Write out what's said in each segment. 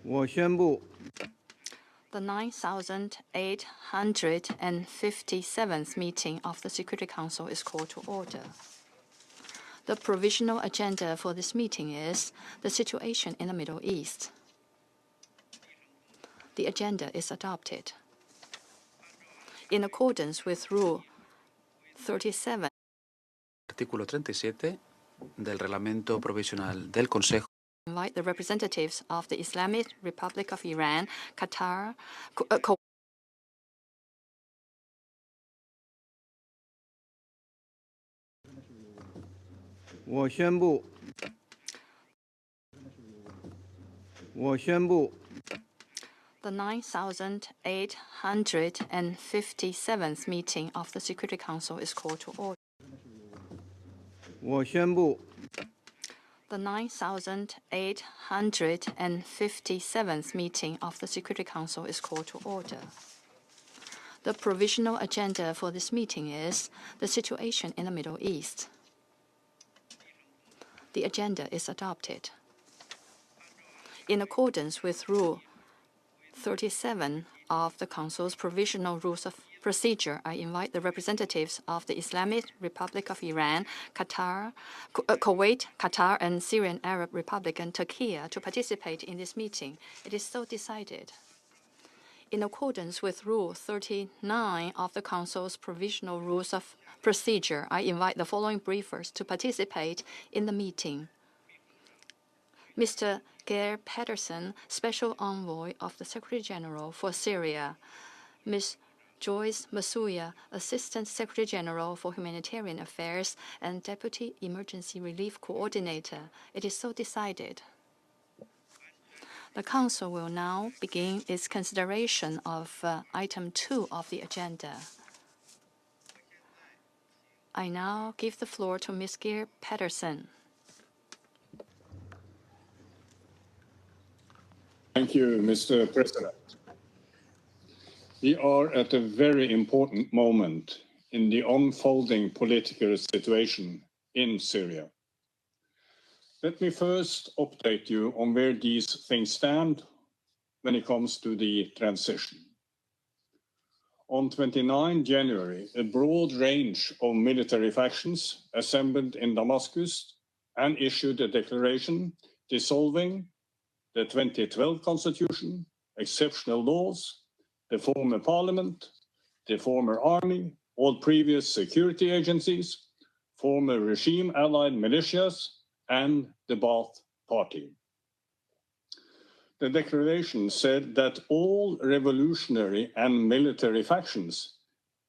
我宣布 The 9,857th meeting of the Security Council is called to order. The provisional agenda for this meeting is the situation in the Middle East. The agenda is adopted. In accordance with Rule 37, Artículo 37 del Reglamento Provisional del Consejo. invite the representatives of the Islamic Republic of Iran, Qatar, Kuwait, 我宣布 the 9,857th meeting of the Security Council is called to order. 我宣布 The 9,857th meeting of the Security Council is called to order. The provisional agenda for this meeting is the situation in the Middle East. The agenda is adopted. In accordance with Rule 37 of the Council's Provisional Rules of Procedure, I invite the representatives of the Islamic Republic of Iran, Qatar, Kuwait, Qatar, and Syrian Arab Republic and Turkey to participate in this meeting. It is so decided. In accordance with Rule 39 of the Council's Provisional Rules of Procedure, I invite the following briefers to participate in the meeting. Mr. Geir Pedersen, Special Envoy of the Secretary-General for Syria. Ms. Joyce Masuya, Assistant Secretary-General for Humanitarian Affairs and Deputy Emergency Relief Coordinator. It is so decided. The Council will now begin its consideration of Item 2 of the agenda. I now give the floor to Ms. Geir Pedersen. Thank you, Mr. President. We are at a very important moment in the unfolding political situation in Syria. Let me first update you on where these things stand when it comes to the transition. On 29 January, a broad range of military factions assembled in Damascus and issued a declaration dissolving the 2012 constitution, exceptional laws, the former parliament, the former army, all previous security agencies, former regime-allied militias, and the Ba'ath Party. The declaration said that all revolutionary and military factions,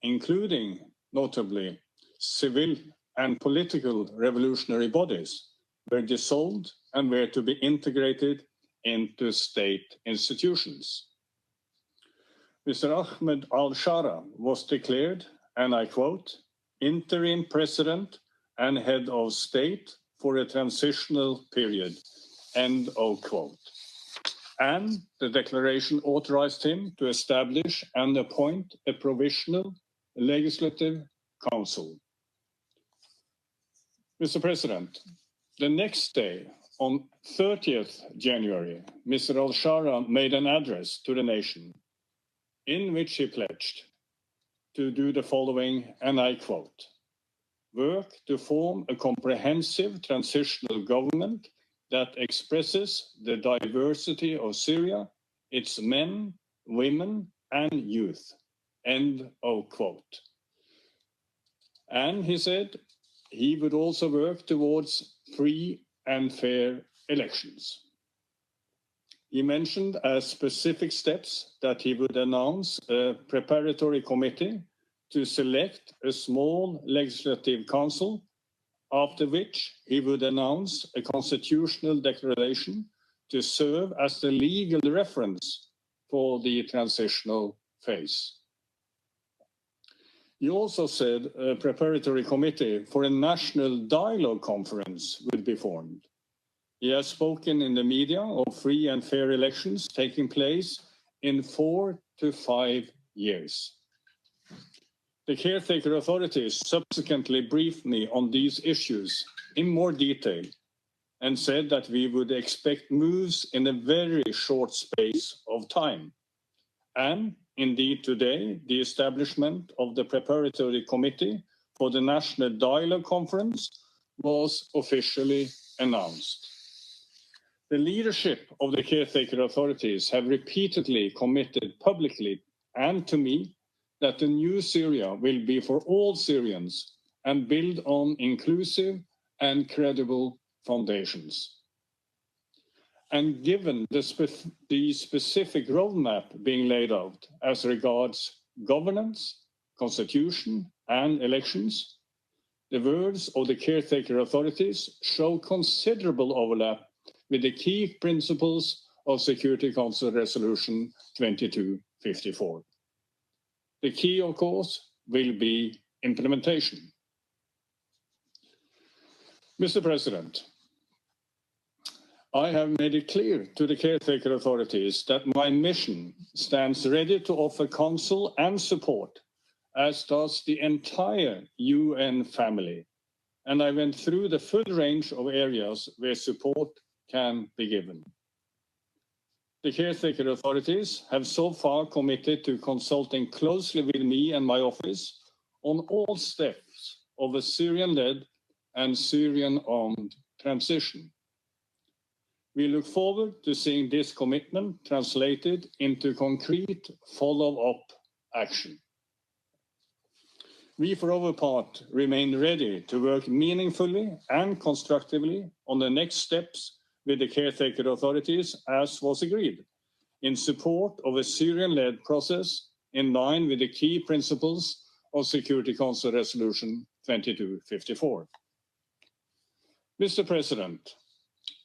including notably civil and political revolutionary bodies, were dissolved and were to be integrated into state institutions. Mr. Ahmed al-Shara was declared, and I quote, interim president and head of state for a transitional period, end of quote. And the declaration authorized him to establish and appoint a provisional legislative council. Mr. President, the next day, on 30th January, Mr. al-Shara made an address to the nation in which he pledged to do the following, and I quote, work to form a comprehensive transitional government that expresses the diversity of Syria, its men, women, and youth, end of quote. And he said he would also work towards free and fair elections. He mentioned as specific steps that he would announce a preparatory committee to select a small legislative council, after which he would announce a constitutional declaration to serve as the legal reference for the transitional phase. He also said a preparatory committee for a national dialogue conference would be formed. He has spoken in the media of free and fair elections taking place in 4 to 5 years. The caretaker authorities subsequently briefed me on these issues in more detail, and said that we would expect moves in a very short space of time. And indeed today, the establishment of the preparatory committee for the National Dialogue Conference was officially announced. The leadership of the caretaker authorities have repeatedly committed publicly and to me that the new Syria will be for all Syrians and build on inclusive and credible foundations. And given the specific roadmap being laid out as regards governance, constitution, and elections, the words of the caretaker authorities show considerable overlap with the key principles of Security Council Resolution 2254. The key, of course, will be implementation. Mr. President, I have made it clear to the caretaker authorities that my mission stands ready to offer counsel and support, as does the entire UN family. And I went through the full range of areas where support can be given. The caretaker authorities have so far committed to consulting closely with me and my office on all steps of a Syrian-led and Syrian-armed transition. We look forward to seeing this commitment translated into concrete follow-up action. We, for our part, remain ready to work meaningfully and constructively on the next steps with the caretaker authorities, as was agreed, in support of a Syrian-led process in line with the key principles of Security Council Resolution 2254. Mr. President,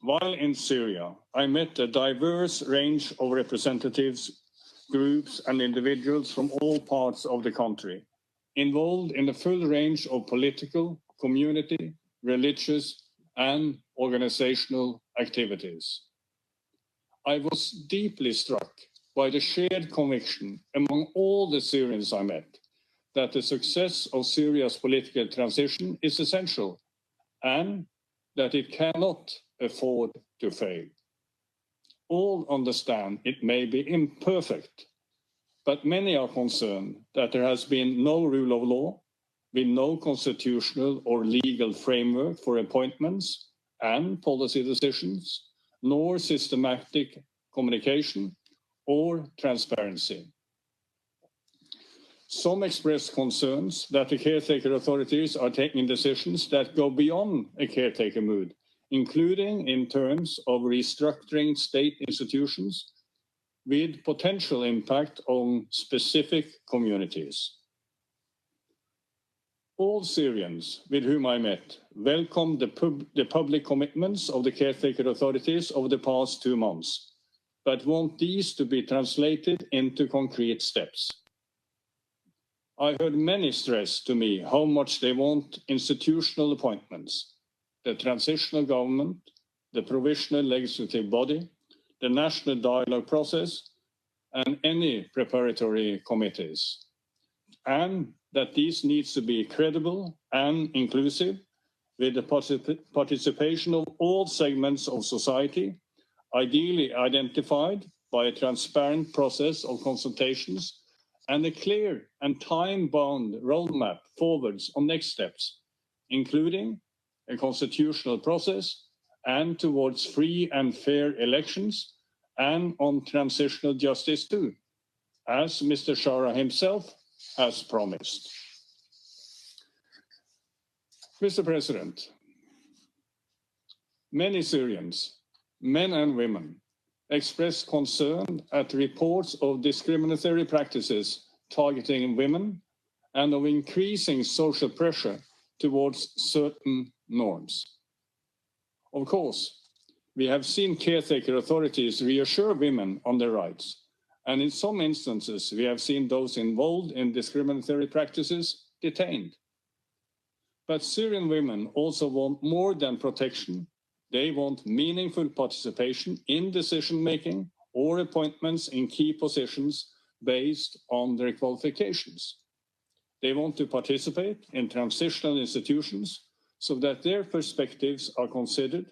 while in Syria, I met a diverse range of representatives, groups, and individuals from all parts of the country, involved in a full range of political, community, religious, and organizational activities. I was deeply struck by the shared conviction among all the Syrians I met that the success of Syria's political transition is essential and that it cannot afford to fail. All understand it may be imperfect, but many are concerned that there has been no rule of law, with no constitutional or legal framework for appointments and policy decisions, nor systematic communication or transparency. Some express concerns that the caretaker authorities are taking decisions that go beyond a caretaker mood, including in terms of restructuring state institutions with potential impact on specific communities. All Syrians with whom I met welcomed the public commitments of the caretaker authorities over the past 2 months, but want these to be translated into concrete steps. I heard many stress to me how much they want institutional appointments, the transitional government, the provisional legislative body, the national dialogue process, and any preparatory committees, and that these needs to be credible and inclusive with the participation of all segments of society, ideally identified by a transparent process of consultations and a clear and time-bound roadmap forwards on next steps, including a constitutional process and towards free and fair elections and on transitional justice too, as Mr. Shara himself has promised. Mr. President, many Syrians, men and women, expressed concern at reports of discriminatory practices targeting women and of increasing social pressure towards certain norms. Of course, we have seen caretaker authorities reassure women on their rights, and in some instances, we have seen those involved in discriminatory practices detained. But Syrian women also want more than protection. They want meaningful participation in decision-making or appointments in key positions based on their qualifications. They want to participate in transitional institutions so that their perspectives are considered,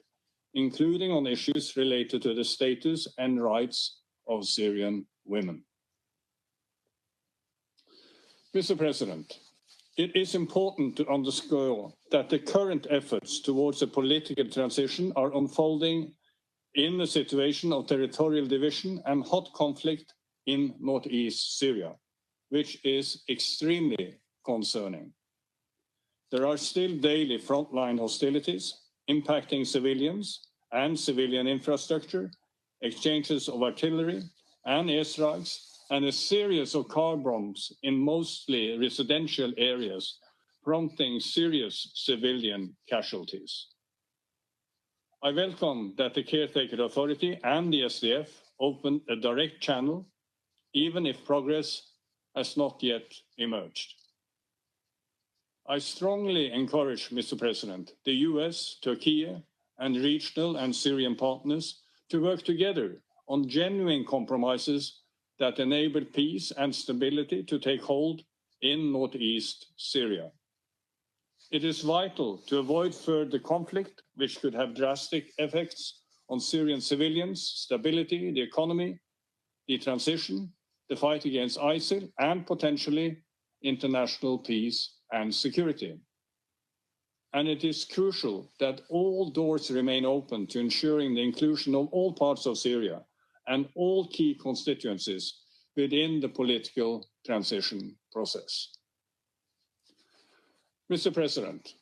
including on issues related to the status and rights of Syrian women. Mr. President, it is important to underscore that the current efforts towards a political transition are unfolding in a situation of territorial division and hot conflict in northeast Syria, which is extremely concerning. There are still daily frontline hostilities impacting civilians and civilian infrastructure, exchanges of artillery and airstrikes, and a series of car bombs in mostly residential areas, prompting serious civilian casualties. I welcome that the caretaker authority and the SDF opened a direct channel, even if progress has not yet emerged. I strongly encourage, Mr. President, the US, Turkey, and regional and Syrian partners to work together on genuine compromises that enable peace and stability to take hold in northeast Syria. It is vital to avoid further conflict, which could have drastic effects on Syrian civilians, stability, the economy, the transition, the fight against ISIL, and potentially international peace and security. And it is crucial that all doors remain open to ensuring the inclusion of all parts of Syria and all key constituencies within the political transition process. Mr. President,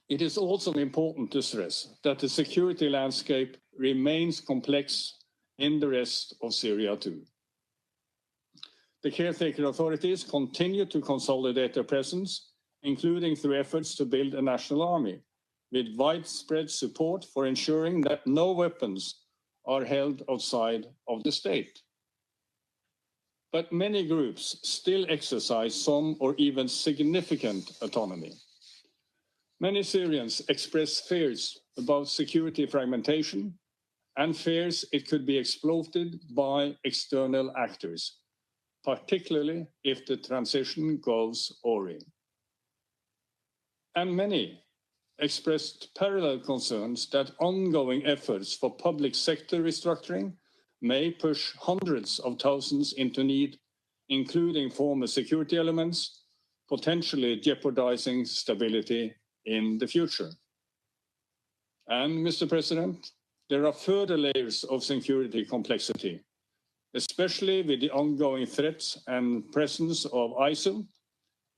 it is also important to stress that the security landscape remains complex in the rest of Syria too. The caretaker authorities continue to consolidate their presence, including through efforts to build a national army, with widespread support for ensuring that no weapons are held outside of the state. But many groups still exercise some or even significant autonomy. Many Syrians express fears about security fragmentation and fears it could be exploited by external actors, particularly if the transition goes awry. And many expressed parallel concerns that ongoing efforts for public sector restructuring may push hundreds of thousands into need, including former security elements, potentially jeopardizing stability in the future. And, Mr. President, there are further layers of security complexity, especially with the ongoing threats and presence of ISIL,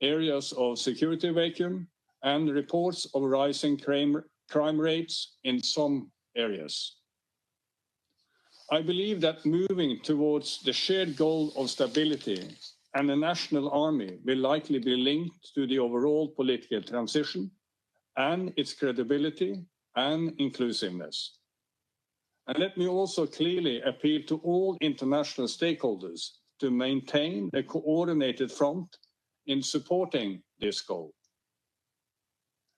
areas of security vacuum, and reports of rising crime rates in some areas. I believe that moving towards the shared goal of stability and a national army will likely be linked to the overall political transition and its credibility and inclusiveness. And let me also clearly appeal to all international stakeholders to maintain a coordinated front in supporting this goal.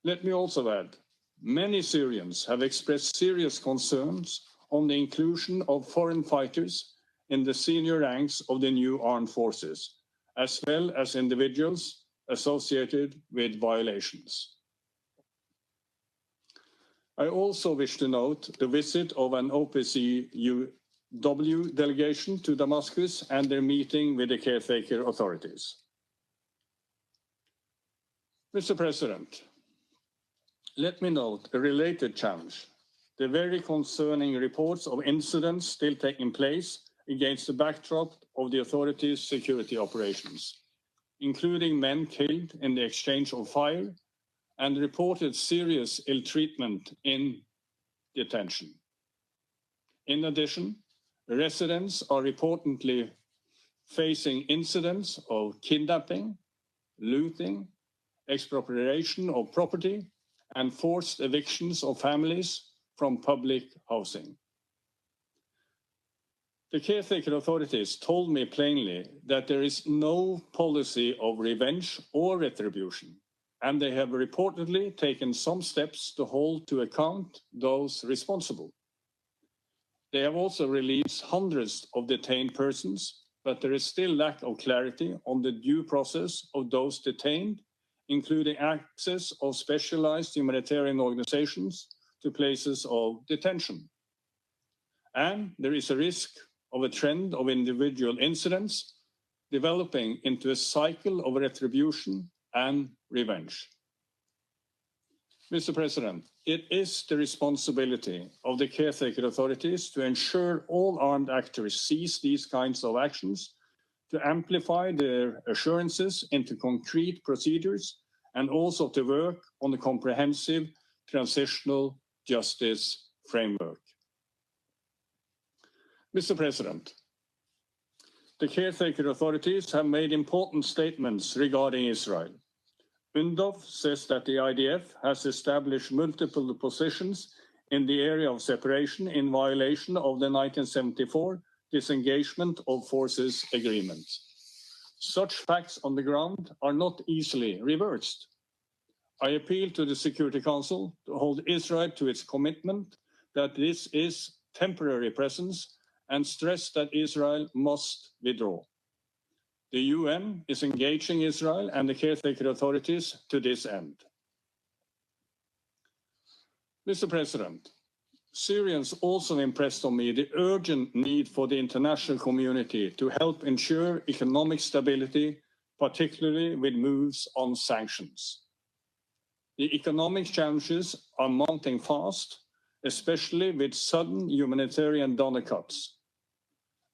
Let me also add, many Syrians have expressed serious concerns on the inclusion of foreign fighters in the senior ranks of the new armed forces, as well as individuals associated with violations. I also wish to note the visit of an OPCW delegation to Damascus and their meeting with the caretaker authorities. Mr. President, let me note a related challenge. The very concerning reports of incidents still taking place against the backdrop of the authorities' security operations, including men killed in the exchange of fire and reported serious ill treatment in detention. In addition, residents are reportedly facing incidents of kidnapping, looting, expropriation of property, and forced evictions of families from public housing. The caretaker authorities told me plainly that there is no policy of revenge or retribution, and they have reportedly taken some steps to hold to account those responsible. They have also released hundreds of detained persons, but there is still lack of clarity on the due process of those detained, including access of specialized humanitarian organizations to places of detention. And there is a risk of a trend of individual incidents developing into a cycle of retribution and revenge. Mr. President, it is the responsibility of the caretaker authorities to ensure all armed actors cease these kinds of actions, to amplify their assurances into concrete procedures, and also to work on a comprehensive transitional justice framework. Mr. President, the caretaker authorities have made important statements regarding Israel. UNDOF says that the IDF has established multiple positions in the area of separation in violation of the 1974 disengagement of forces agreement. Such facts on the ground are not easily reversed. I appeal to the Security Council to hold Israel to its commitment that this is temporary presence and stress that Israel must withdraw. The UN is engaging Israel and the caretaker authorities to this end. Mr. President, Syrians also impressed on me the urgent need for the international community to help ensure economic stability, particularly with moves on sanctions. The economic challenges are mounting fast, especially with sudden humanitarian donor cuts.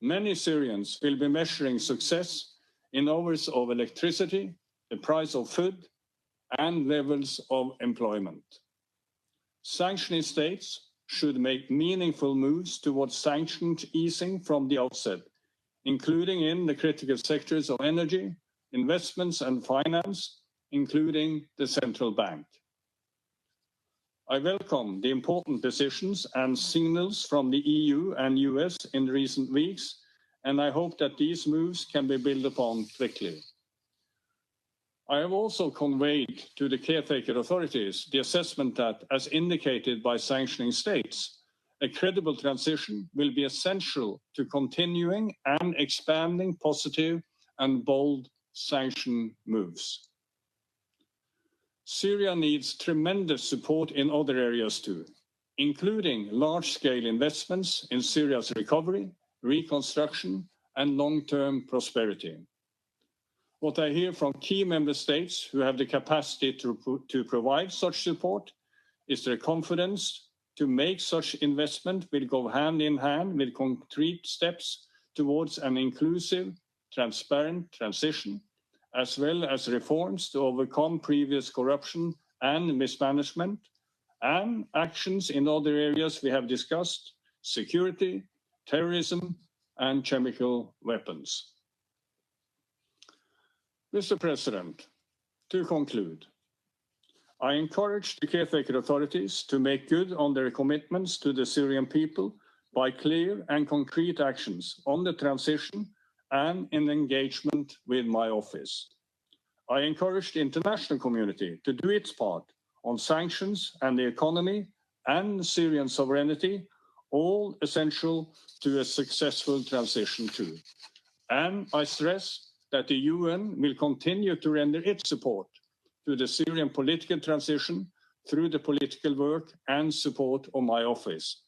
Many Syrians will be measuring success in hours of electricity, the price of food, and levels of employment. Sanctioning states should make meaningful moves towards sanction easing from the outset, including in the critical sectors of energy, investments, and finance, including the central bank. I welcome the important decisions and signals from the EU and US in recent weeks, and I hope that these moves can be built upon quickly. I have also conveyed to the caretaker authorities the assessment that, as indicated by sanctioning states, a credible transition will be essential to continuing and expanding positive and bold sanction moves. Syria needs tremendous support in other areas too, including large-scale investments in Syria's recovery, reconstruction, and long-term prosperity. What I hear from key member states who have the capacity to provide such support is their confidence to make such investment will go hand in hand with concrete steps towards an inclusive, transparent transition, as well as reforms to overcome previous corruption and mismanagement, and actions in other areas we have discussed: security, terrorism, and chemical weapons. Mr. President, to conclude, I encourage the caretaker authorities to make good on their commitments to the Syrian people by clear and concrete actions on the transition and in engagement with my office. I encourage the international community to do its part on sanctions and the economy and Syrian sovereignty, all essential to a successful transition too. And I stress that the UN will continue to render its support to the Syrian political transition through the political work and support of my office,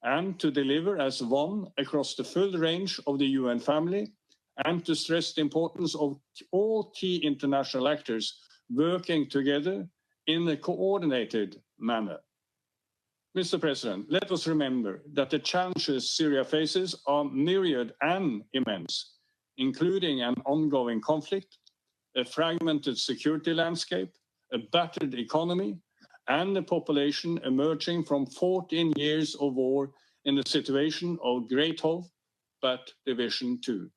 and to deliver as one across the full range of the UN family, and to stress the importance of all key international actors working together in a coordinated manner. Mr. President, let us remember that the challenges Syria faces are myriad and immense, including an ongoing conflict, a fragmented security landscape, a battered economy, and a population emerging from 14 years of war in a situation of great hope, but division too.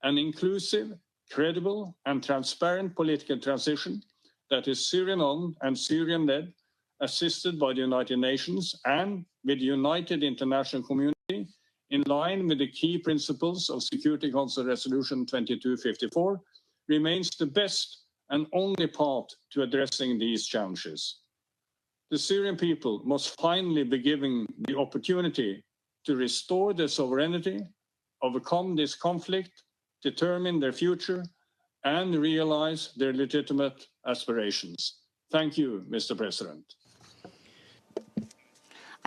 An inclusive, credible, and transparent political transition that is Syrian-owned and Syrian-led, assisted by the United Nations and with the united international community, in line with the key principles of Security Council Resolution 2254, remains the best and only path to addressing these challenges. The Syrian people must finally be given the opportunity to restore their sovereignty, overcome this conflict, determine their future, and realize their legitimate aspirations. Thank you, Mr. President.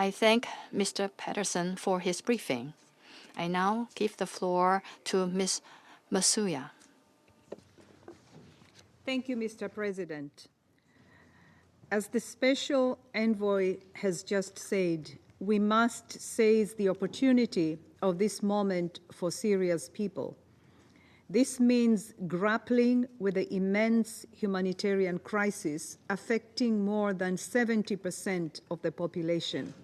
I thank Mr. Patterson for his briefing. I now give the floor to Ms. Masuya. Thank you, Mr. President. As the Special Envoy has just said, we must seize the opportunity of this moment for Syria's people. This means grappling with the immense humanitarian crisis affecting more than 70% of the population.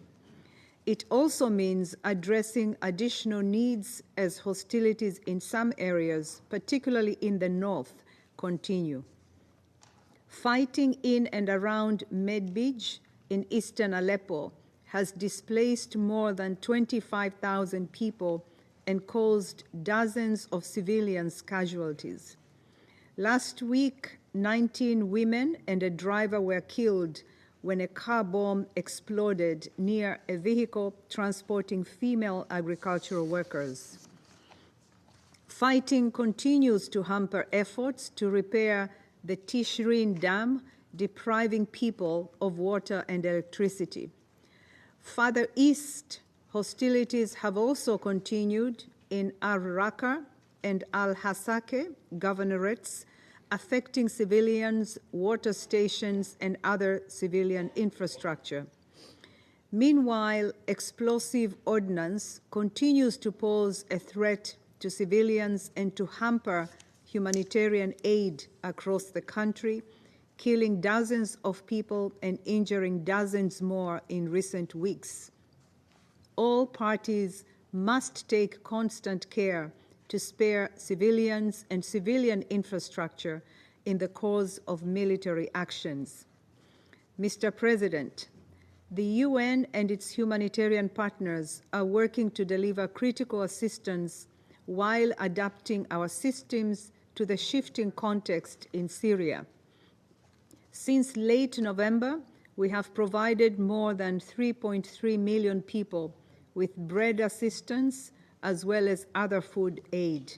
It also means addressing additional needs as hostilities in some areas, particularly in the north, continue. Fighting in and around Medbij in eastern Aleppo has displaced more than 25,000 people and caused dozens of civilians' casualties. Last week, 19 women and a driver were killed when a car bomb exploded near a vehicle transporting female agricultural workers. Fighting continues to hamper efforts to repair the Tishrin Dam, depriving people of water and electricity. Further east, hostilities have also continued in Al-Raqqa and Al-Hasake governorates, affecting civilians, water stations, and other civilian infrastructure. Meanwhile, explosive ordnance continues to pose a threat to civilians and to hamper humanitarian aid across the country, killing dozens of people and injuring dozens more in recent weeks. All parties must take constant care to spare civilians and civilian infrastructure in the course of military actions. Mr. President, the UN and its humanitarian partners are working to deliver critical assistance while adapting our systems to the shifting context in Syria. Since late November, we have provided more than 3.3 million people with bread assistance as well as other food aid.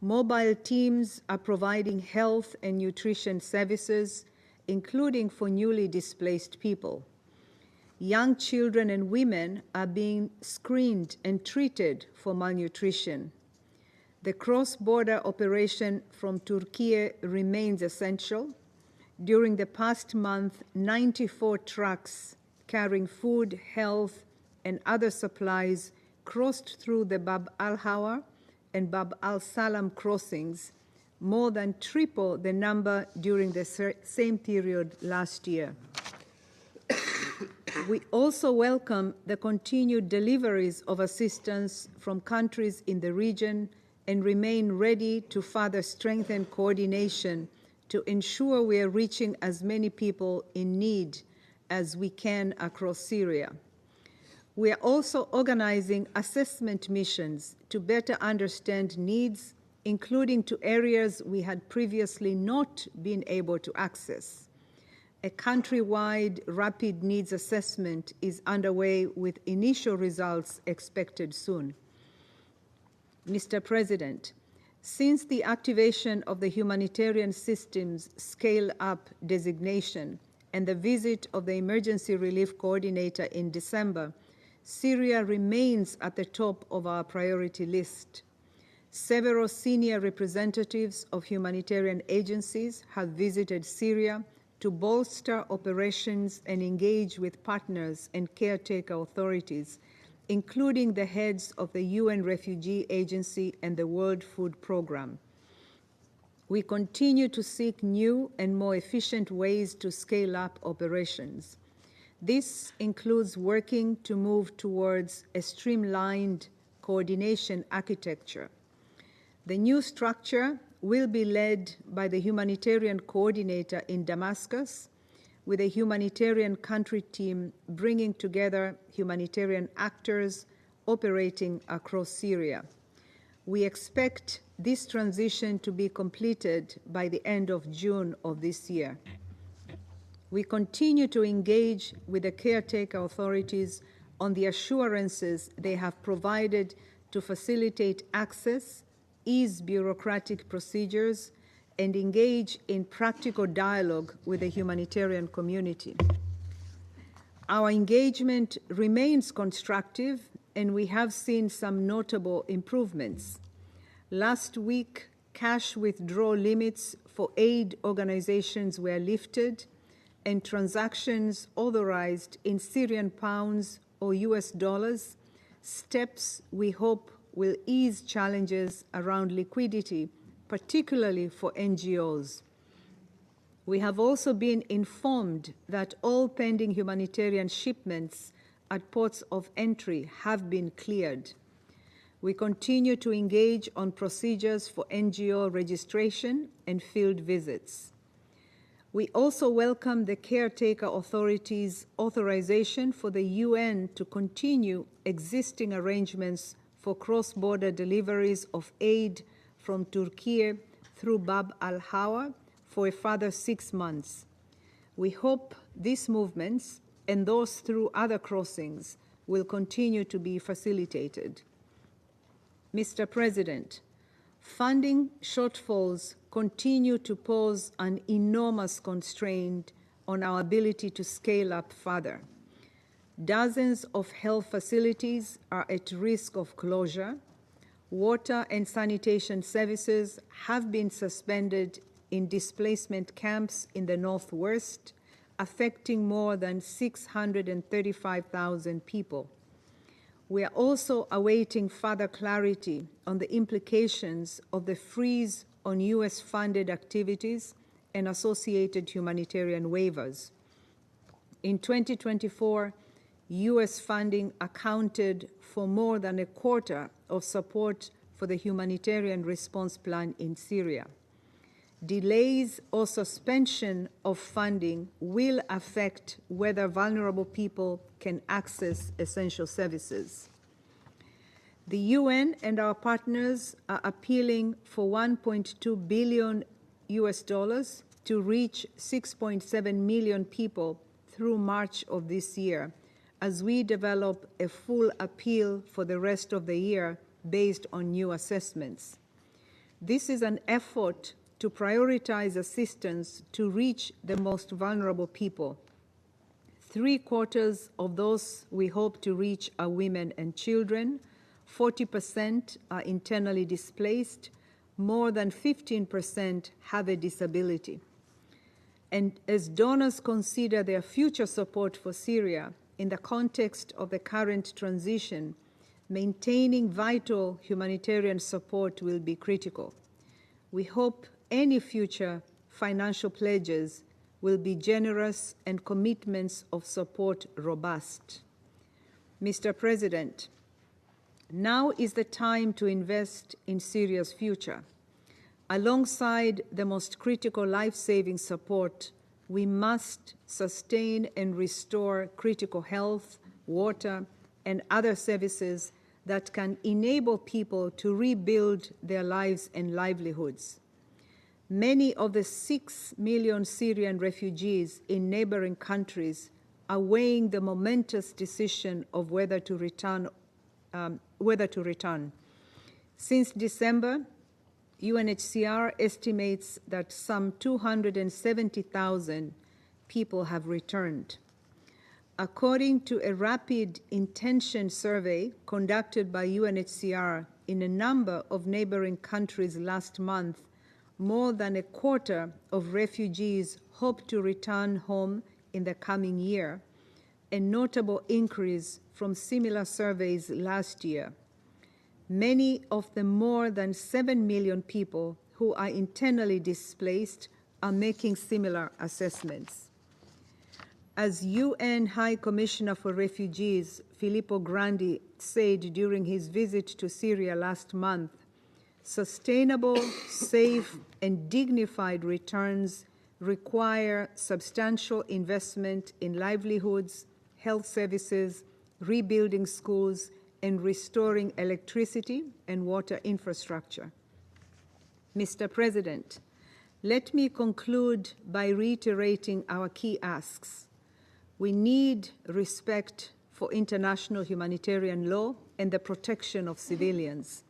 Mobile teams are providing health and nutrition services, including for newly displaced people. Young children and women are being screened and treated for malnutrition. The cross-border operation from Turkey remains essential. During the past month, 94 trucks carrying food, health, and other supplies crossed through the Bab al-Hawa and Bab al-Salam crossings, more than triple the number during the same period last year. We also welcome the continued deliveries of assistance from countries in the region and remain ready to further strengthen coordination to ensure we are reaching as many people in need as we can across Syria. We are also organizing assessment missions to better understand needs, including to areas we had previously not been able to access. A country-wide rapid needs assessment is underway with initial results expected soon. Mr. President, since the activation of the Humanitarian Systems Scale-Up designation and the visit of the Emergency Relief Coordinator in December, Syria remains at the top of our priority list. Several senior representatives of humanitarian agencies have visited Syria to bolster operations and engage with partners and caretaker authorities, including the heads of the UN Refugee Agency and the World Food Programme. We continue to seek new and more efficient ways to scale up operations. This includes working to move towards a streamlined coordination architecture. The new structure will be led by the humanitarian coordinator in Damascus, with a humanitarian country team bringing together humanitarian actors operating across Syria. We expect this transition to be completed by the end of June of this year. We continue to engage with the caretaker authorities on the assurances they have provided to facilitate access, ease bureaucratic procedures, and engage in practical dialogue with the humanitarian community. Our engagement remains constructive, and we have seen some notable improvements. Last week, cash withdrawal limits for aid organizations were lifted, and transactions authorized in Syrian pounds or US dollars, steps we hope will ease challenges around liquidity, particularly for NGOs. We have also been informed that all pending humanitarian shipments at ports of entry have been cleared. We continue to engage on procedures for NGO registration and field visits. We also welcome the caretaker authorities' authorization for the UN to continue existing arrangements for cross-border deliveries of aid from Turkey through Bab al-Hawa for a further 6 months. We hope these movements and those through other crossings will continue to be facilitated. Mr. President, funding shortfalls continue to pose an enormous constraint on our ability to scale up further. Dozens of health facilities are at risk of closure. Water and sanitation services have been suspended in displacement camps in the Northwest, affecting more than 635,000 people. We are also awaiting further clarity on the implications of the freeze on US-funded activities and associated humanitarian waivers. In 2024, US funding accounted for more than a quarter of support for the humanitarian response plan in Syria. Delays or suspension of funding will affect whether vulnerable people can access essential services. The UN and our partners are appealing for $1.2 billion to reach 6.7 million people through March of this year, as we develop a full appeal for the rest of the year based on new assessments. This is an effort to prioritize assistance to reach the most vulnerable people. 3/4 of those we hope to reach are women and children, 40% are internally displaced, more than 15% have a disability. And as donors consider their future support for Syria in the context of the current transition, maintaining vital humanitarian support will be critical. We hope any future financial pledges will be generous and commitments of support robust. Mr. President, now is the time to invest in Syria's future. Alongside the most critical life-saving support, we must sustain and restore critical health, water, and other services that can enable people to rebuild their lives and livelihoods. Many of the 6 million Syrian refugees in neighboring countries are weighing the momentous decision of whether to return. Since December, UNHCR estimates that some 270,000 people have returned. According to a rapid intention survey conducted by UNHCR in a number of neighboring countries last month, more than a quarter of refugees hope to return home in the coming year, a notable increase from similar surveys last year. Many of the more than 7 million people who are internally displaced are making similar assessments. As UN High Commissioner for Refugees Filippo Grandi said during his visit to Syria last month, sustainable, safe, and dignified returns require substantial investment in livelihoods, health services, rebuilding schools, and restoring electricity and water infrastructure. Mr. President, let me conclude by reiterating our key asks. We need respect for international humanitarian law and the protection of civilians.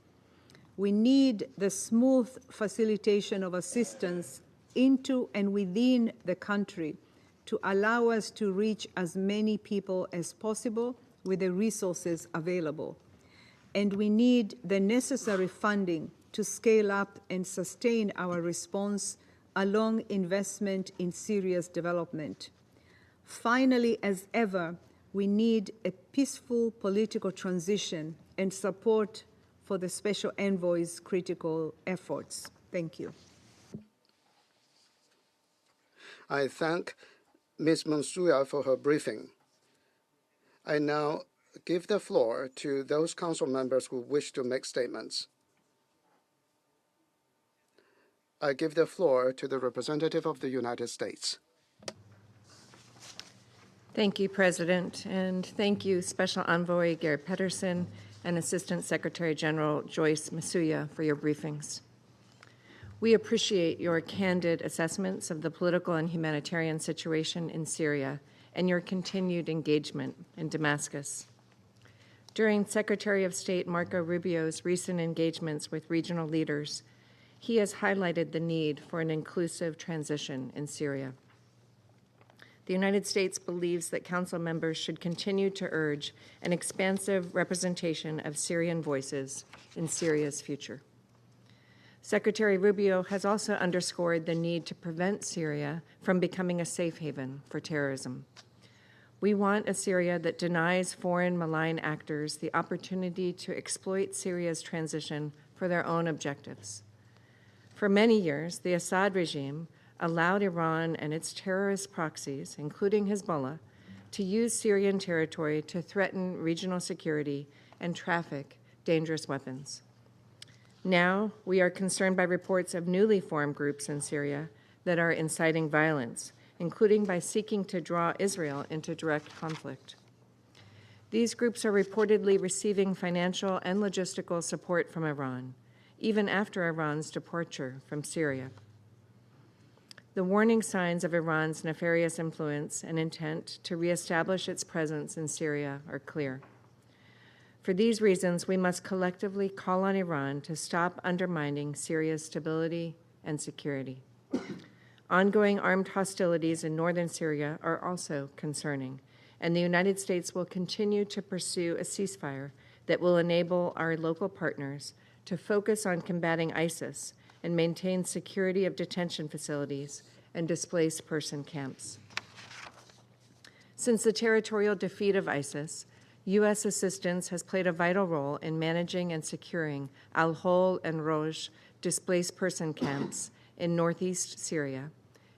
We need the smooth facilitation of assistance into and within the country to allow us to reach as many people as possible with the resources available. And we need the necessary funding to scale up and sustain our response along investment in Syria's development. Finally, as ever, we need a peaceful political transition and support for the Special Envoy's critical efforts. Thank you. I thank Ms. Mansuya for her briefing. I now give the floor to those council members who wish to make statements. I give the floor to the representative of the United States. Thank you, President, and thank you, Special Envoy Gary Pedersen and Assistant Secretary General Joyce Masuya for your briefings. We appreciate your candid assessments of the political and humanitarian situation in Syria and your continued engagement in Damascus. During Secretary of State Marco Rubio's recent engagements with regional leaders, he has highlighted the need for an inclusive transition in Syria. The United States believes that Council members should continue to urge an expansive representation of Syrian voices in Syria's future. Secretary Rubio has also underscored the need to prevent Syria from becoming a safe haven for terrorism. We want a Syria that denies foreign malign actors the opportunity to exploit Syria's transition for their own objectives. For many years, the Assad regime allowed Iran and its terrorist proxies, including Hezbollah, to use Syrian territory to threaten regional security and traffic dangerous weapons. Now, we are concerned by reports of newly formed groups in Syria that are inciting violence, including by seeking to draw Israel into direct conflict. These groups are reportedly receiving financial and logistical support from Iran, even after Iran's departure from Syria. The warning signs of Iran's nefarious influence and intent to reestablish its presence in Syria are clear. For these reasons, we must collectively call on Iran to stop undermining Syria's stability and security. Ongoing armed hostilities in northern Syria are also concerning, and the United States will continue to pursue a ceasefire that will enable our local partners to focus on combating ISIS and maintain security of detention facilities and displaced person camps. Since the territorial defeat of ISIS, U.S. assistance has played a vital role in managing and securing Al-Hol and Roj displaced person camps in northeast Syria,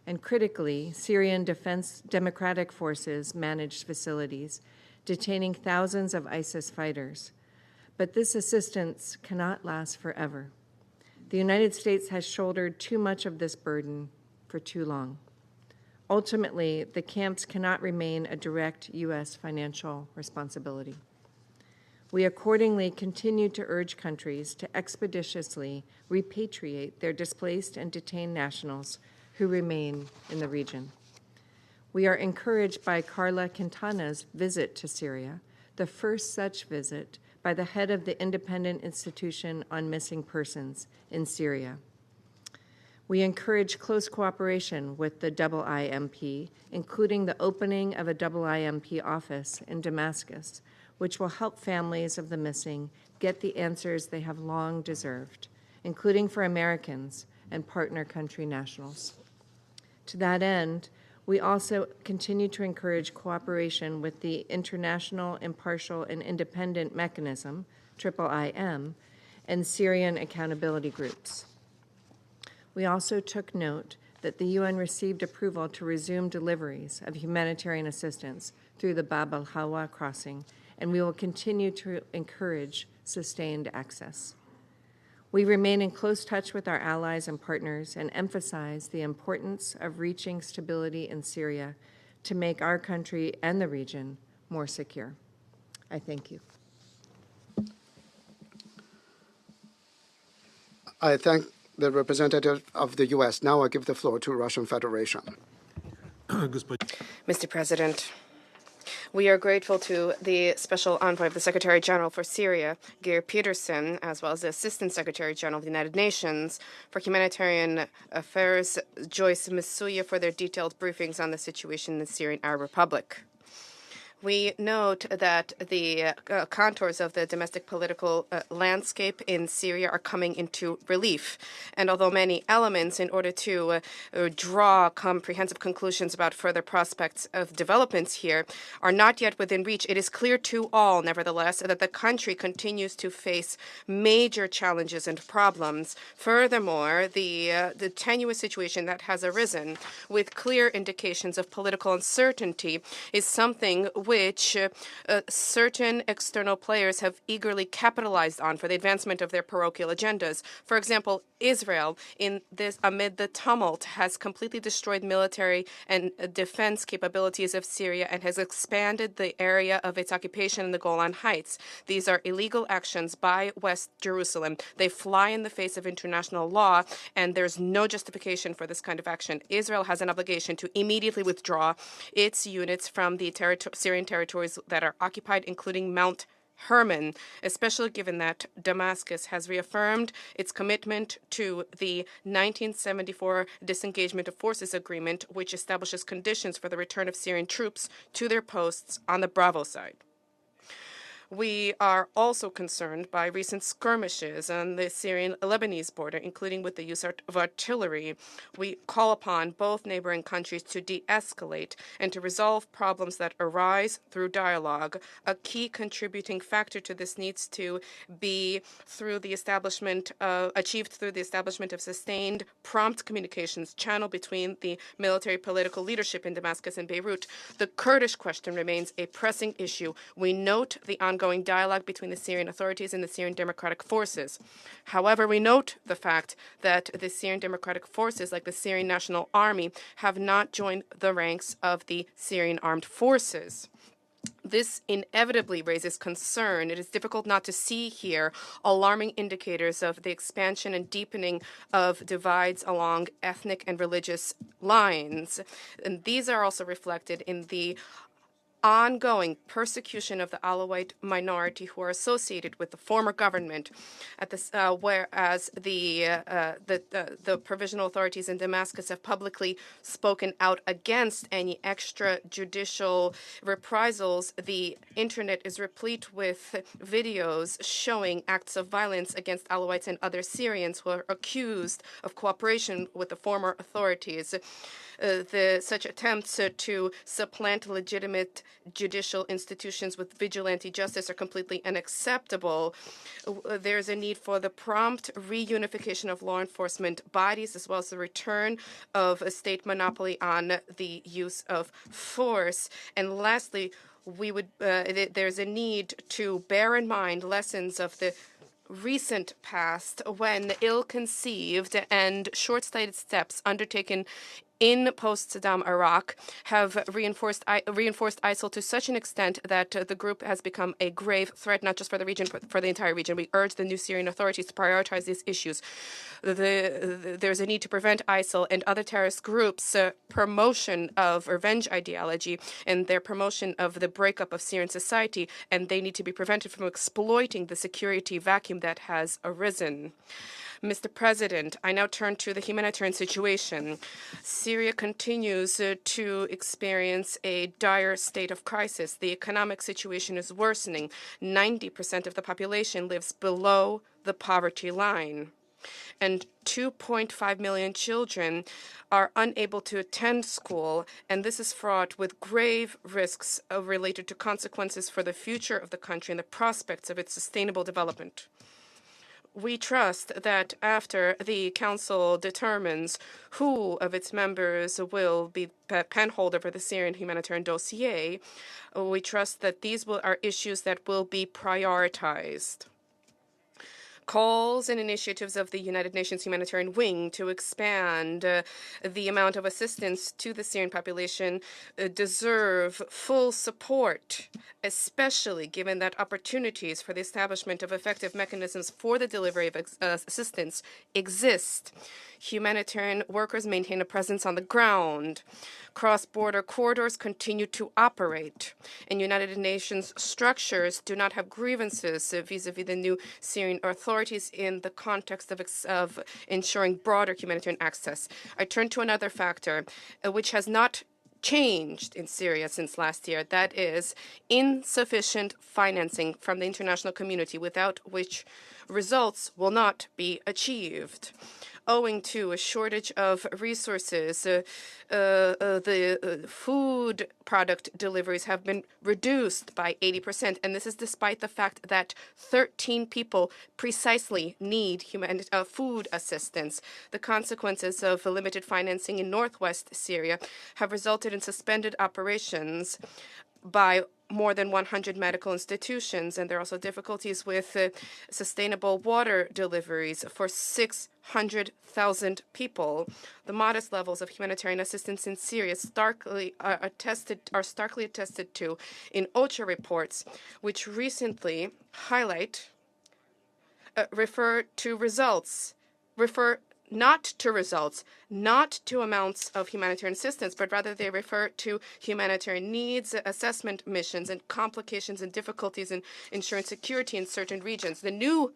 and critically, Syrian Defense Democratic Forces managed facilities, detaining thousands of ISIS fighters. But this assistance cannot last forever. The United States has shouldered too much of this burden for too long. Ultimately, the camps cannot remain a direct U.S. financial responsibility. We accordingly continue to urge countries to expeditiously repatriate their displaced and detained nationals who remain in the region. We are encouraged by Carla Quintana's visit to Syria, the first such visit by the head of the Independent Institution on Missing Persons in Syria. We encourage close cooperation with the IIMP, including the opening of a IIMP office in Damascus, which will help families of the missing get the answers they have long deserved, including for Americans and partner country nationals. To that end, we also continue to encourage cooperation with the International Impartial and Independent Mechanism, IIIM, and Syrian accountability groups. We also took note that the UN received approval to resume deliveries of humanitarian assistance through the Bab al-Hawa crossing, and we will continue to encourage sustained access. We remain in close touch with our allies and partners and emphasize the importance of reaching stability in Syria to make our country and the region more secure. I thank you. I thank the representative of the U.S. Now I give the floor to Russian Federation. Mr. President, We are grateful to the Special Envoy of the Secretary General for Syria, Geir Pedersen, as well as the Assistant Secretary General of the United Nations for Humanitarian Affairs, Joyce Masuya, for their detailed briefings on the situation in the Syrian Arab Republic. We note that the contours of the domestic political landscape in Syria are coming into relief. And although many elements, in order to draw comprehensive conclusions about further prospects of developments here, are not yet within reach, it is clear to all, nevertheless, that the country continues to face major challenges and problems. Furthermore, the tenuous situation that has arisen with clear indications of political uncertainty is something which certain external players have eagerly capitalized on for the advancement of their parochial agendas. For example, Israel, amid the tumult, has completely destroyed military and defense capabilities of Syria and has expanded the area of its occupation in the Golan Heights. These are illegal actions by West Jerusalem. They fly in the face of international law, and there's no justification for this kind of action. Israel has an obligation to immediately withdraw its units from the Syrian territories that are occupied, including Mount Hermon, especially given that Damascus has reaffirmed its commitment to the 1974 Disengagement of Forces Agreement, which establishes conditions for the return of Syrian troops to their posts on the Bravo side. We are also concerned by recent skirmishes on the Syrian-Lebanese border, including with the use of artillery. We call upon both neighboring countries to de-escalate and to resolve problems that arise through dialogue. A key contributing factor to this needs to be achieved through the establishment of sustained, prompt communications channel between the military political leadership in Damascus and Beirut. The Kurdish question remains a pressing issue. We note the ongoing dialogue between the Syrian authorities and the Syrian Democratic Forces. However, we note the fact that the Syrian Democratic Forces, like the Syrian National Army, have not joined the ranks of the Syrian Armed Forces. This inevitably raises concern. It is difficult not to see here alarming indicators of the expansion and deepening of divides along ethnic and religious lines. And these are also reflected in the ongoing persecution of the Alawite minority who are associated with the former government, whereas the provisional authorities in Damascus have publicly spoken out against any extrajudicial reprisals. The internet is replete with videos showing acts of violence against Alawites and other Syrians who are accused of cooperation with the former authorities. Such attempts to supplant legitimate judicial institutions with vigilante justice are completely unacceptable. There's a need for the prompt reunification of law enforcement bodies, as well as the return of a state monopoly on the use of force. And lastly, there's a need to bear in mind lessons of the recent past when ill-conceived and short-sighted steps undertaken in post-Saddam Iraq have reinforced ISIL to such an extent that the group has become a grave threat, not just for the region, but for the entire region. We urge the new Syrian authorities to prioritize these issues. There's a need to prevent ISIL and other terrorist groups' promotion of revenge ideology and their promotion of the breakup of Syrian society, and they need to be prevented from exploiting the security vacuum that has arisen. Mr. President, I now turn to the humanitarian situation. Syria continues to experience a dire state of crisis. The economic situation is worsening. 90% of the population lives below the poverty line. And 2.5 million children are unable to attend school, and this is fraught with grave risks related to consequences for the future of the country and the prospects of its sustainable development. We trust that after the Council determines who of its members will be penholder for the Syrian humanitarian dossier, we trust that these are issues that will be prioritized. calls and initiatives of the United Nations Humanitarian Wing to expand the amount of assistance to the Syrian population deserve full support, especially given that opportunities for the establishment of effective mechanisms for the delivery of assistance exist. Humanitarian workers maintain a presence on the ground. Cross-border corridors continue to operate, and United Nations structures do not have grievances vis-à-vis the new Syrian authorities in the context of ensuring broader humanitarian access. I turn to another factor, which has not changed in Syria since last year. That is insufficient financing from the international community, without which results will not be achieved. Owing to a shortage of resources, the food product deliveries have been reduced by 80%, and this is despite the fact that 13 people precisely need food assistance. The consequences of limited financing in northwest Syria have resulted in suspended operations by more than 100 medical institutions, and there are also difficulties with sustainable water deliveries for 600,000 people. The modest levels of humanitarian assistance in Syria are starkly attested to in OCHA reports, which recently refer not to results, not to amounts of humanitarian assistance, but rather they refer to humanitarian needs, assessment missions, and complications and difficulties in ensuring security in certain regions. The new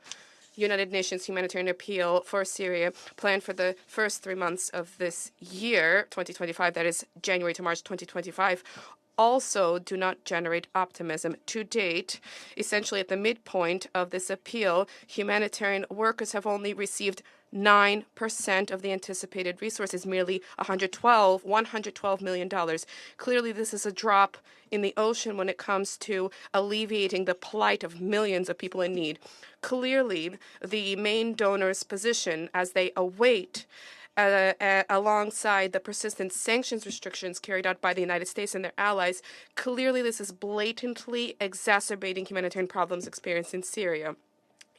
United Nations humanitarian appeal for Syria, planned for the first 3 months of this year, 2025, that is January to March 2025, also do not generate optimism. To date, essentially at the midpoint of this appeal, humanitarian workers have only received 9% of the anticipated resources, merely $112 million. Clearly, this is a drop in the ocean when it comes to alleviating the plight of millions of people in need. Clearly, the main donors' position as they await alongside the persistent sanctions restrictions carried out by the United States and their allies, clearly this is blatantly exacerbating humanitarian problems experienced in Syria.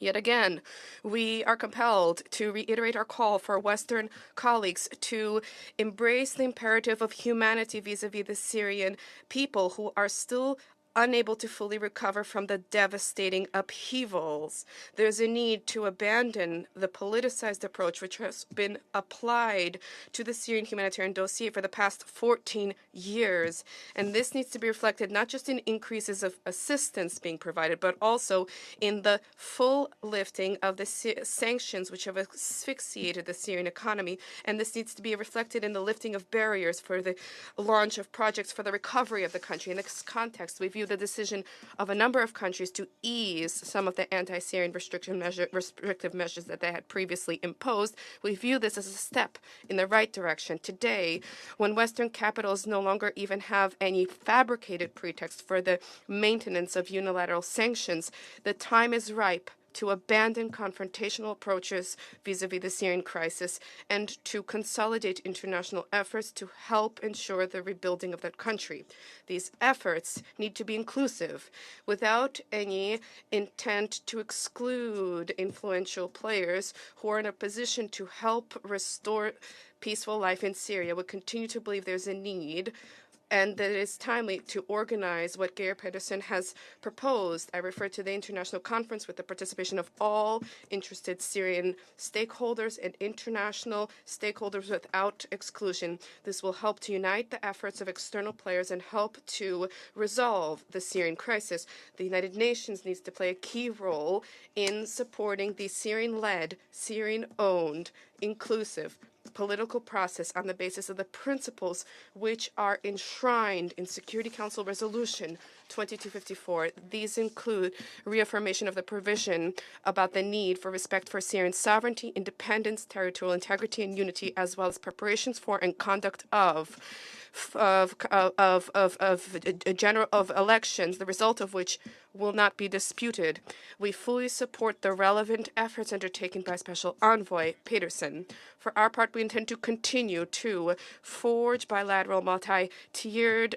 Yet again, we are compelled to reiterate our call for Western colleagues to embrace the imperative of humanity vis-à-vis the Syrian people who are still unable to fully recover from the devastating upheavals. There's a need to abandon the politicized approach which has been applied to the Syrian humanitarian dossier for the past 14 years. And this needs to be reflected not just in increases of assistance being provided, but also in the full lifting of the sanctions which have asphyxiated the Syrian economy. And this needs to be reflected in the lifting of barriers for the launch of projects for the recovery of the country. In this context, we view the decision of a number of countries to ease some of the anti-Syrian restrictive measures that they had previously imposed. We view this as a step in the right direction. Today, when Western capitals no longer even have any fabricated pretext for the maintenance of unilateral sanctions, the time is ripe to abandon confrontational approaches vis-à-vis the Syrian crisis and to consolidate international efforts to help ensure the rebuilding of that country. These efforts need to be inclusive, without any intent to exclude influential players who are in a position to help restore peaceful life in Syria. We continue to believe there's a need and that it is timely to organize what Geir Pedersen has proposed. I refer to the international conference with the participation of all interested Syrian stakeholders and international stakeholders without exclusion. This will help to unite the efforts of external players and help to resolve the Syrian crisis. The United Nations needs to play a key role in supporting the Syrian-led, Syrian-owned, inclusive, political process on the basis of the principles which are enshrined in Security Council Resolution 2254. These include reaffirmation of the provision about the need for respect for Syrian sovereignty, independence, territorial integrity, and unity, as well as preparations for and conduct of elections, the result of which will not be disputed. We fully support the relevant efforts undertaken by Special Envoy Pedersen. For our part, we intend to continue to forge bilateral, multi-tiered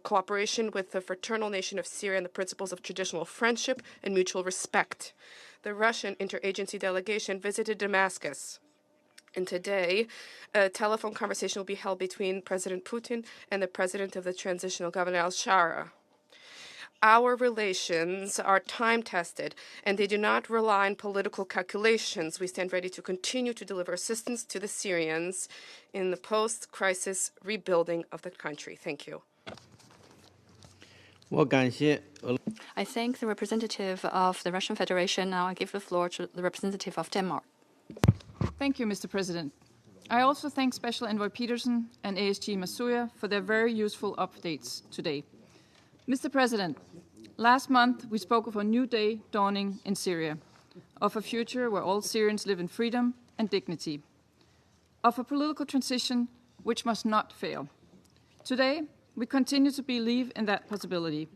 cooperation with the fraternal nation of Syria and the principles of traditional friendship and mutual respect. the Russian interagency delegation visited Damascus. And today, a telephone conversation will be held between President Putin and the president of the transitional government, al-Shara. Our relations are time-tested, and they do not rely on political calculations. We stand ready to continue to deliver assistance to the Syrians in the post-crisis rebuilding of the country. Thank you. 我感谢俄 I thank the representative of the Russian Federation. Now I give the floor to the representative of Denmark. Thank you, Mr. President. I also thank Special Envoy Peterson and ASG Masuya for their very useful updates today. Mr. President, last month we spoke of a new day dawning in Syria, of a future where all Syrians live in freedom and dignity, of a political transition which must not fail. Today, we continue to believe in that possibility.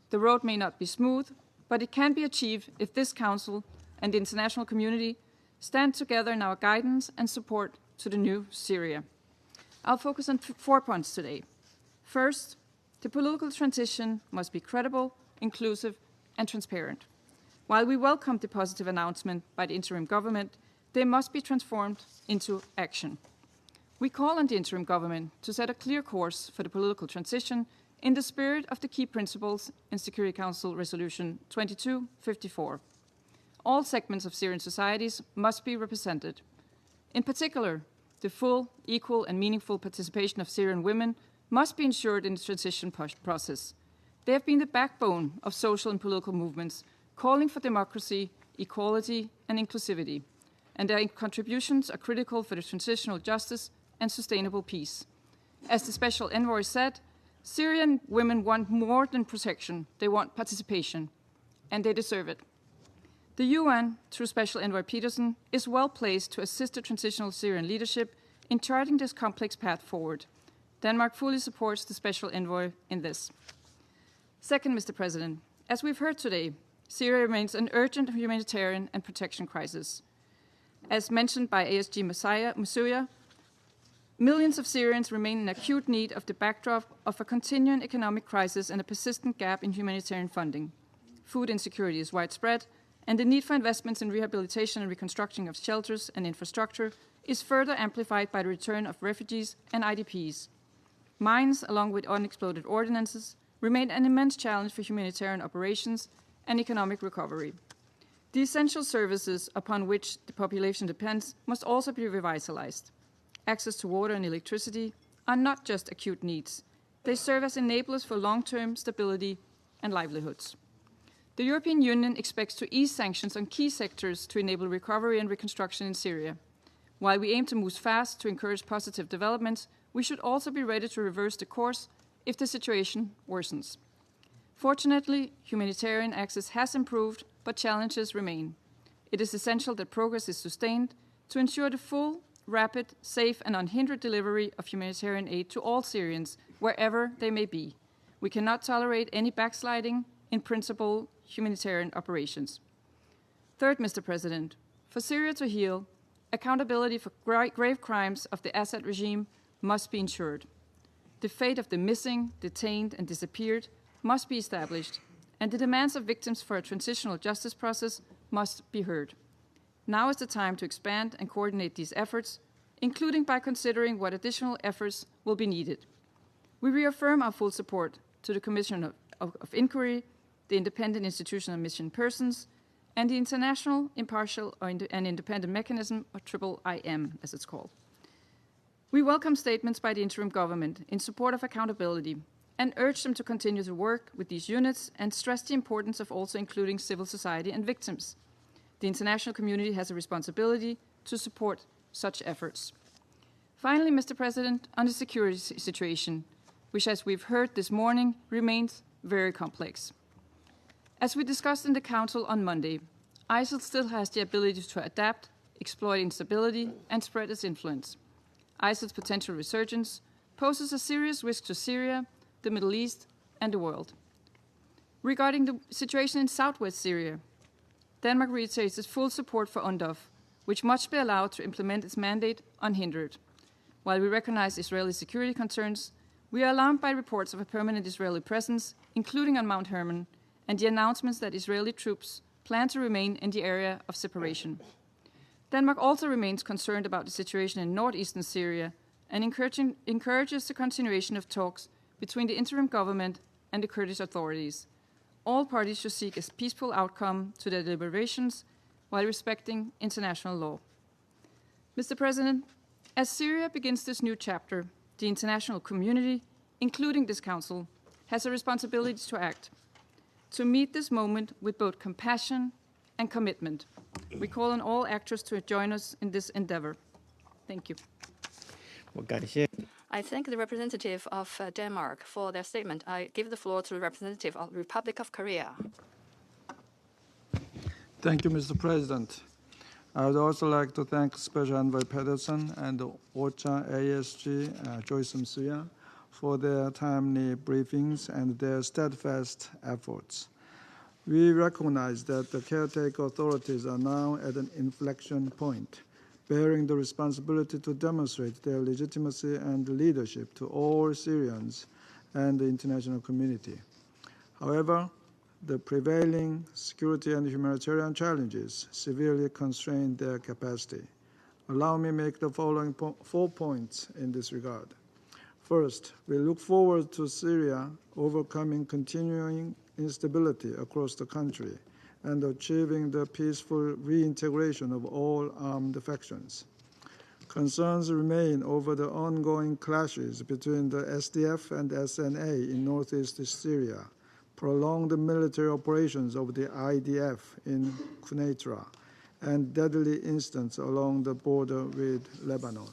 The road may not be smooth, but it can be achieved if this Council and the international community stand together in our guidance and support to the new Syria. I'll focus on 4 points today. First, the political transition must be credible, inclusive, and transparent. While we welcome the positive announcement by the interim government, they must be transformed into action. We call on the interim government to set a clear course for the political transition in the spirit of the key principles in Security Council Resolution 2254. All segments of Syrian societies must be represented. In particular, the full, equal, and meaningful participation of Syrian women must be ensured in the transition process. They have been the backbone of social and political movements calling for democracy, equality, and inclusivity, and their contributions are critical for the transitional justice and sustainable peace. As the Special Envoy said, Syrian women want more than protection, they want participation, and they deserve it. The UN, through Special Envoy Peterson, is well placed to assist the transitional Syrian leadership in charting this complex path forward. Denmark fully supports the Special Envoy in this. Second, Mr. President, as we've heard today, Syria remains an urgent humanitarian and protection crisis. As mentioned by ASG Masuya, millions of Syrians remain in acute need of the backdrop of a continuing economic crisis and a persistent gap in humanitarian funding. Food insecurity is widespread, and the need for investments in rehabilitation and reconstruction of shelters and infrastructure is further amplified by the return of refugees and IDPs. Mines, along with unexploded ordnances, remain an immense challenge for humanitarian operations and economic recovery. The essential services upon which the population depends must also be revitalized. Access to water and electricity are not just acute needs. They serve as enablers for long-term stability and livelihoods. The European Union expects to ease sanctions on key sectors to enable recovery and reconstruction in Syria. While we aim to move fast to encourage positive developments, we should also be ready to reverse the course if the situation worsens. Fortunately, humanitarian access has improved, but challenges remain. It is essential that progress is sustained to ensure the full, rapid, safe, and unhindered delivery of humanitarian aid to all Syrians, wherever they may be. We cannot tolerate any backsliding in principal humanitarian operations. Third, Mr. President, for Syria to heal, accountability for grave crimes of the Assad regime must be ensured. The fate of the missing, detained, and disappeared must be established, and the demands of victims for a transitional justice process must be heard. Now is the time to expand and coordinate these efforts, including by considering what additional efforts will be needed. We reaffirm our full support to the Commission of Inquiry, the Independent Institution of Mission Persons, and the International Impartial and Independent Mechanism, or IIIM, as it's called. We welcome statements by the interim government in support of accountability and urge them to continue to work with these units and stress the importance of also including civil society and victims. The international community has a responsibility to support such efforts. Finally, Mr. President, on the security situation, which, as we've heard this morning, remains very complex. As we discussed in the Council on Monday, ISIL still has the ability to adapt, exploit instability, and spread its influence. ISIL's potential resurgence poses a serious risk to Syria, the Middle East, and the world. Regarding the situation in southwest Syria, Denmark reiterates its full support for UNDOF, which must be allowed to implement its mandate unhindered. While we recognize Israeli security concerns, we are alarmed by reports of a permanent Israeli presence, including on Mount Hermon, and the announcements that Israeli troops plan to remain in the area of separation. Denmark also remains concerned about the situation in northeastern Syria and encourages the continuation of talks between the interim government and the Kurdish authorities. All parties should seek a peaceful outcome to their deliberations while respecting international law. Mr. President, as Syria begins this new chapter, the international community, including this Council, has a responsibility to act, to meet this moment with both compassion and commitment. We call on all actors to join us in this endeavor. Thank you. 我感谢 I thank the representative of Denmark for their statement. I give the floor to the representative of the Republic of Korea. Thank you, Mr. President. I would also like to thank Special Envoy Pedersen and OCHA ASG Joyce Msuya for their timely briefings and their steadfast efforts. We recognize that the caretaker authorities are now at an inflection point, bearing the responsibility to demonstrate their legitimacy and leadership to all Syrians and the international community. However, the prevailing security and humanitarian challenges severely constrain their capacity. Allow me to make the following 4 points in this regard. First, we look forward to Syria overcoming continuing instability across the country and achieving the peaceful reintegration of all armed factions. Concerns remain over the ongoing clashes between the SDF and SNA in northeast Syria, prolonged military operations of the IDF in Quneitra, and deadly incidents along the border with Lebanon.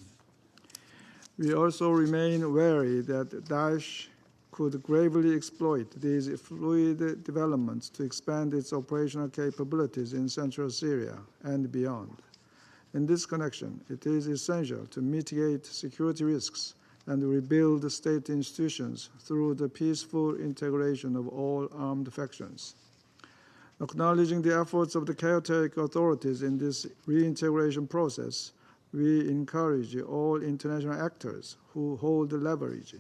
We also remain wary that Daesh could gravely exploit these fluid developments to expand its operational capabilities in central Syria and beyond. In this connection, it is essential to mitigate security risks and rebuild state institutions through the peaceful integration of all armed factions. Acknowledging the efforts of the caretaker authorities in this reintegration process, we encourage all international actors who hold leverage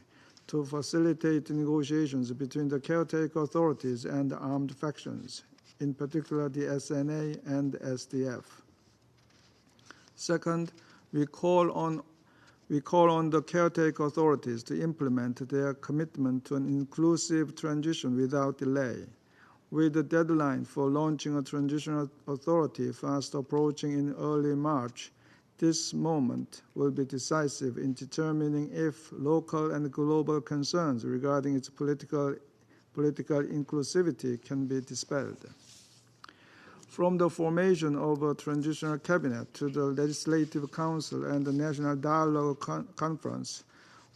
to facilitate negotiations between the caretaker authorities and the armed factions, in particular the SNA and SDF. Second, we call on the caretaker authorities to implement their commitment to an inclusive transition without delay. With the deadline for launching a transitional authority fast approaching in early March, this moment will be decisive in determining if local and global concerns regarding its political inclusivity can be dispelled. From the formation of a transitional cabinet to the Legislative Council and the National Dialogue Conference,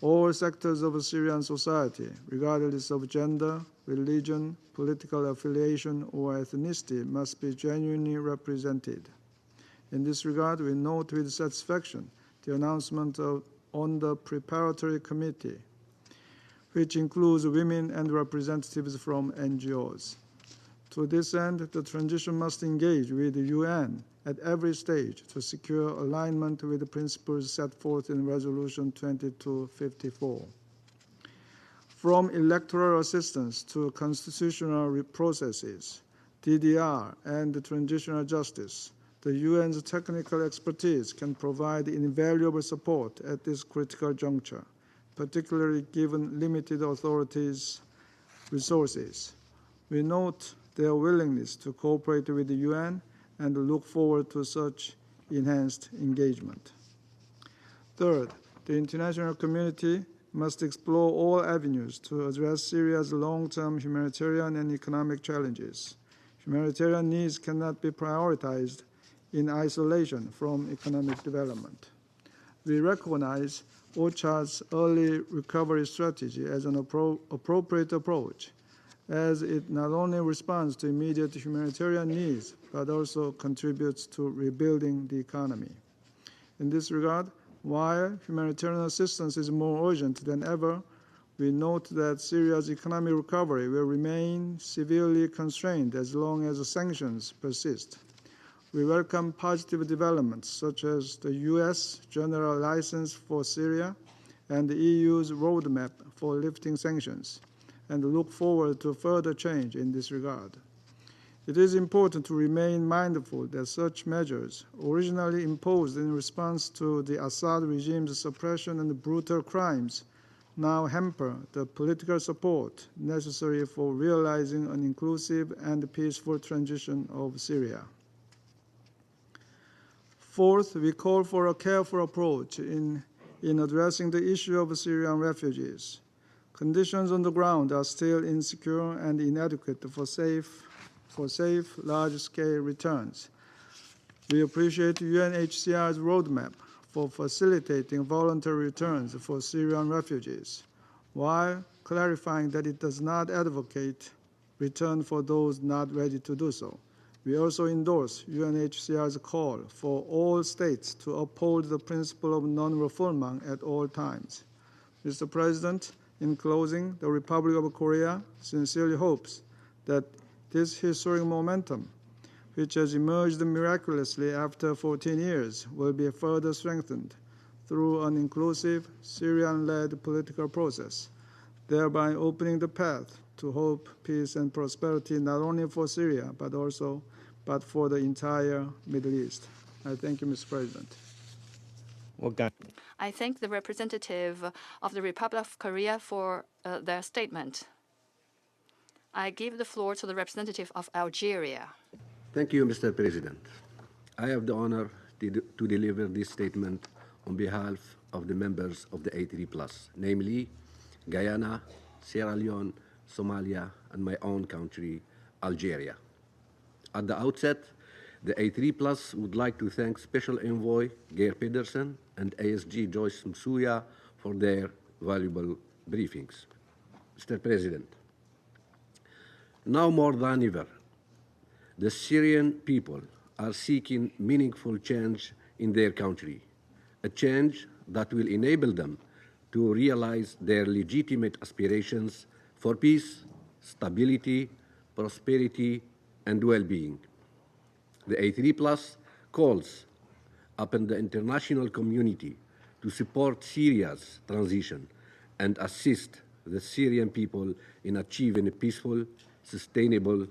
all sectors of Syrian society, regardless of gender, religion, political affiliation, or ethnicity, must be genuinely represented. In this regard, we note with satisfaction the announcement on the preparatory committee, which includes women and representatives from NGOs. To this end, the transition must engage with the UN at every stage to secure alignment with the principles set forth in Resolution 2254. From electoral assistance to constitutional processes, DDR, and transitional justice, the UN's technical expertise can provide invaluable support at this critical juncture, particularly given limited authorities' resources. We note their willingness to cooperate with the UN and look forward to such enhanced engagement. Third, the international community must explore all avenues to address Syria's long-term humanitarian and economic challenges. Humanitarian needs cannot be prioritized in isolation from economic development. We recognize OCHA's early recovery strategy as an appropriate approach, as it not only responds to immediate humanitarian needs, but also contributes to rebuilding the economy. In this regard, while humanitarian assistance is more urgent than ever, we note that Syria's economic recovery will remain severely constrained as long as sanctions persist. We welcome positive developments such as the U.S. General License for Syria and the EU's roadmap for lifting sanctions, and look forward to further change in this regard. It is important to remain mindful that such measures, originally imposed in response to the Assad regime's suppression and brutal crimes, now hamper the political support necessary for realizing an inclusive and peaceful transition of Syria. Fourth, we call for a careful approach in addressing the issue of Syrian refugees. Conditions on the ground are still insecure and inadequate for safe, large-scale returns. We appreciate UNHCR's roadmap for facilitating voluntary returns for Syrian refugees, while clarifying that it does not advocate return for those not ready to do so. We also endorse UNHCR's call for all states to uphold the principle of non-refoulement at all times. Mr. President, in closing, the Republic of Korea sincerely hopes that this historic momentum, which has emerged miraculously after 14 years, will be further strengthened through an inclusive, Syrian-led political process, thereby opening the path to hope, peace, and prosperity not only for Syria, but for the entire Middle East. I thank you, Mr. President. I thank the representative of the Republic of Korea for their statement. I give the floor to the representative of Algeria. Thank you, Mr. President. I have the honor to deliver this statement on behalf of the members of the A3+, namely Guyana, Sierra Leone, Somalia, and my own country, Algeria. At the outset, the A3+ would like to thank Special Envoy Geir Pedersen and ASG Joyce Msuya for their valuable briefings. Mr. President, now more than ever, the Syrian people are seeking meaningful change in their country, a change that will enable them to realize their legitimate aspirations for peace, stability, prosperity, and well-being. The A3+ calls upon the international community to support Syria's transition and assist the Syrian people in achieving a peaceful, sustainable,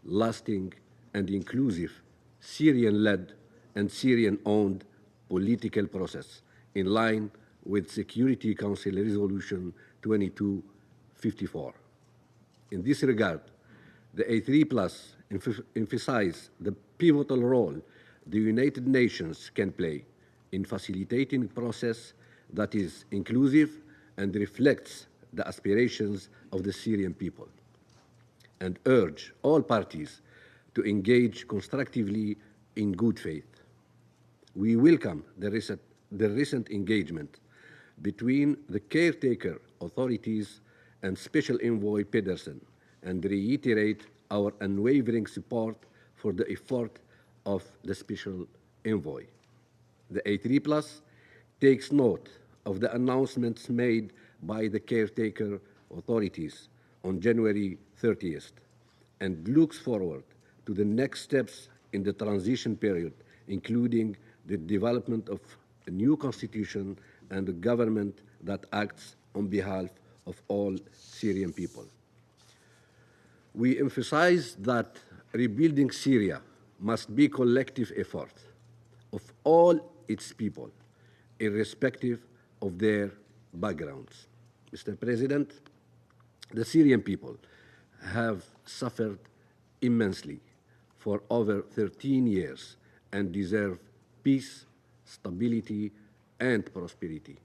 lasting, and inclusive Syrian-led and Syrian-owned political process in line with Security Council Resolution 2254. In this regard, the A3+ emphasizes the pivotal role the United Nations can play in facilitating a process that is inclusive and reflects the aspirations of the Syrian people, and urge all parties to engage constructively in good faith. We welcome the recent engagement between the caretaker authorities and Special Envoy Pedersen and reiterate our unwavering support for the effort of the Special Envoy. The A3+ takes note of the announcements made by the caretaker authorities on January 30th and looks forward to the next steps in the transition period, including the development of a new constitution and a government that acts on behalf of all Syrian people. We emphasize that rebuilding Syria must be a collective effort of all its people, irrespective of their backgrounds. Mr. President, the Syrian people have suffered immensely for over 13 years and deserve peace, stability, and prosperity.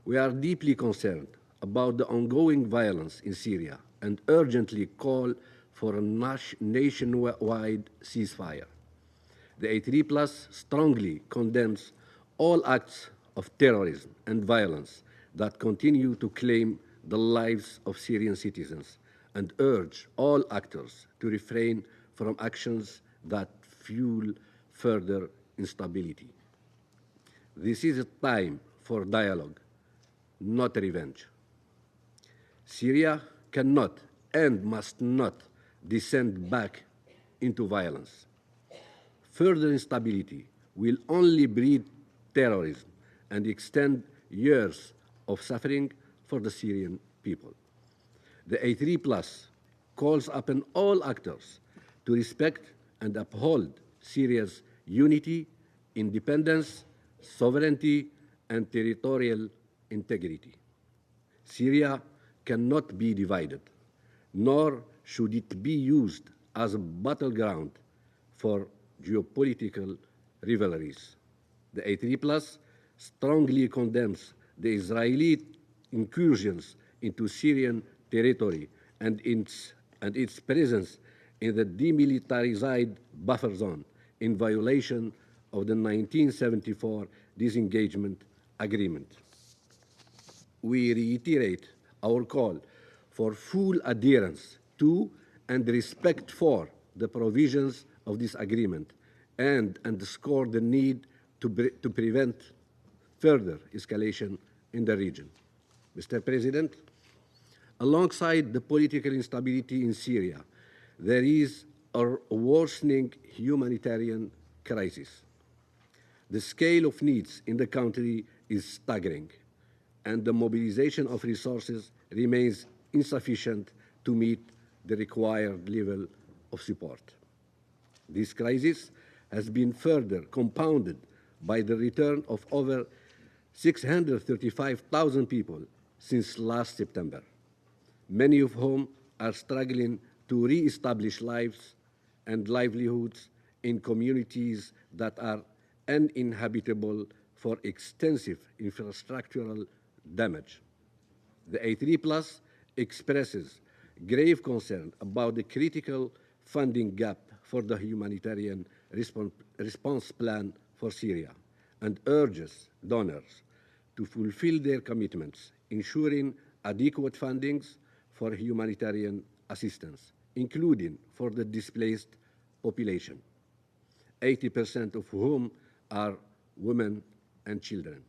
We are deeply concerned about the ongoing violence in Syria and urgently call for a nationwide ceasefire. The A3+ strongly condemns all acts of terrorism and violence that continue to claim the lives of Syrian citizens and urge all actors to refrain from actions that fuel further instability. This is a time for dialogue, not revenge. Syria cannot and must not descend back into violence. Further instability will only breed terrorism and extend years of suffering for the Syrian people. The A3+ calls upon all actors to respect and uphold Syria's unity, independence, sovereignty, and territorial integrity. Syria cannot be divided, nor should it be used as a battleground for geopolitical rivalries. The A3 strongly condemns the Israeli incursions into Syrian territory and its presence in the demilitarized buffer zone in violation of the 1974 disengagement agreement. We reiterate our call for full adherence to and respect for the provisions of this agreement and underscore the need to prevent further escalation in the region. Mr. President, alongside the political instability in Syria, there is a worsening humanitarian crisis. The scale of needs in the country is staggering, and the mobilization of resources remains insufficient to meet the required level of support. This crisis has been further compounded by the return of over 635,000 people since last September, many of whom are struggling to re-establish lives and livelihoods in communities that are uninhabitable for extensive infrastructural damage. The A3 expresses grave concern about the critical funding gap for the humanitarian response plan for Syria and urges donors to fulfill their commitments, ensuring adequate fundings for humanitarian assistance, including for the displaced population, 80% of whom are women and children.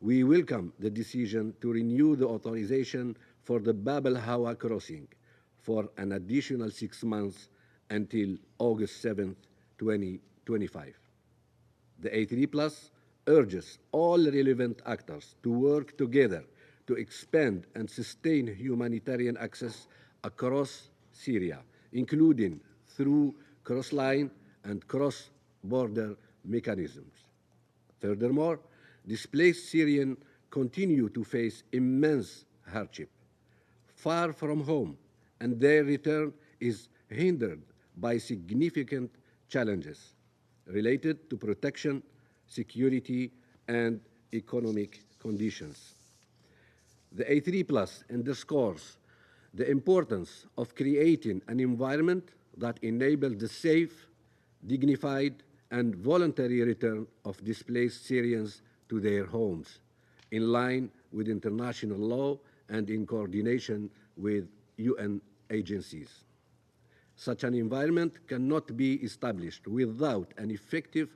We welcome the decision to renew the authorization for the Bab al-Hawa crossing for an additional 6 months until August 7, 2025. The A3 urges all relevant actors to work together to expand and sustain humanitarian access across Syria, including through cross-line and cross-border mechanisms. Furthermore, displaced Syrians continue to face immense hardship, far from home, and their return is hindered by significant challenges related to protection, security, and economic conditions. The A3 underscores the importance of creating an environment that enables the safe, dignified, and voluntary return of displaced Syrians to their homes, in line with international law and in coordination with UN agencies. Such an environment cannot be established without an effective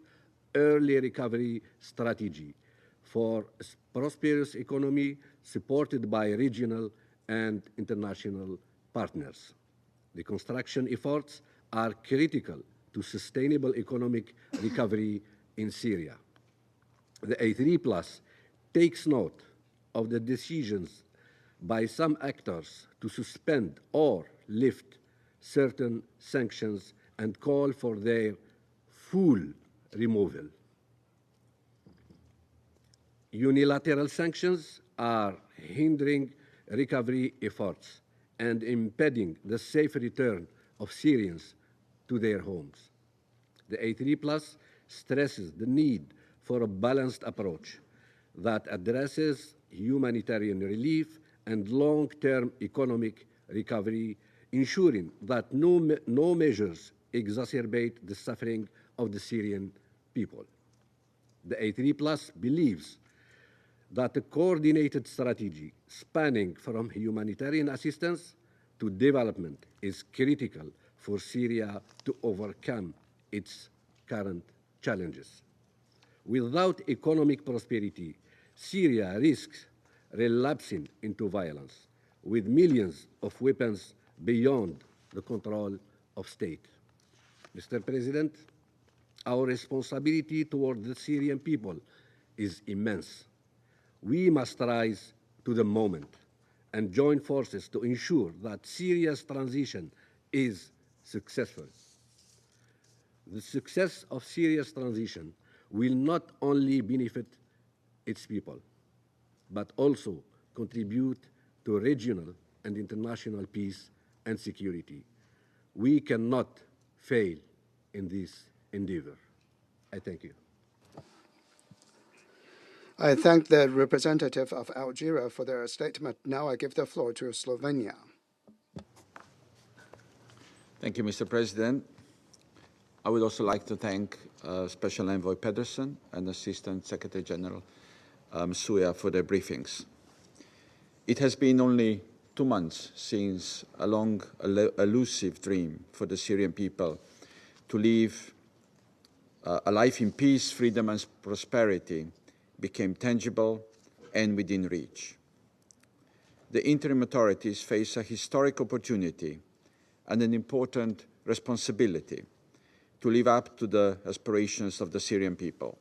early recovery strategy for a prosperous economy supported by regional and international partners. The construction efforts are critical to sustainable economic recovery in Syria. The A3 takes note of the decisions by some actors to suspend or lift certain sanctions and call for their full removal. Unilateral sanctions are hindering recovery efforts and impeding the safe return of Syrians to their homes. The A3 stresses the need for a balanced approach that addresses humanitarian relief and long-term economic recovery, ensuring that no measures exacerbate the suffering of the Syrian people. The A3 believes that a coordinated strategy spanning from humanitarian assistance to development is critical for Syria to overcome its current challenges. Without economic prosperity, Syria risks relapsing into violence, with millions of weapons beyond the control of state. Mr. President, our responsibility toward the Syrian people is immense. We must rise to the moment and join forces to ensure that Syria's transition is successful. The success of Syria's transition will not only benefit its people, but also contribute to regional and international peace and security. We cannot fail in this endeavor. I thank you. I thank the representative of Algeria for their statement. Now I give the floor to Slovenia. Thank you, Mr. President. I would also like to thank Special Envoy Pedersen and Assistant Secretary General Msuya for their briefings. It has been only 2 months since a long, elusive dream for the Syrian people to live a life in peace, freedom, and prosperity became tangible and within reach. The interim authorities face a historic opportunity and an important responsibility to live up to the aspirations of the Syrian people.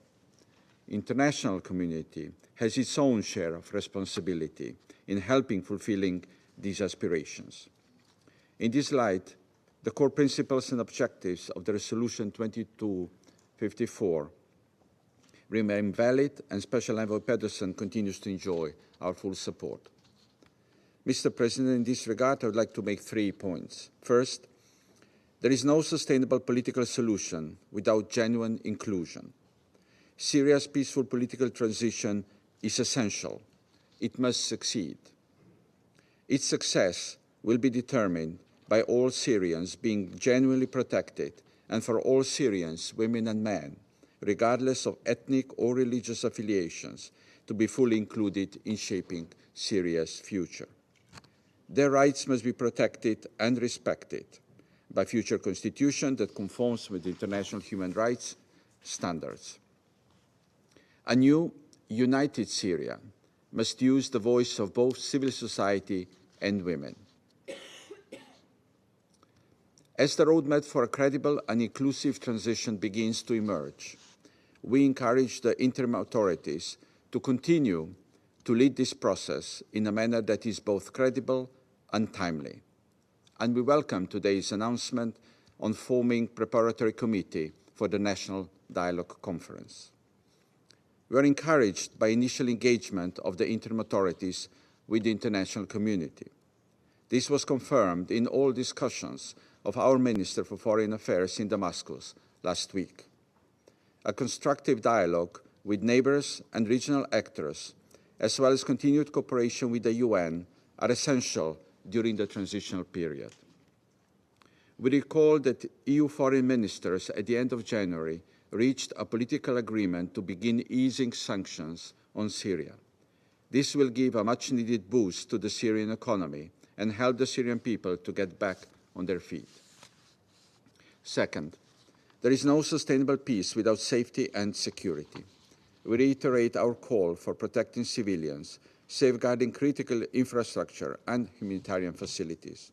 International community has its own share of responsibility in helping fulfilling these aspirations. In this light, the core principles and objectives of the Resolution 2254 remain valid, and Special Envoy Pedersen continues to enjoy our full support. Mr. President, in this regard, I would like to make 3 points. First, there is no sustainable political solution without genuine inclusion. Syria's peaceful political transition is essential. It must succeed. Its success will be determined by all Syrians being genuinely protected, and for all Syrians, women and men, regardless of ethnic or religious affiliations, to be fully included in shaping Syria's future. Their rights must be protected and respected by a future constitution that conforms with international human rights standards. A new, united Syria must use the voice of both civil society and women. As the roadmap for a credible and inclusive transition begins to emerge, we encourage the interim authorities to continue to lead this process in a manner that is both credible and timely. And we welcome today's announcement on forming preparatory committee for the National Dialogue Conference. We are encouraged by initial engagement of the interim authorities with the international community. This was confirmed in all discussions of our Minister for Foreign Affairs in Damascus last week. A constructive dialogue with neighbors and regional actors, as well as continued cooperation with the UN, are essential during the transitional period. We recall that EU foreign ministers at the end of January reached a political agreement to begin easing sanctions on Syria. This will give a much-needed boost to the Syrian economy and help the Syrian people to get back on their feet. Second, there is no sustainable peace without safety and security. We reiterate our call for protecting civilians, safeguarding critical infrastructure and humanitarian facilities.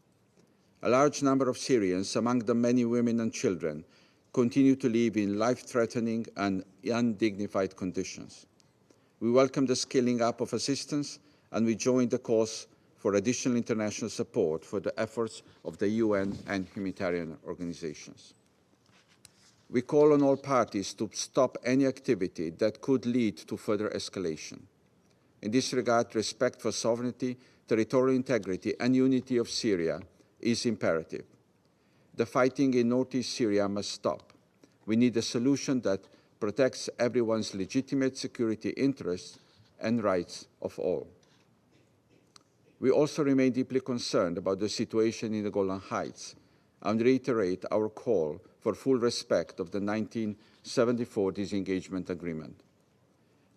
A large number of Syrians, among them many women and children, continue to live in life-threatening and undignified conditions. We welcome the scaling up of assistance, and we join the calls for additional international support for the efforts of the UN and humanitarian organizations. We call on all parties to stop any activity that could lead to further escalation. In this regard, respect for sovereignty, territorial integrity, and unity of Syria is imperative. The fighting in northeast Syria must stop. We need a solution that protects everyone's legitimate security interests and rights of all. We also remain deeply concerned about the situation in the Golan Heights and reiterate our call for full respect of the 1974 disengagement agreement.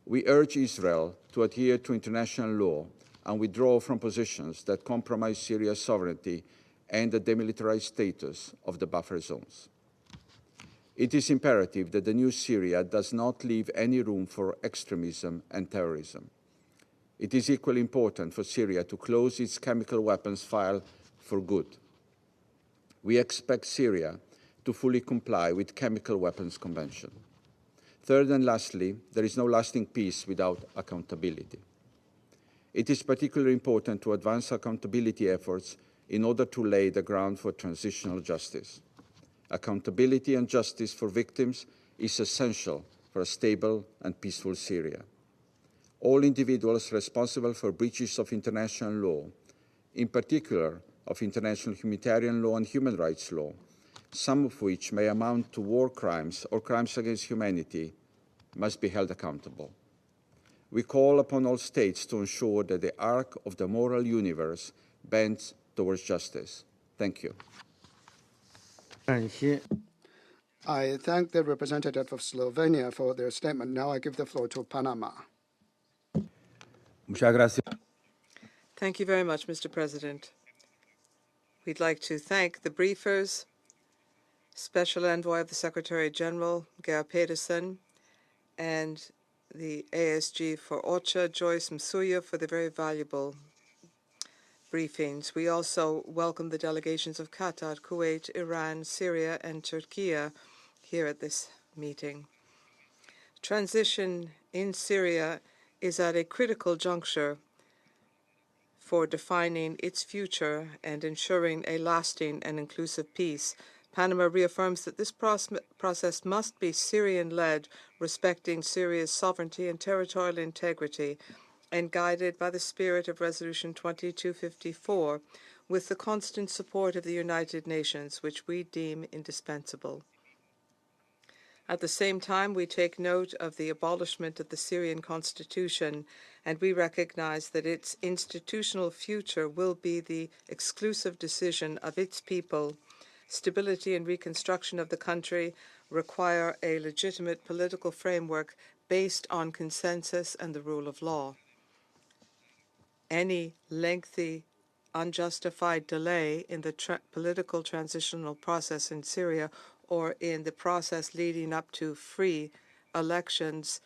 We urge Israel to adhere to international law and withdraw from positions that compromise Syria's sovereignty and the demilitarized status of the buffer zones. It is imperative that the new Syria does not leave any room for extremism and terrorism. It is equally important for Syria to close its chemical weapons file for good. We expect Syria to fully comply with Chemical Weapons Convention. Third and lastly, there is no lasting peace without accountability. It is particularly important to advance accountability efforts in order to lay the ground for transitional justice. Accountability and justice for victims is essential for a stable and peaceful Syria. All individuals responsible for breaches of international law, in particular of international humanitarian law and human rights law, some of which may amount to war crimes or crimes against humanity, must be held accountable. We call upon all states to ensure that the arc of the moral universe bends towards justice. Thank you. 感谢 I thank the representative of Slovenia for their statement. Now I give the floor to Panama. Muchas gracias. Thank you very much, Mr. President. We'd like to thank the briefers, Special Envoy of the Secretary General, Geir Pedersen, and the ASG for OCHA, Joyce Msuya, for the very valuable briefings. We also welcome the delegations of Qatar, Kuwait, Iran, Syria, and Turkey here at this meeting. Transition in Syria is at a critical juncture for defining its future and ensuring a lasting and inclusive peace. Panama reaffirms that this process must be Syrian-led, respecting Syria's sovereignty and territorial integrity, and guided by the spirit of Resolution 2254, with the constant support of the United Nations, which we deem indispensable. At the same time, we take note of the abolishment of the Syrian constitution, and we recognize that its institutional future will be the exclusive decision of its people. Stability and reconstruction of the country require a legitimate political framework based on consensus and the rule of law. Any lengthy, unjustified delay in the political transitional process in Syria or in the process leading up to free elections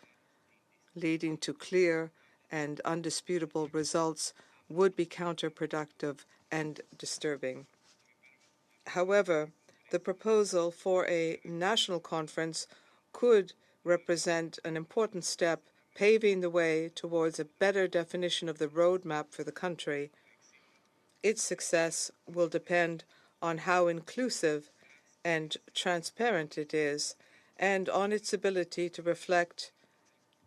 leading to clear and undisputable results would be counterproductive and disturbing. However, the proposal for a national conference could represent an important step paving the way towards a better definition of the roadmap for the country. Its success will depend on how inclusive and transparent it is, and on its ability to reflect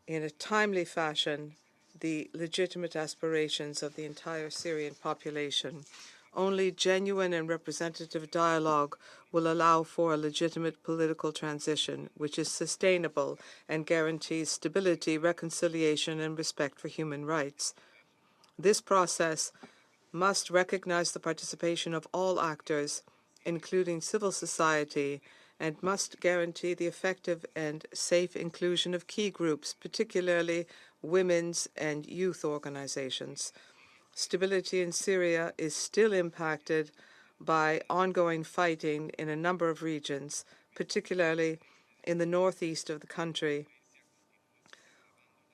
in a timely fashion the legitimate aspirations of the entire Syrian population. Only genuine and representative dialogue will allow for a legitimate political transition, which is sustainable and guarantees stability, reconciliation, and respect for human rights. This process must recognize the participation of all actors, including civil society, and must guarantee the effective and safe inclusion of key groups, particularly women's and youth organizations. Stability in Syria is still impacted by ongoing fighting in a number of regions, particularly in the northeast of the country,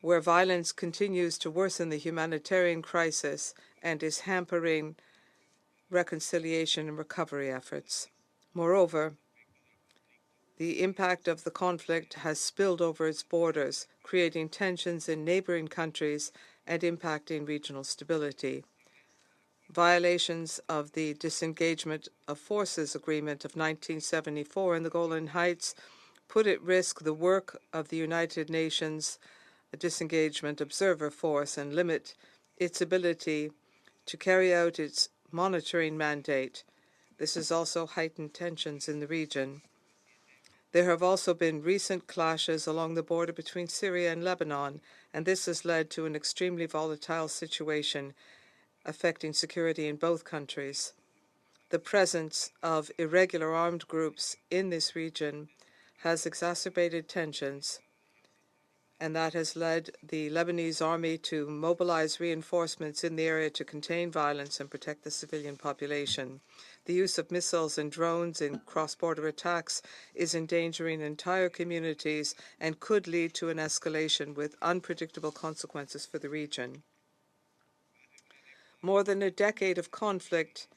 where violence continues to worsen the humanitarian crisis and is hampering reconciliation and recovery efforts. Moreover, the impact of the conflict has spilled over its borders, creating tensions in neighboring countries and impacting regional stability. Violations of the Disengagement of Forces Agreement of 1974 in the Golan Heights put at risk the work of the United Nations Disengagement Observer Force and limit its ability to carry out its monitoring mandate. This has also heightened tensions in the region. There have also been recent clashes along the border between Syria and Lebanon, and this has led to an extremely volatile situation affecting security in both countries. The presence of irregular armed groups in this region has exacerbated tensions, and that has led the Lebanese army to mobilize reinforcements in the area to contain violence and protect the civilian population. The use of missiles and drones in cross-border attacks is endangering entire communities and could lead to an escalation with unpredictable consequences for the region. More than a decade of conflict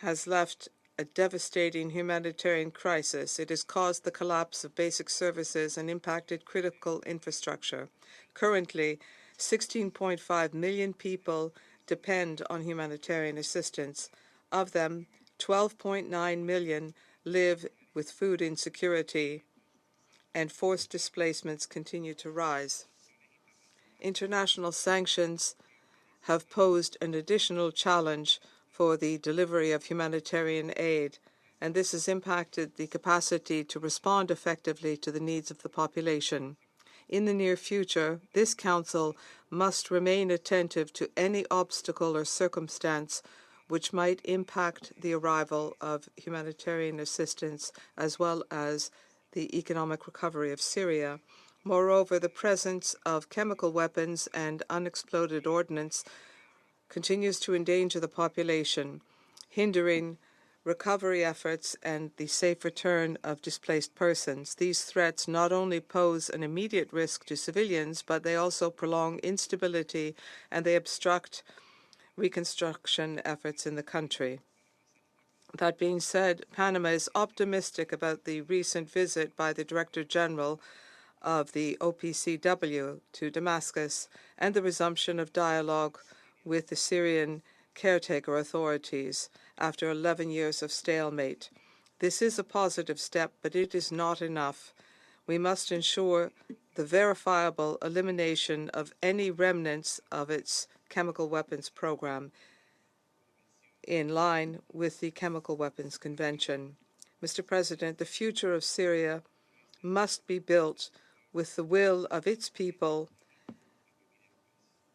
has left a devastating humanitarian crisis. It has caused the collapse of basic services and impacted critical infrastructure. Currently, 16.5 million people depend on humanitarian assistance, Of them, 12.9 million live with food insecurity, and forced displacements continue to rise. International sanctions have posed an additional challenge for the delivery of humanitarian aid, and this has impacted the capacity to respond effectively to the needs of the population. In the near future, this Council must remain attentive to any obstacle or circumstance which might impact the arrival of humanitarian assistance as well as the economic recovery of Syria. Moreover, the presence of chemical weapons and unexploded ordnance continues to endanger the population, hindering recovery efforts and the safe return of displaced persons. These threats not only pose an immediate risk to civilians, but they also prolong instability and they obstruct reconstruction efforts in the country. That being said, Panama is optimistic about the recent visit by the Director General of the OPCW to Damascus and the resumption of dialogue with the Syrian caretaker authorities after 11 years of stalemate. This is a positive step, but it is not enough. We must ensure the verifiable elimination of any remnants of its chemical weapons program in line with the Chemical Weapons Convention. Mr. President, the future of Syria must be built with the will of its people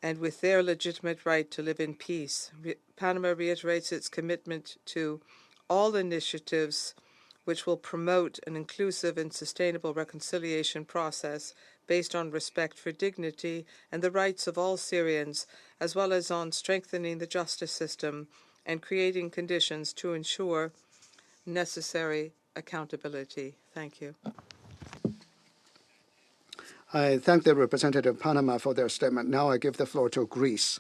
and with their legitimate right to live in peace. Panama reiterates its commitment to all initiatives which will promote an inclusive and sustainable reconciliation process based on respect for dignity and the rights of all Syrians, as well as on strengthening the justice system and creating conditions to ensure necessary accountability. Thank you. I thank the representative of Panama for their statement. Now I give the floor to Greece.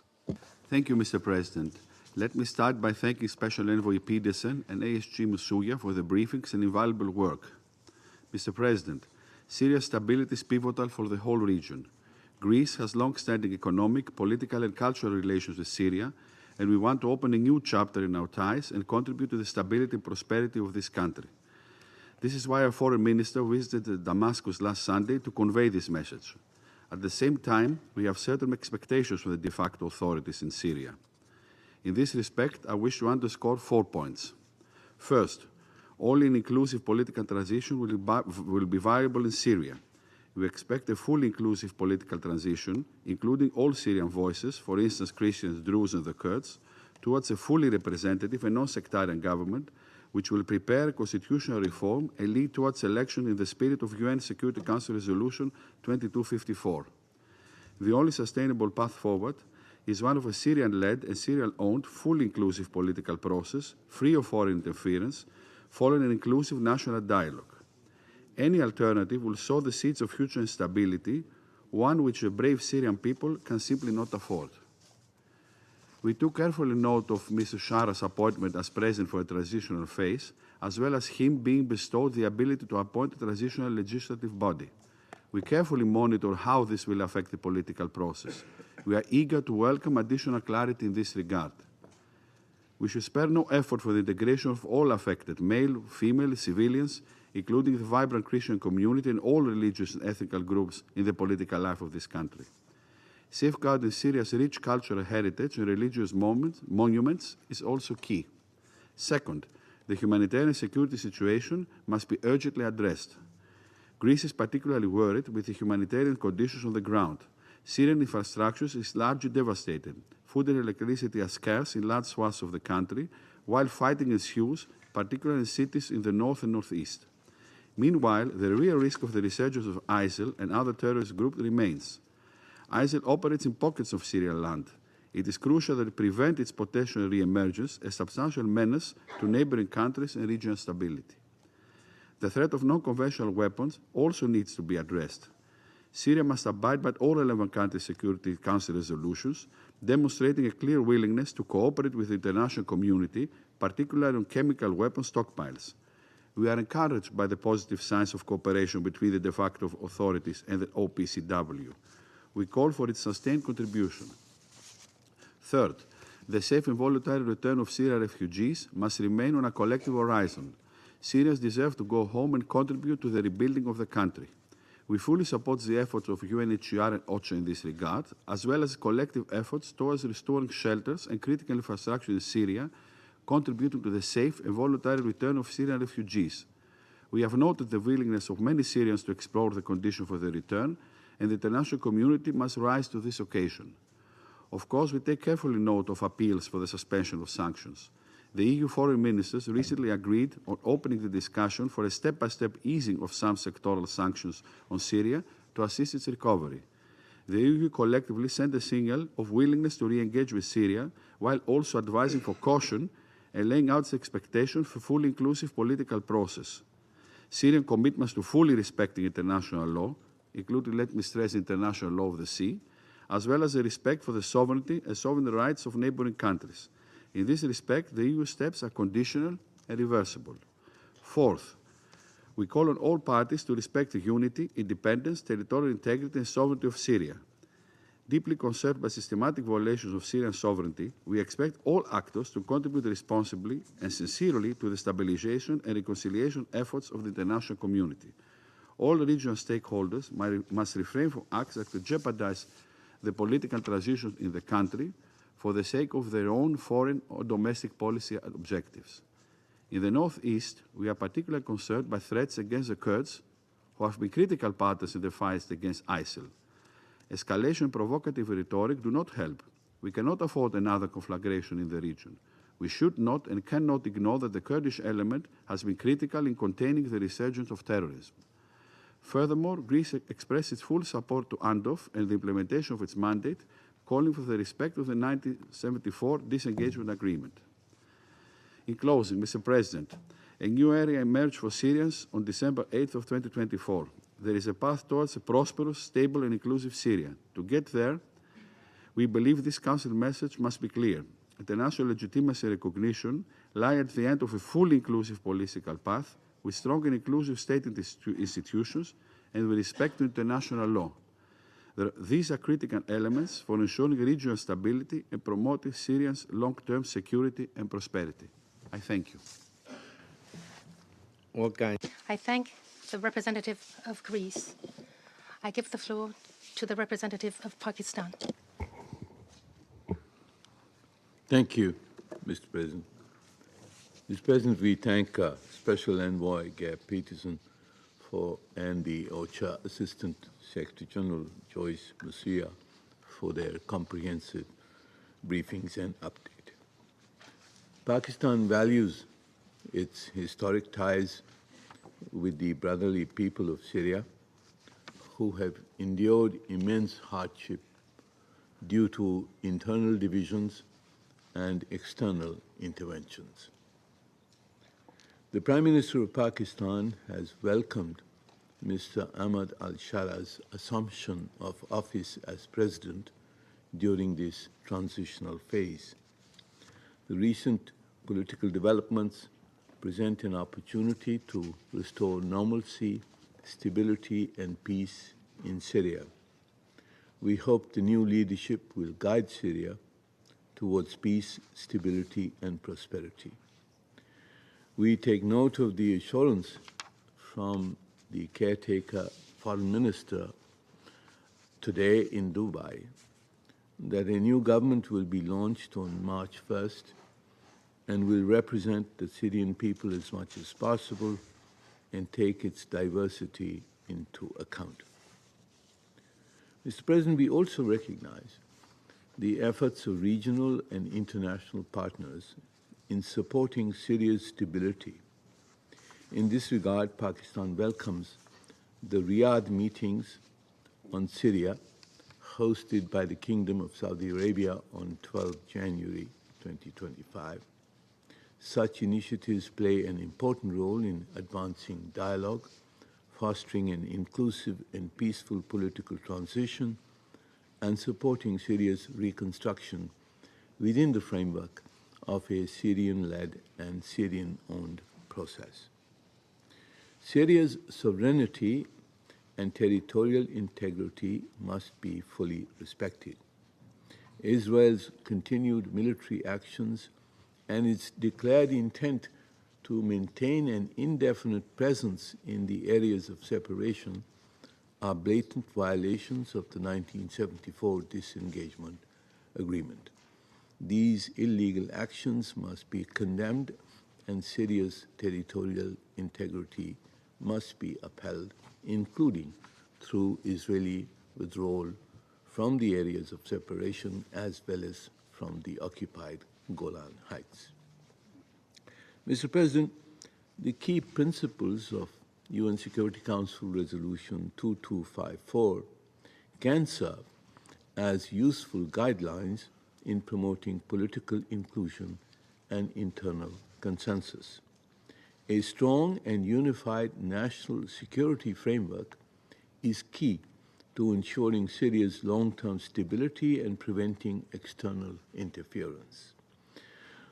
Thank you, Mr. President. Let me start by thanking Special Envoy Pedersen and ASG Masuya for the briefings and invaluable work. Mr. President, Syria's stability is pivotal for the whole region. Greece has long-standing economic, political, and cultural relations with Syria, and we want to open a new chapter in our ties and contribute to the stability and prosperity of this country. This is why our foreign minister visited Damascus last Sunday to convey this message. At the same time, we have certain expectations from the de facto authorities in Syria. In this respect, I wish to underscore 4 points. First, only an inclusive political transition will be viable in Syria. We expect a fully inclusive political transition, including all Syrian voices, for instance, Christians, Druze, and the Kurds, towards a fully representative and non-sectarian government, which will prepare constitutional reform and lead towards election in the spirit of UN Security Council Resolution 2254. The only sustainable path forward is one of a Syrian-led and Syrian-owned, fully inclusive political process, free of foreign interference, following an inclusive national dialogue. Any alternative will sow the seeds of future instability, one which the brave Syrian people can simply not afford. We took carefully note of Mr. Shara's appointment as president for a transitional phase, as well as him being bestowed the ability to appoint a transitional legislative body. We carefully monitor how this will affect the political process. We are eager to welcome additional clarity in this regard. We should spare no effort for the integration of all affected, male, female, civilians, including the vibrant Christian community and all religious and ethnic groups in the political life of this country. Safeguarding Syria's rich cultural heritage and religious monuments is also key. Second, the humanitarian security situation must be urgently addressed. Greece is particularly worried with the humanitarian conditions on the ground. Syrian infrastructure is largely devastated. Food and electricity are scarce in large swaths of the country, while fighting ensues, particularly in cities in the north and northeast. Meanwhile, the real risk of the resurgence of ISIL and other terrorist groups remains. ISIL operates in pockets of Syrian land. It is crucial that it prevent its potential re-emergence, a substantial menace to neighboring countries and regional stability. The threat of non-conventional weapons also needs to be addressed. Syria must abide by all relevant country Security Council resolutions, demonstrating a clear willingness to cooperate with the international community, particularly on chemical weapon stockpiles. We are encouraged by the positive signs of cooperation between the de facto authorities and the OPCW. We call for its sustained contribution. Third, The safe and voluntary return of Syrian refugees must remain on a collective horizon. Syrians deserve to go home and contribute to the rebuilding of the country. We fully support the efforts of UNHCR and OCHA in this regard, as well as collective efforts towards restoring shelters and critical infrastructure in Syria, contributing to the safe and voluntary return of Syrian refugees. We have noted the willingness of many Syrians to explore the condition for their return, and the international community must rise to this occasion. Of course, we take carefully note of appeals for the suspension of sanctions. The EU foreign ministers recently agreed on opening the discussion for a step-by-step easing of some sectoral sanctions on Syria to assist its recovery. The EU collectively sent a signal of willingness to re-engage with Syria, while also advising for caution and laying out its expectation for fully inclusive political process. Syrian commitments to fully respecting international law, including, let me stress, international law of the sea, as well as the respect for the sovereignty and sovereign rights of neighboring countries. In this respect, the EU steps are conditional and reversible. Fourth, we call on all parties to respect the unity, independence, territorial integrity, and sovereignty of Syria. Deeply concerned by systematic violations of Syrian sovereignty, we expect all actors to contribute responsibly and sincerely to the stabilization and reconciliation efforts of the international community. All regional stakeholders must refrain from acts that could jeopardize the political transition in the country for the sake of their own foreign or domestic policy objectives. In the northeast, we are particularly concerned by threats against the Kurds, who have been critical partners in the fight against ISIL. Escalation and provocative rhetoric do not help. We cannot afford another conflagration in the region. We should not and cannot ignore that the Kurdish element has been critical in containing the resurgence of terrorism. Furthermore, Greece expressed its full support to ANDOF and the implementation of its mandate, calling for the respect of the 1974 disengagement agreement. In closing, Mr. President, a new area emerged for Syrians on December 8th of 2024. There is a path towards a prosperous, stable, and inclusive Syria. To get there, we believe this Council message must be clear. International legitimacy and recognition lie at the end of a fully inclusive political path with strong and inclusive state institutions and with respect to international law. These are critical elements for ensuring regional stability and promoting Syria's long-term security and prosperity. I thank you. I thank the representative of Greece. I give the floor to the representative of Pakistan. Thank you, Mr. President. Mr. President, we thank Special Envoy Gare Peterson and the OCHA Assistant Secretary General Joyce Masuya for their comprehensive briefings and update. Pakistan values its historic ties with the brotherly people of Syria, who have endured immense hardship due to internal divisions and external interventions. The Prime Minister of Pakistan has welcomed Mr. Ahmad al-Shara's assumption of office as President during this transitional phase. The recent political developments present an opportunity to restore normalcy, stability, and peace in Syria. We hope the new leadership will guide Syria towards peace, stability, and prosperity. We take note of the assurance from the caretaker foreign minister today in Dubai that a new government will be launched on March 1st and will represent the Syrian people as much as possible and take its diversity into account. Mr. President, we also recognize the efforts of regional and international partners in supporting Syria's stability. In this regard, Pakistan welcomes the Riyadh meetings on Syria hosted by the Kingdom of Saudi Arabia on 12 January 2025. Such initiatives play an important role in advancing dialogue, fostering an inclusive and peaceful political transition, and supporting Syria's reconstruction within the framework of a Syrian-led and Syrian-owned process. Syria's sovereignty and territorial integrity must be fully respected. Israel's continued military actions and its declared intent to maintain an indefinite presence in the areas of separation are blatant violations of the 1974 disengagement agreement. These illegal actions must be condemned, and Syria's territorial integrity must be upheld, including through Israeli withdrawal from the areas of separation as well as from the occupied Golan Heights. Mr. President, the key principles of UN Security Council Resolution 2254 can serve as useful guidelines in promoting political inclusion and internal consensus. A strong and unified national security framework is key to ensuring Syria's long-term stability and preventing external interference.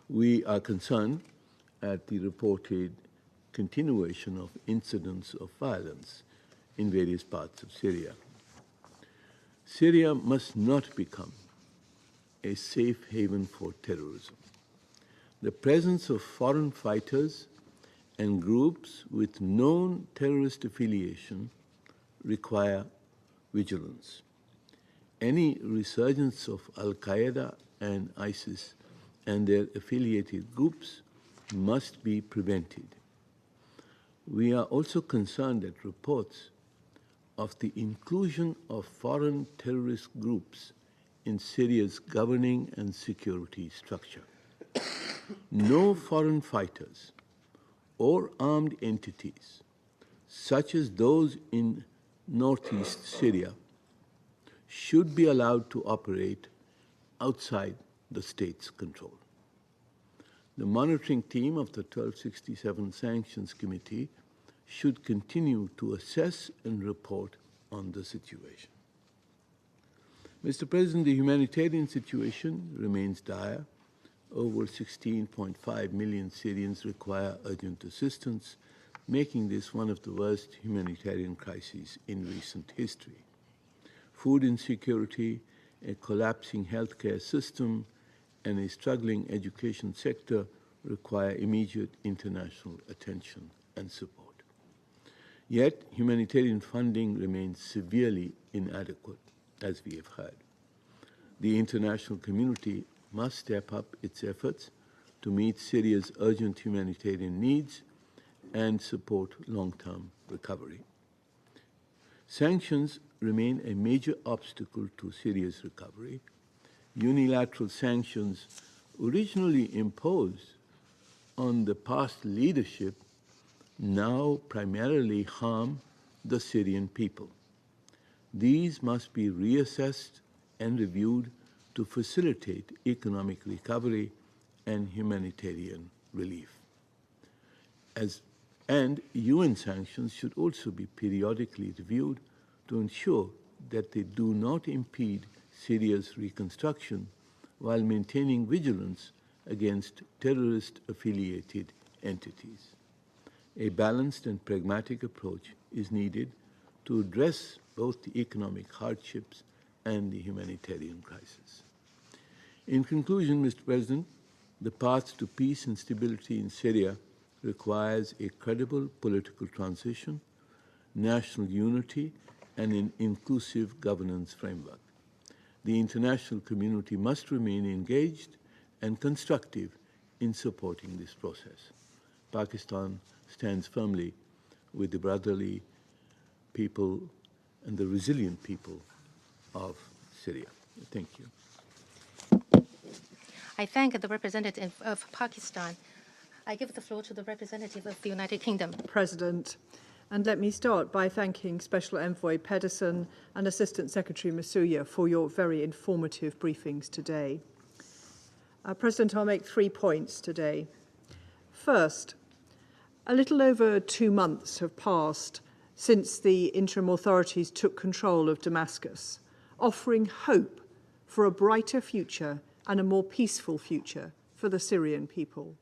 We are concerned at the reported continuation of incidents of violence in various parts of Syria. Syria must not become a safe haven for terrorism. The presence of foreign fighters and groups with known terrorist affiliation require vigilance. Any resurgence of Al-Qaeda and ISIS and their affiliated groups must be prevented. We are also concerned at reports of the inclusion of foreign terrorist groups in Syria's governing and security structure. No foreign fighters or armed entities, such as those in northeast Syria, should be allowed to operate outside the state's control. The monitoring team of the 1267 Sanctions Committee should continue to assess and report on the situation. Mr. President, the humanitarian situation remains dire. Over 16.5 million Syrians require urgent assistance, making this one of the worst humanitarian crises in recent history. Food insecurity, a collapsing healthcare system, and a struggling education sector require immediate international attention and support. Yet, humanitarian funding remains severely inadequate, as we have heard. The international community must step up its efforts to meet Syria's urgent humanitarian needs and support long-term recovery. Sanctions remain a major obstacle to Syria's recovery. Unilateral sanctions originally imposed on the past leadership now primarily harm the Syrian people. These must be reassessed and reviewed to facilitate economic recovery and humanitarian relief. And UN sanctions should also be periodically reviewed to ensure that they do not impede Syria's reconstruction while maintaining vigilance against terrorist-affiliated entities. A balanced and pragmatic approach is needed to address both the economic hardships and the humanitarian crisis. In conclusion, Mr. President, the path to peace and stability in Syria requires a credible political transition, national unity, and an inclusive governance framework. The international community must remain engaged and constructive in supporting this process. Pakistan stands firmly with the brotherly people and the resilient people of Syria. Thank you. I thank the representative of Pakistan. I give the floor to the representative of the United Kingdom. President, and let me start by thanking Special Envoy Pedersen and Assistant Secretary Masuya for your very informative briefings today. President, I'll make 3 points today. First, a little over 2 months have passed since the interim authorities took control of Damascus, offering hope for a brighter future and a more peaceful future for the Syrian people.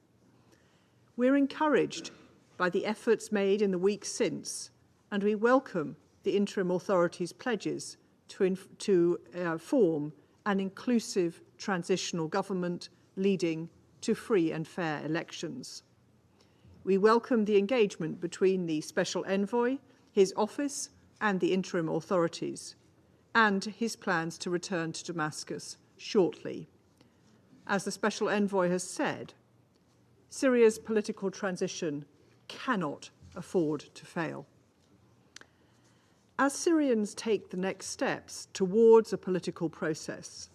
We're encouraged by the efforts made in the weeks since, and we welcome the interim authorities' pledges to form an inclusive transitional government leading to free and fair elections. We welcome the engagement between the Special Envoy, his office, and the interim authorities, and his plans to return to Damascus shortly. As the Special Envoy has said, Syria's political transition cannot afford to fail. As Syrians take the next steps towards a political process,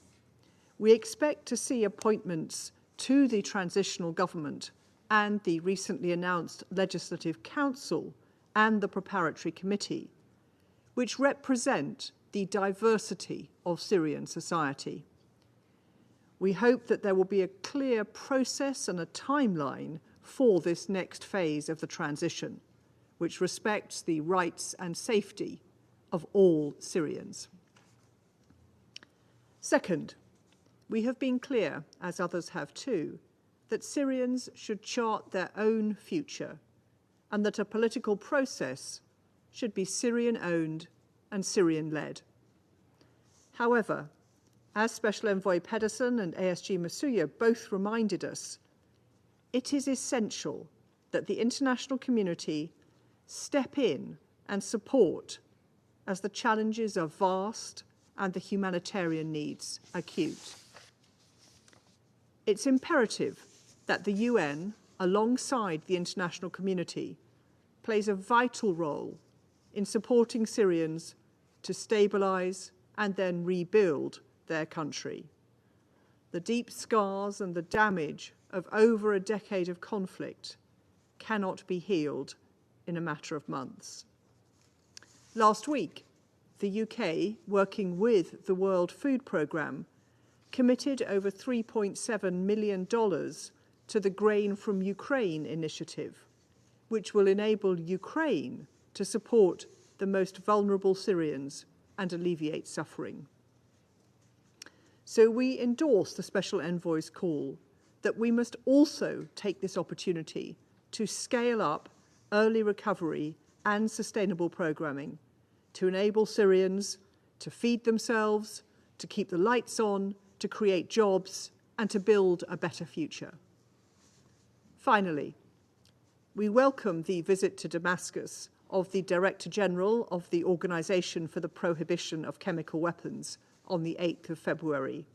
we expect to see appointments to the transitional government and the recently announced Legislative Council and the Preparatory Committee, which represent the diversity of Syrian society. We hope that there will be a clear process and a timeline for this next phase of the transition, which respects the rights and safety of all Syrians. Second, we have been clear, as others have too, that Syrians should chart their own future and that a political process should be Syrian-owned and Syrian-led. However, as Special Envoy Pedersen and ASG Masuya both reminded us, it is essential that the international community step in and support as the challenges are vast and the humanitarian needs acute. It's imperative that the UN, alongside the international community, plays a vital role in supporting Syrians to stabilize and then rebuild their country. The deep scars and the damage of over a decade of conflict cannot be healed in a matter of months. Last week, the UK, working with the World Food Programme, committed over $3.7 million to the Grain from Ukraine initiative, which will enable Ukraine to support the most vulnerable Syrians and alleviate suffering. So we endorse the Special Envoy's call that we must also take this opportunity to scale up early recovery and sustainable programming to enable Syrians to feed themselves, to keep the lights on, to create jobs, and to build a better future. Finally, we welcome the visit to Damascus of the Director General of the Organization for the Prohibition of Chemical Weapons on the 8th of February.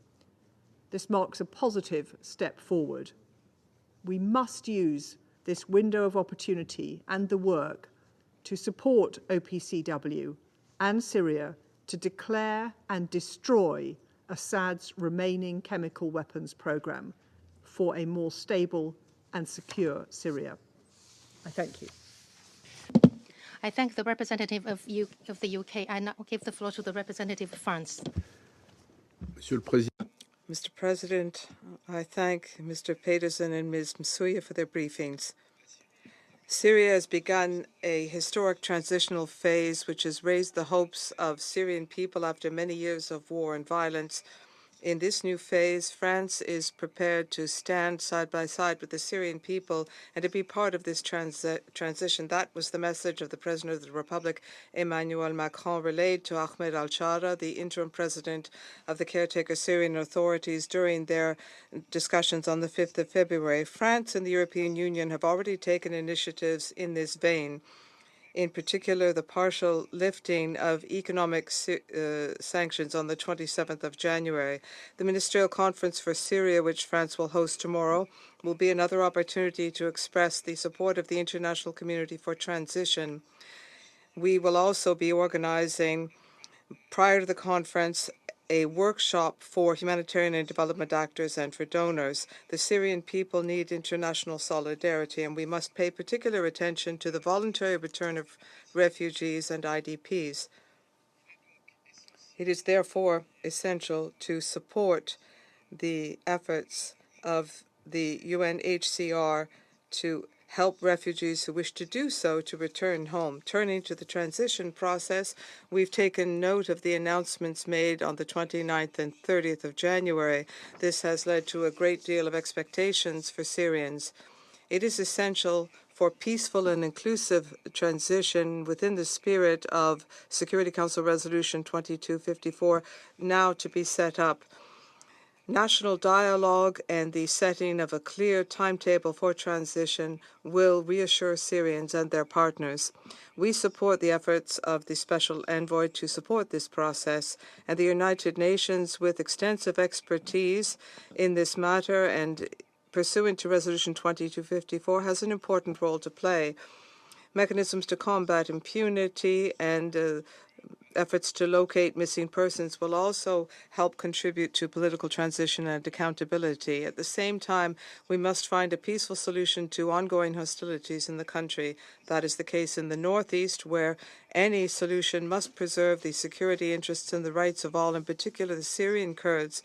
This marks a positive step forward. We must use this window of opportunity and the work to support OPCW and Syria to declare and destroy Assad's remaining chemical weapons program for a more stable and secure Syria. I thank you. I thank the representative of the UK. I now give the floor to the representative of France. Mr. President, I thank Mr. Pedersen and Ms. Masuya for their briefings. Syria has begun a historic transitional phase which has raised the hopes of Syrian people after many years of war and violence. In this new phase, France is prepared to stand side by side with the Syrian people and to be part of this transition. That was the message of the President of the Republic, Emmanuel Macron, relayed to Ahmed al-Shara, the interim president of the caretaker Syrian authorities, during their discussions on the 5th of February. France and the European Union have already taken initiatives in this vein. In particular, the partial lifting of economic sanctions on the 27th of January. The Ministerial Conference for Syria, which France will host tomorrow, will be another opportunity to express the support of the international community for transition. We will also be organizing, prior to the conference, a workshop for humanitarian and development actors and for donors. The Syrian people need international solidarity, and we must pay particular attention to the voluntary return of refugees and IDPs. It is therefore essential to support the efforts of the UNHCR to help refugees who wish to do so to return home. Turning to the transition process, we've taken note of the announcements made on the 29th and 30th of January. This has led to a great deal of expectations for Syrians. It is essential for peaceful and inclusive transition within the spirit of Security Council Resolution 2254 now to be set up. National dialogue and the setting of a clear timetable for transition will reassure Syrians and their partners. We support the efforts of the Special Envoy to support this process, and the United Nations, with extensive expertise in this matter and pursuant to Resolution 2254, has an important role to play. Mechanisms to combat impunity and efforts to locate missing persons will also help contribute to political transition and accountability. At the same time, we must find a peaceful solution to ongoing hostilities in the country. That is the case in the northeast, where any solution must preserve the security interests and the rights of all, in particular the Syrian Kurds,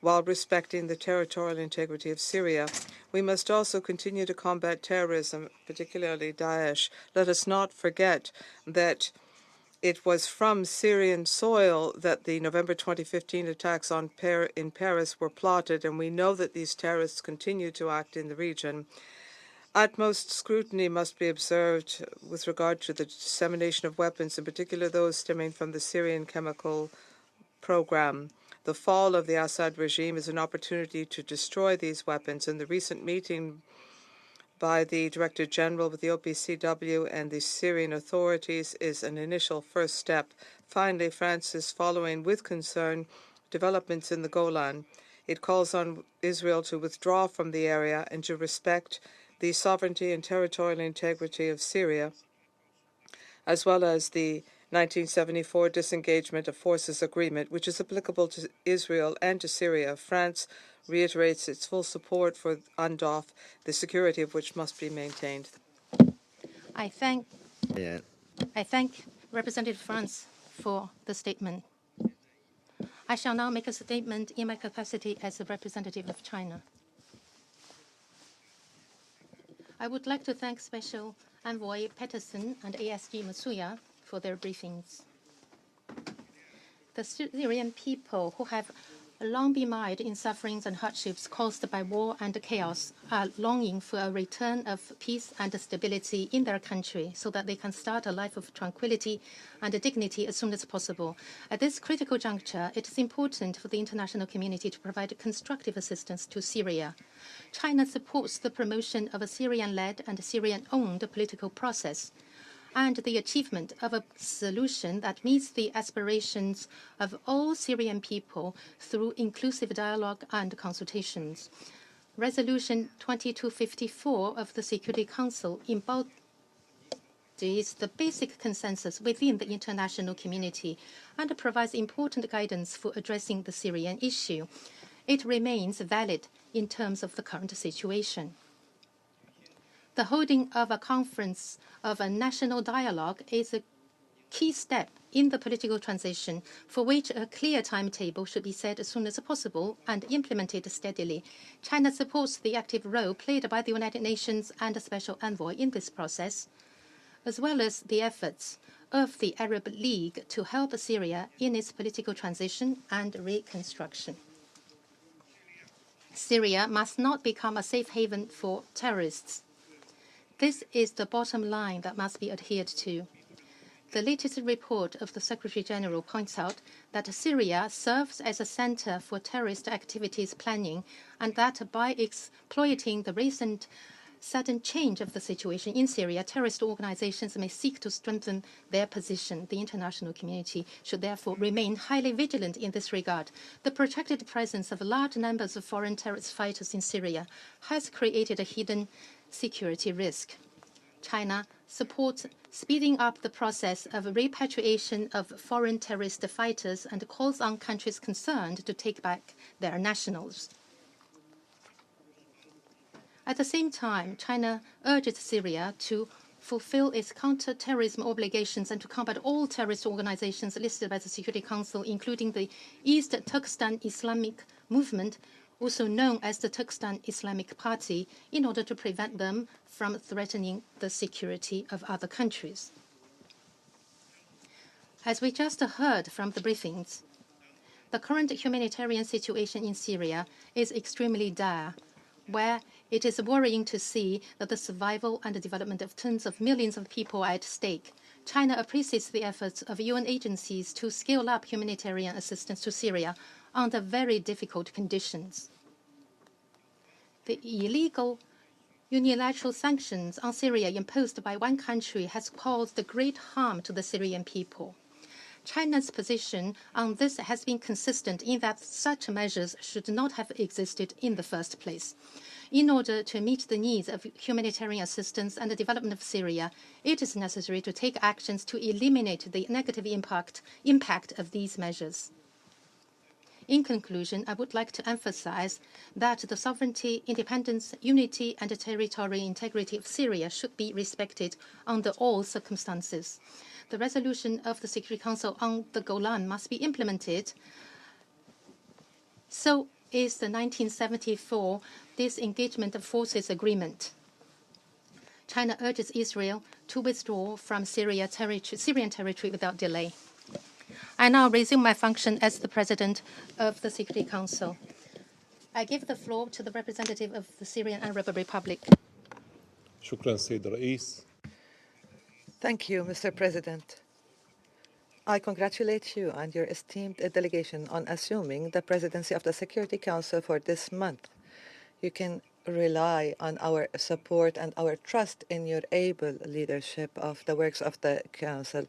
while respecting the territorial integrity of Syria. We must also continue to combat terrorism, particularly Daesh. Let us not forget that it was from Syrian soil that the November 2015 attacks in Paris were plotted, and we know that these terrorists continue to act in the region. Utmost scrutiny must be observed with regard to the dissemination of weapons, in particular those stemming from the Syrian chemical program. The fall of the Assad regime is an opportunity to destroy these weapons, and the recent meeting by the Director General with the OPCW and the Syrian authorities is an initial first step. Finally, France is following with concern developments in the Golan. It calls on Israel to withdraw from the area and to respect the sovereignty and territorial integrity of Syria, as well as the 1974 Disengagement of Forces Agreement, which is applicable to Israel and to Syria. France reiterates its full support for UNDOF, the security of which must be maintained. I thank Representative France for the statement. I shall now make a statement in my capacity as a representative of China. I would like to thank Special Envoy Peterson and ASG Masuya for their briefings. The Syrian people who have long been mired in sufferings and hardships caused by war and chaos are longing for a return of peace and stability in their country so that they can start a life of tranquility and dignity as soon as possible. At this critical juncture, it is important for the international community to provide constructive assistance to Syria. China supports the promotion of a Syrian-led and Syrian-owned political process and the achievement of a solution that meets the aspirations of all Syrian people through inclusive dialogue and consultations. Resolution 2254 of the Security Council embodies the basic consensus within the international community and provides important guidance for addressing the Syrian issue. It remains valid in terms of the current situation. The holding of a conference of a national dialogue is a key step in the political transition for which a clear timetable should be set as soon as possible and implemented steadily. China supports the active role played by the United Nations and the Special Envoy in this process, as well as the efforts of the Arab League to help Syria in its political transition and reconstruction. Syria must not become a safe haven for terrorists. This is the bottom line that must be adhered to. The latest report of the Secretary-General points out that Syria serves as a center for terrorist activities planning, and that by exploiting the recent sudden change of the situation in Syria, terrorist organizations may seek to strengthen their position. The international community should therefore remain highly vigilant in this regard. The protracted presence of large numbers of foreign terrorist fighters in Syria has created a hidden security risk. China supports speeding up the process of repatriation of foreign terrorist fighters and calls on countries concerned to take back their nationals. At the same time, China urges Syria to fulfill its counter-terrorism obligations and to combat all terrorist organizations listed by the Security Council, including the East Turkestan Islamic Movement, also known as the Turkestan Islamic Party, in order to prevent them from threatening the security of other countries. As we just heard from the briefings, the current humanitarian situation in Syria is extremely dire, where it is worrying to see that the survival and the development of tens of millions of people are at stake. China appreciates the efforts of UN agencies to scale up humanitarian assistance to Syria. under very difficult conditions. The illegal unilateral sanctions on Syria imposed by one country has caused great harm to the Syrian people. China's position on this has been consistent in that such measures should not have existed in the first place. In order to meet the needs of humanitarian assistance and the development of Syria, it is necessary to take actions to eliminate the negative impact of these measures. In conclusion, I would like to emphasize that the sovereignty, independence, unity, and territorial integrity of Syria should be respected under all circumstances. The resolution of the Security Council on the Golan must be implemented. So is the 1974 Disengagement of Forces Agreement. China urges Israel to withdraw from Syrian territory without delay. I now resume my function as the President of the Security Council. I give the floor to the representative of the Syrian Arab Republic. Thank you, Mr. President. I congratulate you and your esteemed delegation on assuming the presidency of the Security Council for this month. You can rely on our support and our trust in your able leadership of the works of the Council.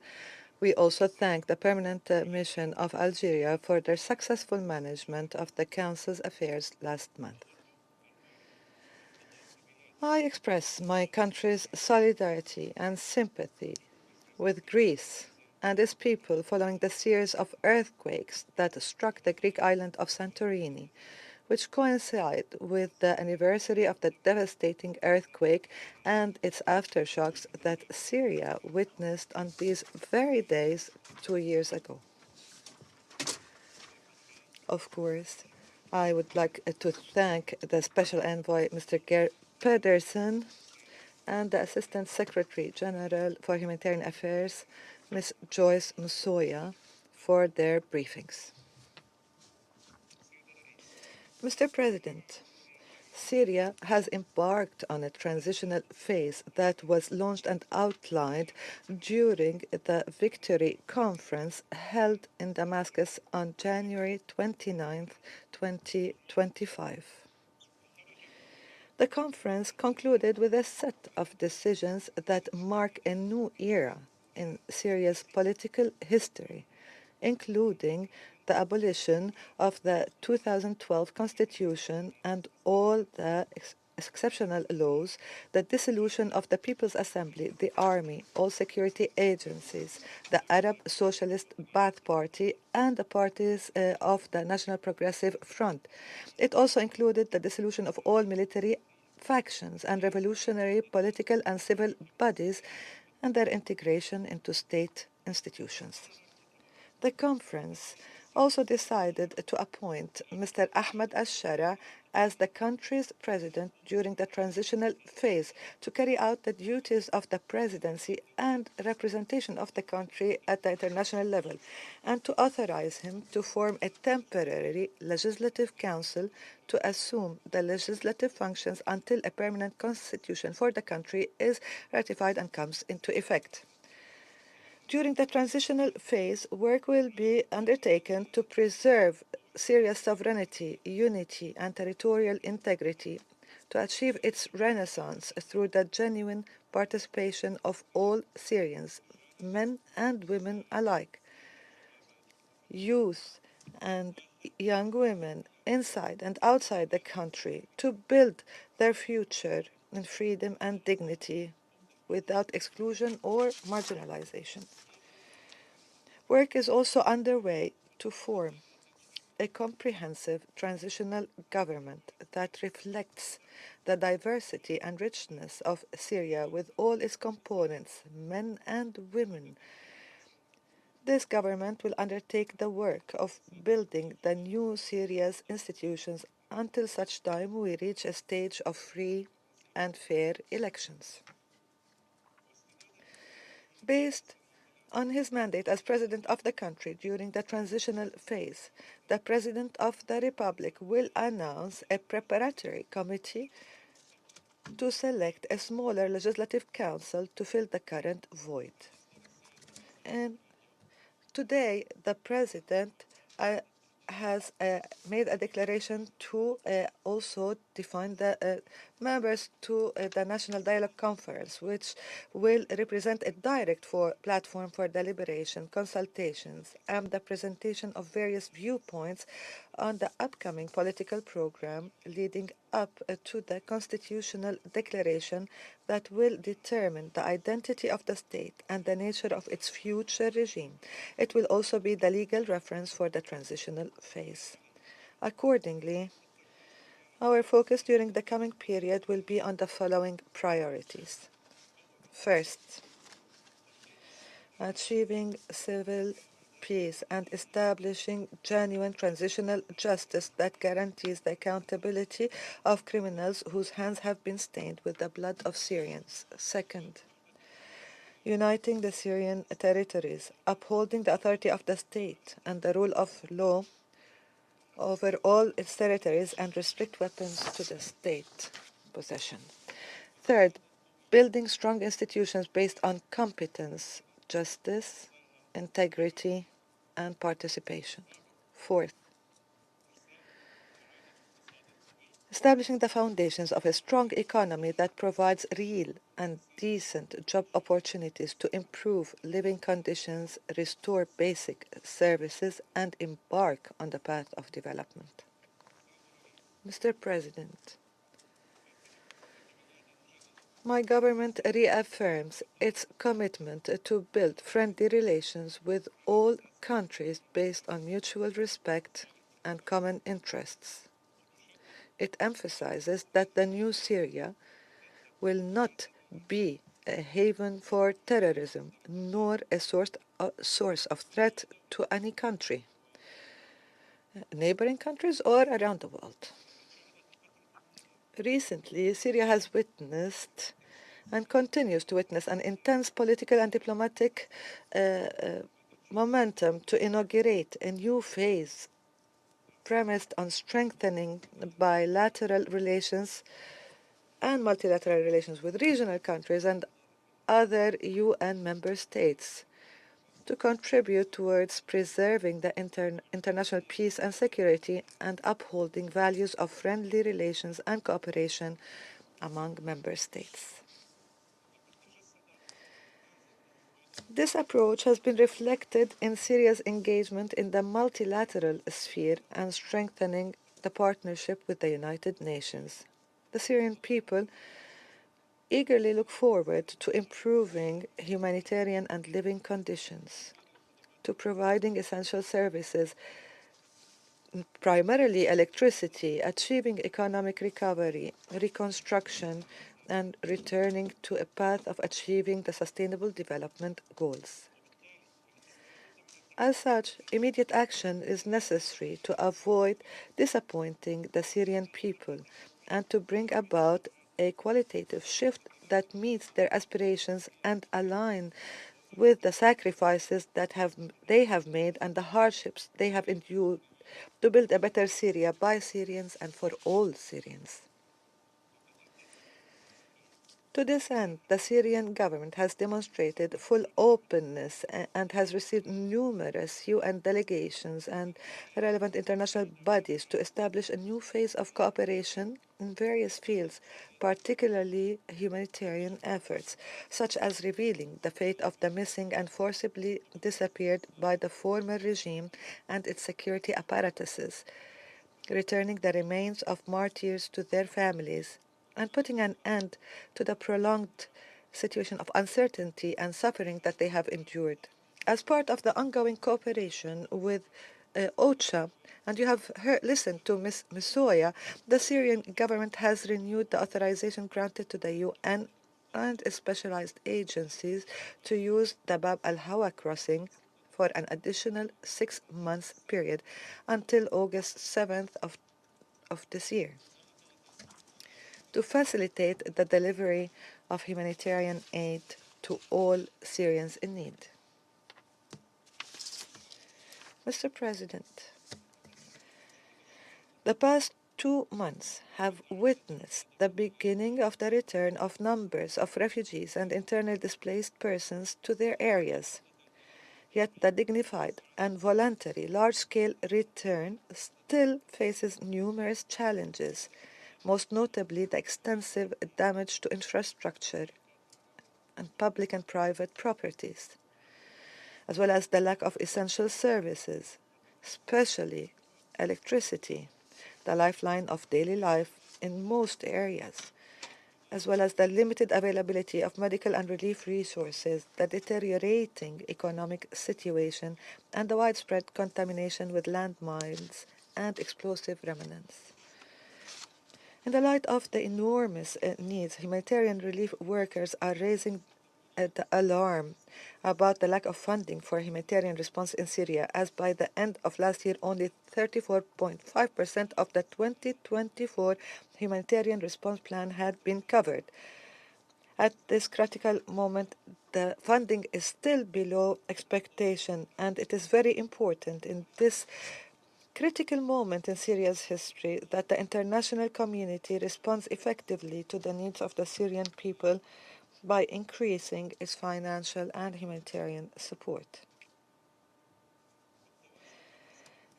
We also thank the Permanent Mission of Algeria for their successful management of the Council's affairs last month. I express my country's solidarity and sympathy with Greece and its people following the series of earthquakes that struck the Greek island of Santorini, which coincide with the anniversary of the devastating earthquake and its aftershocks that Syria witnessed on these very days 2 years ago. Of course, I would like to thank the Special Envoy, Mr. Geir Pedersen, and the Assistant Secretary General for Humanitarian Affairs, Ms. Joyce Msuya, for their briefings. Mr. President, Syria has embarked on a transitional phase that was launched and outlined during the Victory Conference held in Damascus on January 29, 2025. The conference concluded with a set of decisions that mark a new era in Syria's political history, including the abolition of the 2012 constitution and all the exceptional laws, the dissolution of the People's Assembly, the army, all security agencies, the Arab Socialist Ba'ath Party, and the parties of the National Progressive Front. It also included the dissolution of all military factions and revolutionary political and civil bodies and their integration into state institutions. The conference also decided to appoint Mr. Ahmed al-Shara as the country's president during the transitional phase to carry out the duties of the presidency and representation of the country at the international level, and to authorize him to form a temporary legislative council to assume the legislative functions until a permanent constitution for the country is ratified and comes into effect. During the transitional phase, work will be undertaken to preserve Syria's sovereignty, unity, and territorial integrity, to achieve its renaissance through the genuine participation of all Syrians, men and women alike, youth and young women inside and outside the country, to build their future in freedom and dignity without exclusion or marginalization. Work is also underway to form a comprehensive transitional government that reflects the diversity and richness of Syria with all its components, men and women. This government will undertake the work of building the new Syria's institutions until such time we reach a stage of free and fair elections. Based on his mandate as President of the country during the transitional phase, the President of the Republic will announce a preparatory committee to select a smaller legislative council to fill the current void. And today, the President has made a declaration to also define the members to the National Dialogue Conference, which will represent a direct platform for deliberation, consultations, and the presentation of various viewpoints on the upcoming political program leading up to the constitutional declaration that will determine the identity of the state and the nature of its future regime. It will also be the legal reference for the transitional phase. Accordingly, our focus during the coming period will be on the following priorities. First, achieving civil peace and establishing genuine transitional justice that guarantees the accountability of criminals whose hands have been stained with the blood of Syrians. Second, uniting the Syrian territories, upholding the authority of the state and the rule of law over all its territories, and restrict weapons to the state possession. Third, building strong institutions based on competence, justice, integrity, and participation. Fourth, establishing the foundations of a strong economy that provides real and decent job opportunities to improve living conditions, restore basic services, and embark on the path of development. Mr. President, my government reaffirms its commitment to build friendly relations with all countries based on mutual respect and common interests. It emphasizes that the new Syria will not be a haven for terrorism, nor a source of threat to any country, neighboring countries or around the world. Recently, Syria has witnessed and continues to witness an intense political and diplomatic momentum to inaugurate a new phase premised on strengthening bilateral relations and multilateral relations with regional countries and other UN member states to contribute towards preserving the international peace and security and upholding values of friendly relations and cooperation among member states. This approach has been reflected in Syria's engagement in the multilateral sphere and strengthening the partnership with the United Nations. The Syrian people eagerly look forward to improving humanitarian and living conditions, to providing essential services, primarily electricity, achieving economic recovery, reconstruction, and returning to a path of achieving the Sustainable Development Goals. As such, immediate action is necessary to avoid disappointing the Syrian people and to bring about a qualitative shift that meets their aspirations and align with the sacrifices that they have made and the hardships they have endured to build a better Syria by Syrians and for all Syrians. To this end, the Syrian government has demonstrated full openness and has received numerous UN delegations and relevant international bodies to establish a new phase of cooperation in various fields, particularly humanitarian efforts, such as revealing the fate of the missing and forcibly disappeared by the former regime and its security apparatuses, returning the remains of martyrs to their families, and putting an end to the prolonged situation of uncertainty and suffering that they have endured. As part of the ongoing cooperation with OCHA, and you have listened to Ms. Misoya, the Syrian government has renewed the authorization granted to the UN and specialized agencies to use the Bab al-Hawa crossing for an additional 6-month period until August 7th of this year, to facilitate the delivery of humanitarian aid to all Syrians in need. Mr. President, the past 2 months have witnessed the beginning of the return of numbers of refugees and internally displaced persons to their areas. Yet the dignified and voluntary large-scale return still faces numerous challenges, most notably the extensive damage to infrastructure and public and private properties, as well as the lack of essential services, especially electricity, the lifeline of daily life in most areas, as well as the limited availability of medical and relief resources, the deteriorating economic situation, and the widespread contamination with landmines and explosive remnants. In the light of the enormous needs, humanitarian relief workers are raising the alarm about the lack of funding for humanitarian response in Syria, as by the end of last year, only 34.5% of the 2024 humanitarian response plan had been covered. At this critical moment, the funding is still below expectation, and it is very important in this critical moment in Syria's history that the international community responds effectively to the needs of the Syrian people by increasing its financial and humanitarian support.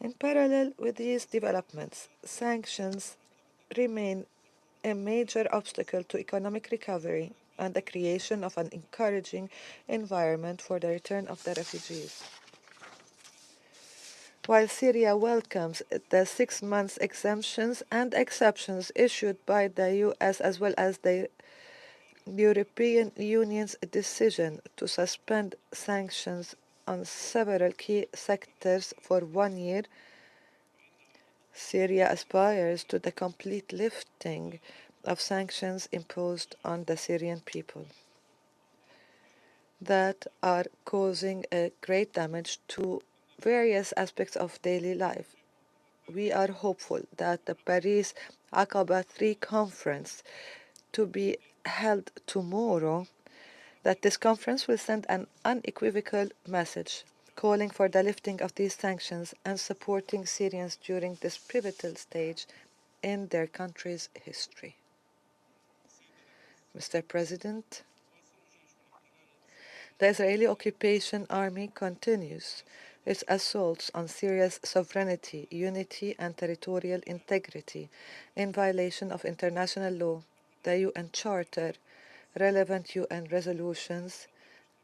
In parallel with these developments, sanctions remain a major obstacle to economic recovery and the creation of an encouraging environment for the return of the refugees. While Syria welcomes the 6-month exemptions and exceptions issued by the US as well as the European Union's decision to suspend sanctions on several key sectors for 1 year, Syria aspires to the complete lifting of sanctions imposed on the Syrian people that are causing a great damage to various aspects of daily life. We are hopeful that the Paris Aqaba III conference to be held tomorrow, that this conference will send an unequivocal message calling for the lifting of these sanctions and supporting Syrians during this pivotal stage in their country's history. Mr. President, the Israeli occupation army continues its assaults on Syria's sovereignty, unity, and territorial integrity in violation of international law, the UN Charter, relevant UN resolutions,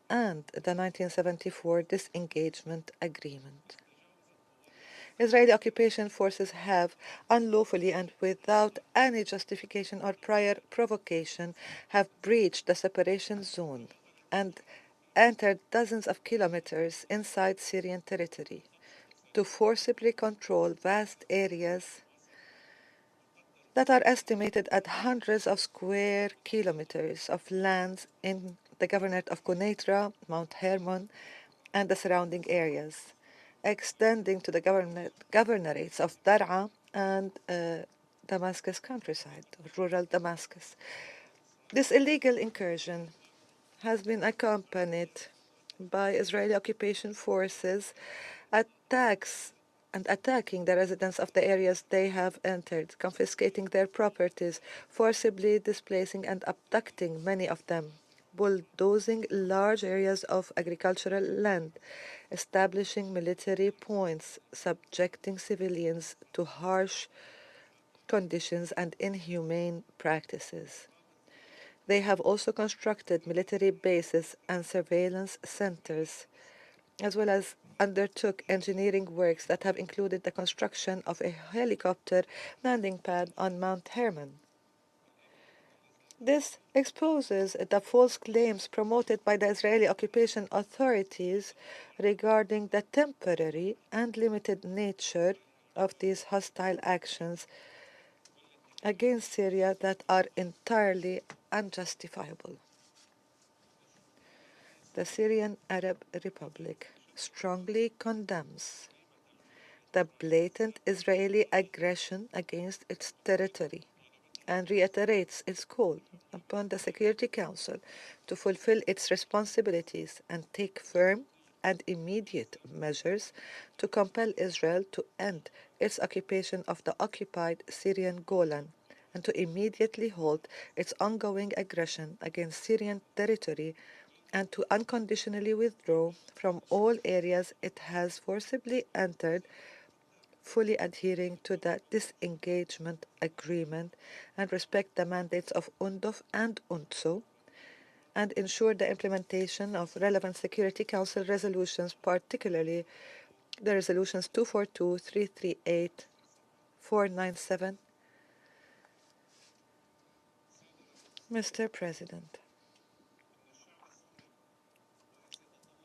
and the 1974 Disengagement Agreement. Israeli occupation forces have unlawfully and without any justification or prior provocation have breached the separation zone and entered dozens of kilometers inside Syrian territory to forcibly control vast areas that are estimated at hundreds of square kilometers of lands in the governorate of Quneitra, Mount Hermon, and the surrounding areas, extending to the governorates of Dar'a and Damascus countryside, rural Damascus. This illegal incursion has been accompanied by Israeli occupation forces attacking the residents of the areas they have entered, confiscating their properties, forcibly displacing and abducting many of them, bulldozing large areas of agricultural land, establishing military points, subjecting civilians to harsh conditions and inhumane practices. They have also constructed military bases and surveillance centers, as well as undertook engineering works that have included the construction of a helicopter landing pad on Mount Hermon. This exposes the false claims promoted by the Israeli occupation authorities regarding the temporary and limited nature of these hostile actions against Syria that are entirely unjustifiable. The Syrian Arab Republic strongly condemns the blatant Israeli aggression against its territory and reiterates its call upon the Security Council to fulfill its responsibilities and take firm and immediate measures to compel Israel to end its occupation of the occupied Syrian Golan and to immediately halt its ongoing aggression against Syrian territory and to unconditionally withdraw from all areas it has forcibly entered, fully adhering to the disengagement agreement and respect the mandates of UNDOF and UNTSO, and ensure the implementation of relevant Security Council resolutions, particularly the resolutions 242, 338, 497. Mr. President,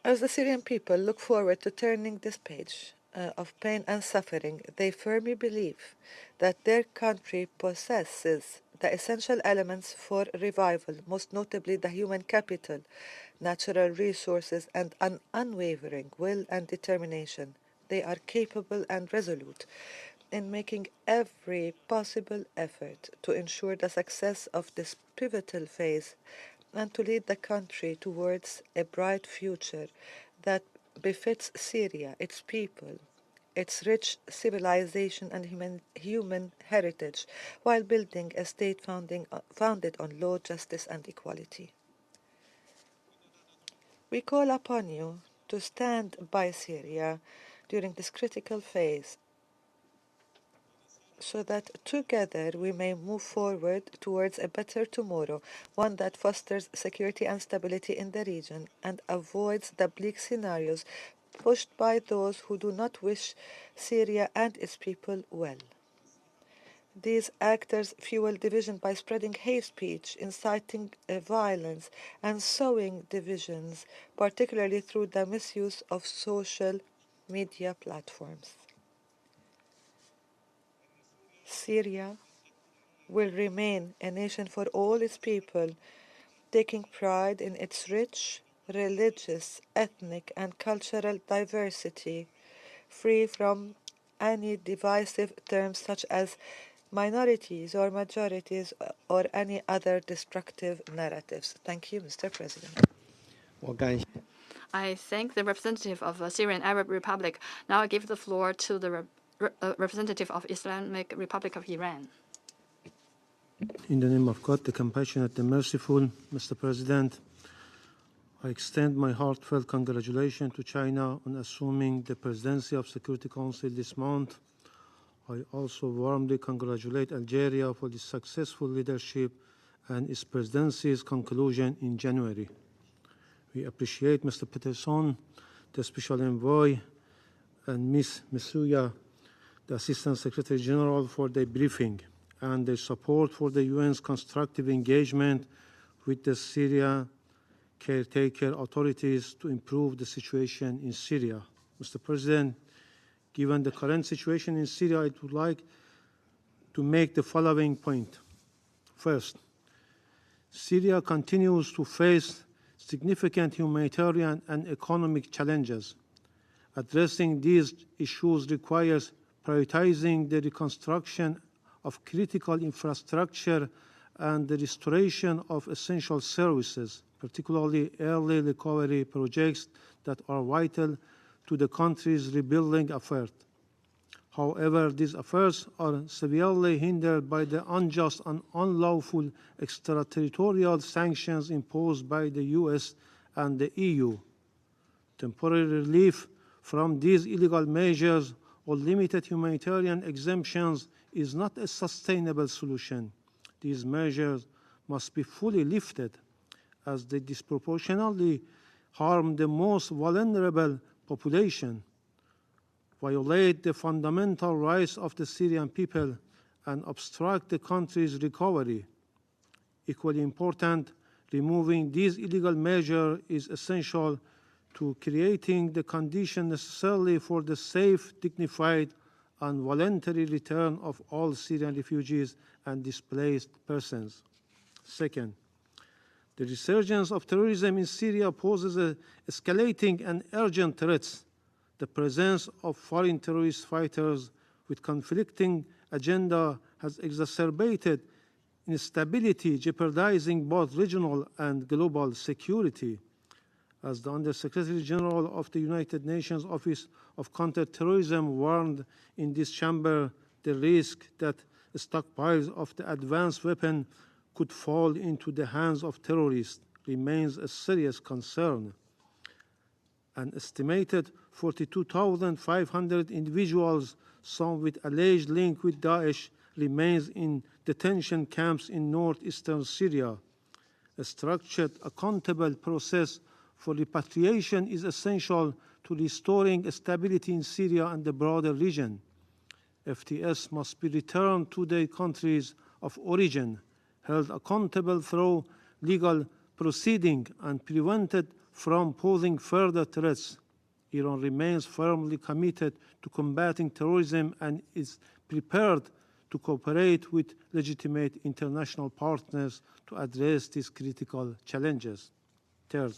as the Syrian people look forward to turning this page of pain and suffering, they firmly believe that their country possesses the essential elements for revival, most notably the human capital, natural resources, and an unwavering will and determination. They are capable and resolute in making every possible effort to ensure the success of this pivotal phase and to lead the country towards a bright future that befits Syria, its people, its rich civilization and human heritage, while building a state founded on law, justice, and equality. We call upon you to stand by Syria during this critical phase so that together we may move forward towards a better tomorrow, one that fosters security and stability in the region and avoids the bleak scenarios pushed by those who do not wish Syria and its people well. These actors fuel division by spreading hate speech, inciting violence, and sowing divisions, particularly through the misuse of social media platforms. Syria will remain a nation for all its people, taking pride in its rich religious, ethnic, and cultural diversity, free from any divisive terms such as minorities or majorities or any other destructive narratives. Thank you, Mr. President. I thank the representative of the Syrian Arab Republic. Now I give the floor to the representative of Islamic Republic of Iran. In the name of God, the compassionate, the merciful, Mr. President, I extend my heartfelt congratulations to China on assuming the presidency of Security Council this month. I also warmly congratulate Algeria for the successful leadership and its presidency's conclusion in January. We appreciate Mr. Peterson, the Special Envoy, and Ms. Masuya, the Assistant Secretary General, for their briefing and their support for the UN's constructive engagement with the Syria caretaker authorities to improve the situation in Syria. Mr. President, given the current situation in Syria, I would like to make the following point. First, Syria continues to face significant humanitarian and economic challenges. Addressing these issues requires prioritizing the reconstruction of critical infrastructure and the restoration of essential services, particularly early recovery projects that are vital to the country's rebuilding effort. However, these efforts are severely hindered by the unjust and unlawful extraterritorial sanctions imposed by the US and the EU. Temporary relief from these illegal measures or limited humanitarian exemptions is not a sustainable solution. These measures must be fully lifted as they disproportionately harm the most vulnerable population, violate the fundamental rights of the Syrian people, and obstruct the country's recovery. Equally important, removing these illegal measures is essential to creating the conditions necessary for the safe, dignified, and voluntary return of all Syrian refugees and displaced persons. Second, the resurgence of terrorism in Syria poses escalating and urgent threats. The presence of foreign terrorist fighters with conflicting agenda has exacerbated instability, jeopardizing both regional and global security. As the Undersecretary General of the United Nations Office of Counterterrorism warned in this chamber, the risk that stockpiles of the advanced weapon could fall into the hands of terrorists remains a serious concern. An estimated 42,500 individuals, some with alleged link with Daesh, remains in detention camps in northeastern Syria. A structured, accountable process for repatriation is essential to restoring stability in Syria and the broader region. FTS must be returned to their countries of origin, held accountable through legal proceeding, and prevented from posing further threats. Iran remains firmly committed to combating terrorism and is prepared to cooperate with legitimate international partners to address these critical challenges. Third,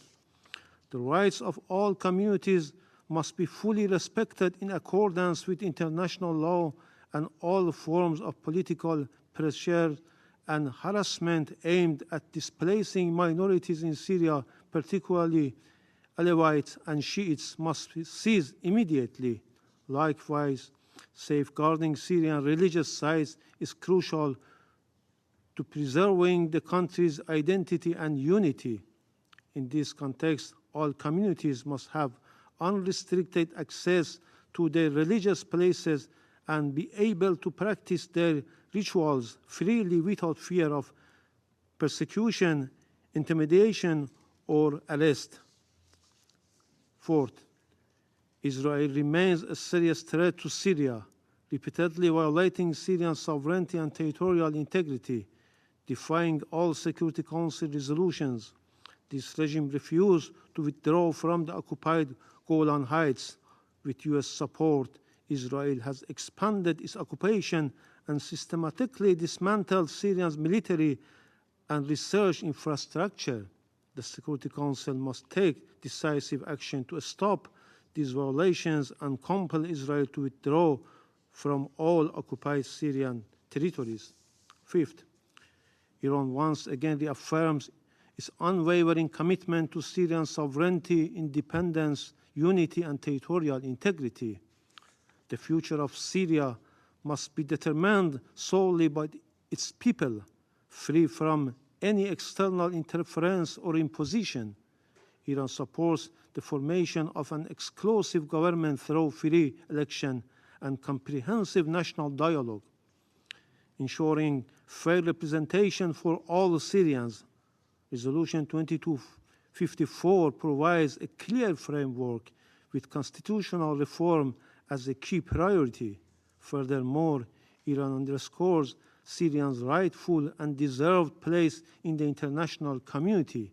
the rights of all communities must be fully respected in accordance with international law, and all forms of political pressure and harassment aimed at displacing minorities in Syria, particularly Alevites and Shiites, must cease immediately. Likewise, safeguarding Syrian religious sites is crucial to preserving the country's identity and unity. In this context, all communities must have unrestricted access to their religious places and be able to practice their rituals freely without fear of persecution, intimidation, or arrest. Fourth, Israel remains a serious threat to Syria, repeatedly violating Syrian sovereignty and territorial integrity, defying all Security Council resolutions. This regime refused to withdraw from the occupied Golan Heights. With U.S. support, Israel has expanded its occupation and systematically dismantled Syria's military and research infrastructure. The Security Council must take decisive action to stop these violations and compel Israel to withdraw from all occupied Syrian territories. Fifth, Iran once again reaffirms its unwavering commitment to Syrian sovereignty, independence, unity, and territorial integrity. The future of Syria must be determined solely by its people, free from any external interference or imposition. Iran supports the formation of an exclusive government through free election and comprehensive national dialogue, ensuring fair representation for all Syrians. Resolution 2254 provides a clear framework with constitutional reform as a key priority. Furthermore, Iran underscores Syria's rightful and deserved place in the international community,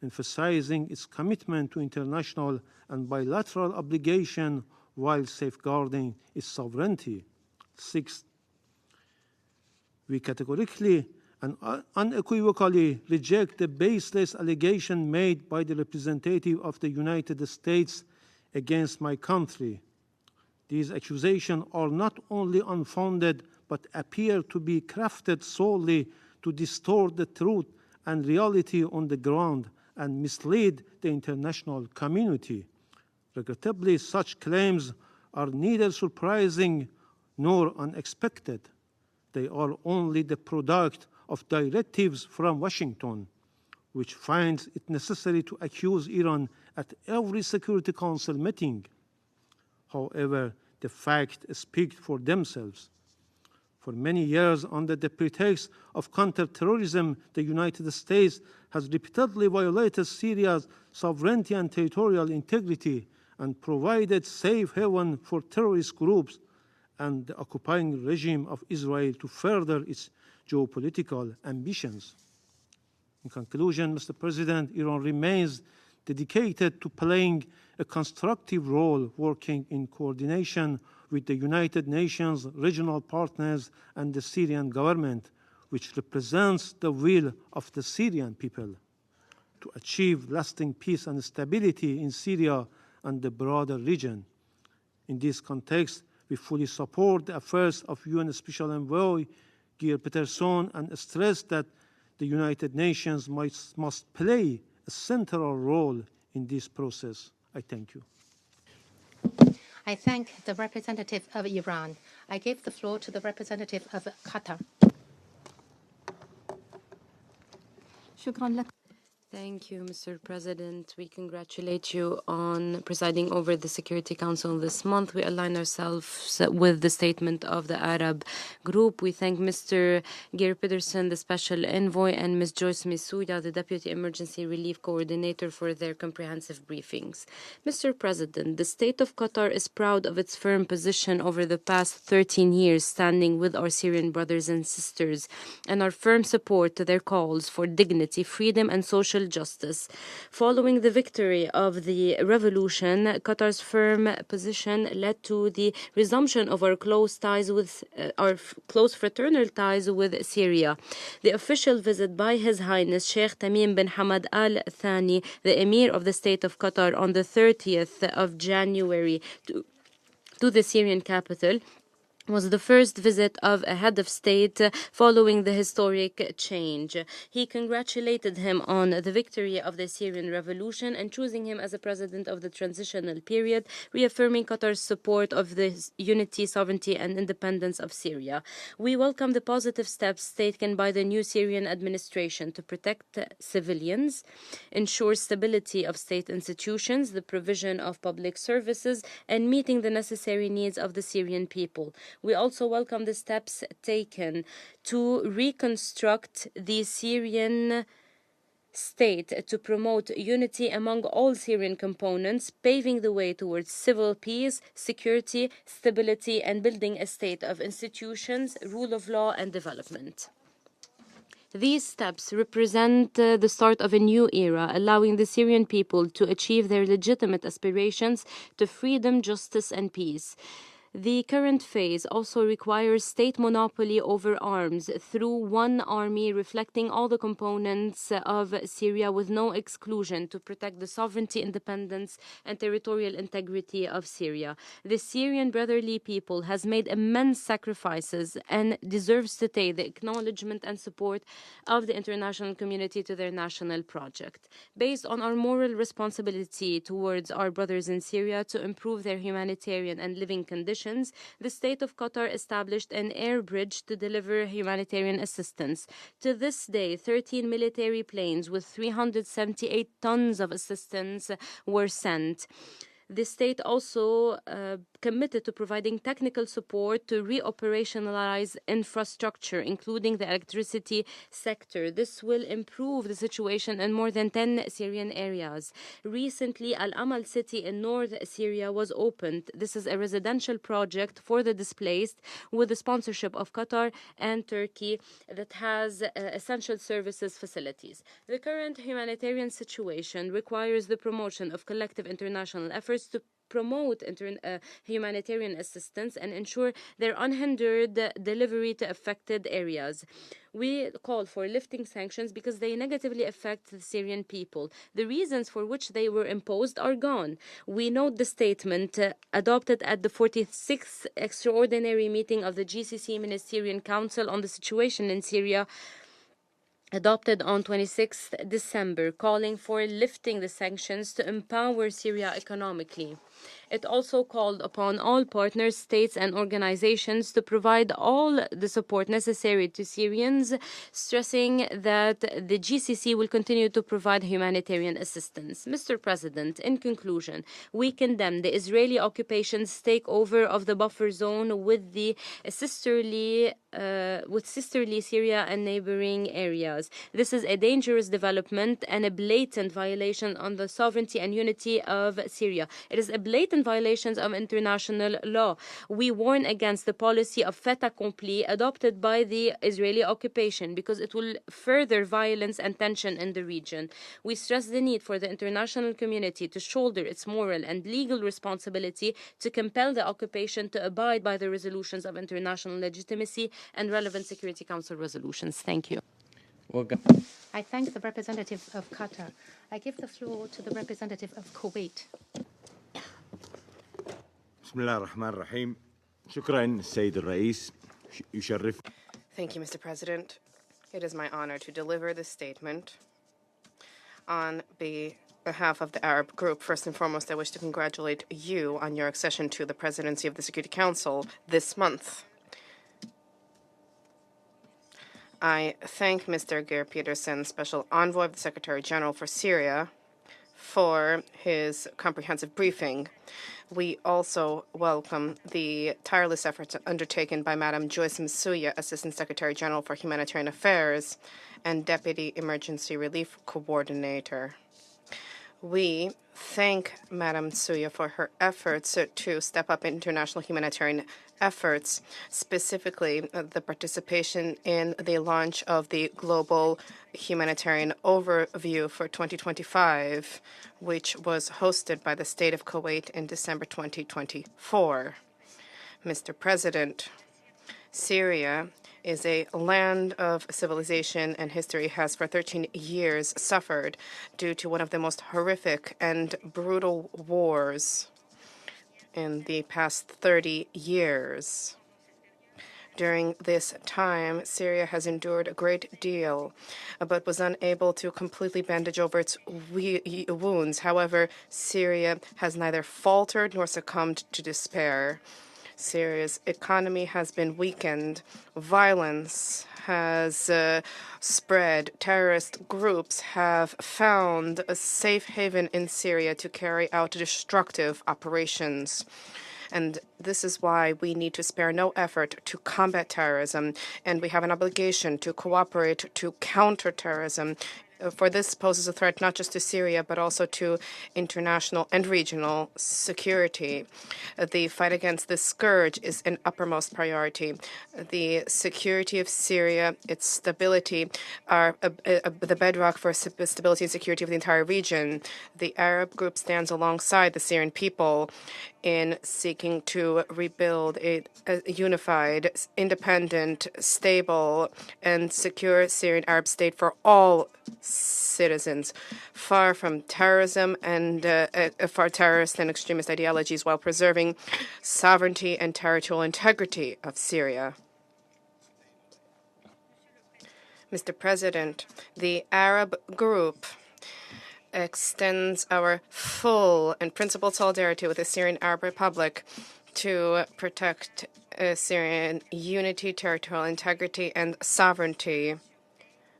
emphasizing its commitment to international and bilateral obligation while safeguarding its sovereignty. Sixth, we categorically and unequivocally reject the baseless allegation made by the representative of the United States against my country. These accusations are not only unfounded, but appear to be crafted solely to distort the truth and reality on the ground and mislead the international community. Regrettably, such claims are neither surprising nor unexpected. They are only the product of directives from Washington, which finds it necessary to accuse Iran at every Security Council meeting. However, the facts speak for themselves. For many years, under the pretext of counterterrorism, the United States has repeatedly violated Syria's sovereignty and territorial integrity and provided safe haven for terrorist groups and the occupying regime of Israel to further its geopolitical ambitions. In conclusion, Mr. President, Iran remains dedicated to playing a constructive role, working in coordination with the United Nations, regional partners, and the Syrian government, which represents the will of the Syrian people, to achieve lasting peace and stability in Syria and the broader region. In this context, we fully support the efforts of UN Special Envoy Geir Peterson and stress that the United Nations must play a central role in this process. I thank you. I thank the representative of Iran. I give the floor to the representative of Qatar. Thank you, Mr. President. We congratulate you on presiding over the Security Council this month. We align ourselves with the statement of the Arab group. We thank Mr. Geir Pedersen, the Special Envoy, and Ms. Joyce Misuya, the Deputy Emergency Relief Coordinator, for their comprehensive briefings. Mr. President, the State of Qatar is proud of its firm position over the past 13 years, standing with our Syrian brothers and sisters, and our firm support to their calls for dignity, freedom, and social justice. Following the victory of the revolution, Qatar's firm position led to the resumption of our close close fraternal ties with Syria. The official visit by His Highness Sheikh Tamim bin Hamad Al Thani, the Emir of the State of Qatar, on the 30th of January to the Syrian capital was the first visit of a head of state following the historic change. He congratulated him on the victory of the Syrian revolution and choosing him as a president of the transitional period, reaffirming Qatar's support of the unity, sovereignty, and independence of Syria. We welcome the positive steps taken by the new Syrian administration to protect civilians, ensure stability of state institutions, the provision of public services, and meeting the necessary needs of the Syrian people. We also welcome the steps taken to reconstruct the Syrian state to promote unity among all Syrian components, paving the way towards civil peace, security, stability, and building a state of institutions, rule of law, and development. These steps represent the start of a new era, allowing the Syrian people to achieve their legitimate aspirations to freedom, justice, and peace. The current phase also requires state monopoly over arms through one army reflecting all the components of Syria with no exclusion to protect the sovereignty, independence, and territorial integrity of Syria. The Syrian brotherly people has made immense sacrifices and deserves today the acknowledgement and support of the international community to their national project. Based on our moral responsibility towards our brothers in Syria to improve their humanitarian and living conditions, the State of Qatar established an air bridge to deliver humanitarian assistance. To this day, 13 military planes with 378 tons of assistance were sent. The state also committed to providing technical support to reoperationalize infrastructure, including the electricity sector. This will improve the situation in more than 10 Syrian areas. Recently, Al-Amal city in North Syria was opened. This is a residential project for the displaced with the sponsorship of Qatar and Turkey that has essential services facilities. The current humanitarian situation requires the promotion of collective international efforts to promote humanitarian assistance and ensure their unhindered delivery to affected areas. We call for lifting sanctions because they negatively affect the Syrian people. The reasons for which they were imposed are gone. We note the statement adopted at the 46th extraordinary meeting of the GCC Ministerial Council on the situation in Syria, adopted on 26 December, calling for lifting the sanctions to empower Syria economically. It also called upon all partner states and organizations to provide all the support necessary to Syrians, stressing that the GCC will continue to provide humanitarian assistance. Mr. President, in conclusion, we condemn the Israeli occupation's takeover of the buffer zone with sisterly Syria and neighboring areas. This is a dangerous development and a blatant violation on the sovereignty and unity of Syria. It is a blatant violations of international law. We warn against the policy of fait accompli adopted by the Israeli occupation because it will further violence and tension in the region. We stress the need for the international community to shoulder its moral and legal responsibility to compel the occupation to abide by the resolutions of international legitimacy and relevant Security Council resolutions. Thank you. I thank the representative of Qatar. I give the floor to the representative of Kuwait. بسم الله الرحمن الرحيم. شكرا السيد الرئيس. يشرف. Thank you, Mr. President. It is my honor to deliver this statement on behalf of the Arab group. First and foremost, I wish to congratulate you on your accession to the presidency of the Security Council this month. I thank Mr. Geir Peterson, Special Envoy of the Secretary General for Syria, for his comprehensive briefing. We also welcome the tireless efforts undertaken by Madam Joyce Msuya, Assistant Secretary General for Humanitarian Affairs and Deputy Emergency Relief Coordinator. We thank Madam Msuya for her efforts to step up international humanitarian efforts, specifically the participation in the launch of the Global Humanitarian Overview for 2025, which was hosted by the State of Kuwait in December 2024. Mr. President, Syria is a land of civilization and history has for 13 years suffered due to one of the most horrific and brutal wars in the past 30 years. During this time, Syria has endured a great deal, but was unable to completely bandage over its wounds. However, Syria has neither faltered nor succumbed to despair. Syria's economy has been weakened. Violence has spread. Terrorist groups have found a safe haven in Syria to carry out destructive operations. And this is why we need to spare no effort to combat terrorism, and we have an obligation to cooperate to counter terrorism. For this poses a threat not just to Syria, but also to international and regional security. The fight against this scourge is an uppermost priority. The security of Syria, its stability, are the bedrock for stability and security of the entire region. The Arab group stands alongside the Syrian people in seeking to rebuild a unified, independent, stable, and secure Syrian Arab state for all citizens, far from terrorism and far terrorist and extremist ideologies, while preserving sovereignty and territorial integrity of Syria. Mr. President, the Arab group extends our full and principled solidarity with the Syrian Arab Republic to protect Syrian unity, territorial integrity, and sovereignty,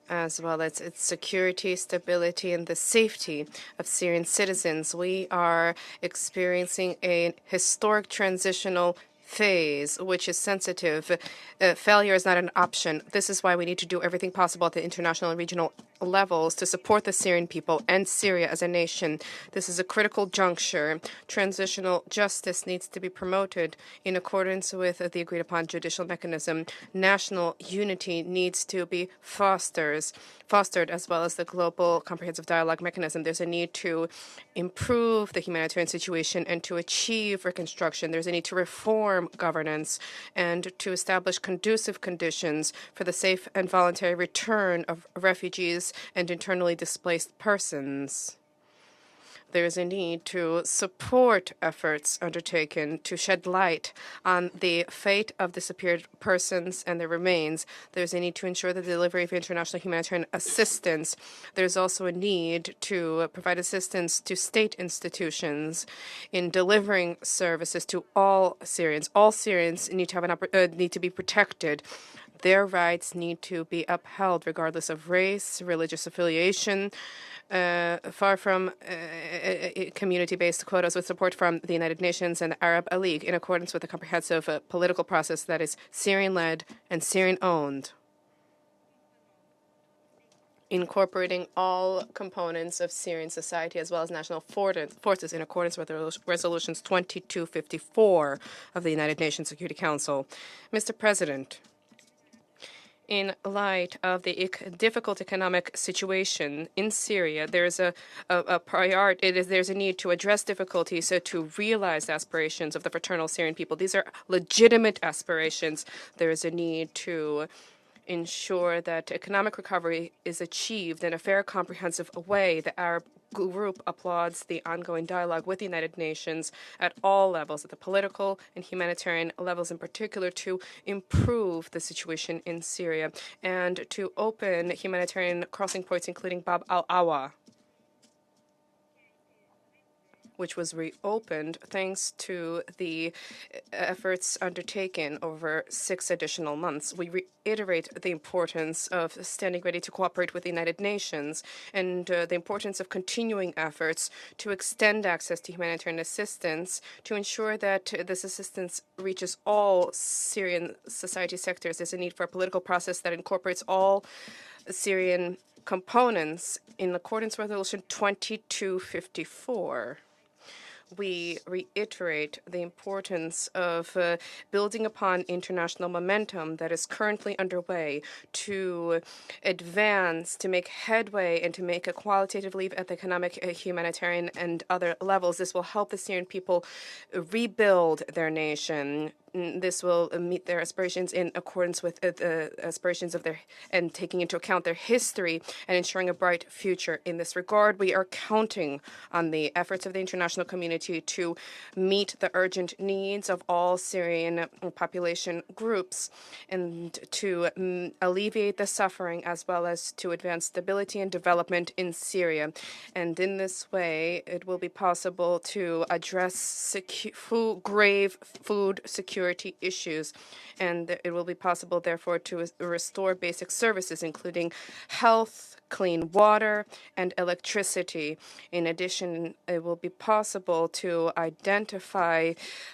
as well as its security, stability, and the safety of Syrian citizens. We are experiencing a historic transitional phase, which is sensitive. Failure is not an option. This is why we need to do everything possible at the international and regional levels to support the Syrian people and Syria as a nation. This is a critical juncture. Transitional justice needs to be promoted in accordance with the agreed upon judicial mechanism. National unity needs to be fostered, as well as the global comprehensive dialogue mechanism. There's a need to improve the humanitarian situation and to achieve reconstruction. There's a need to reform governance and to establish conducive conditions for the safe and voluntary return of refugees and internally displaced persons. There is a need to support efforts undertaken to shed light on the fate of disappeared persons and their remains. There's a need to ensure the delivery of international humanitarian assistance. There's also a need to provide assistance to state institutions in delivering services to all Syrians. All Syrians need to have need to be protected. Their rights need to be upheld regardless of race, religious affiliation, far from community-based quotas, with support from the United Nations and the Arab League in accordance with a comprehensive political process that is Syrian-led and Syrian-owned, incorporating all components of Syrian society as well as national forces in accordance with resolutions 2254 of the United Nations Security Council. Mr. President, in light of the difficult economic situation in Syria, there's a priority. There's a need to address difficulties to realize the aspirations of the fraternal Syrian people. These are legitimate aspirations. There is a need to ensure that economic recovery is achieved in a fair, comprehensive way. The Arab group applauds the ongoing dialogue with the United Nations at all levels, at the political and humanitarian levels in particular, to improve the situation in Syria and to open humanitarian crossing points, including Bab al-Awa. which was reopened thanks to the efforts undertaken over 6 additional months. We reiterate the importance of standing ready to cooperate with the United Nations and the importance of continuing efforts to extend access to humanitarian assistance to ensure that this assistance reaches all Syrian society sectors. There's a need for a political process that incorporates all Syrian components in accordance with Resolution 2254. We reiterate the importance of building upon international momentum that is currently underway to advance, to make headway, and to make a qualitative leap at the economic, humanitarian, and other levels. This will help the Syrian people rebuild their nation. This will meet their aspirations in accordance with the aspirations of their, and taking into account their history and ensuring a bright future. In this regard, we are counting on the efforts of the international community to meet the urgent needs of all Syrian population groups and to alleviate the suffering as well as to advance stability and development in Syria. And in this way, it will be possible to address grave food security issues, and it will be possible, therefore, to restore basic services, including health, clean water, and electricity. In addition, it will be possible to identify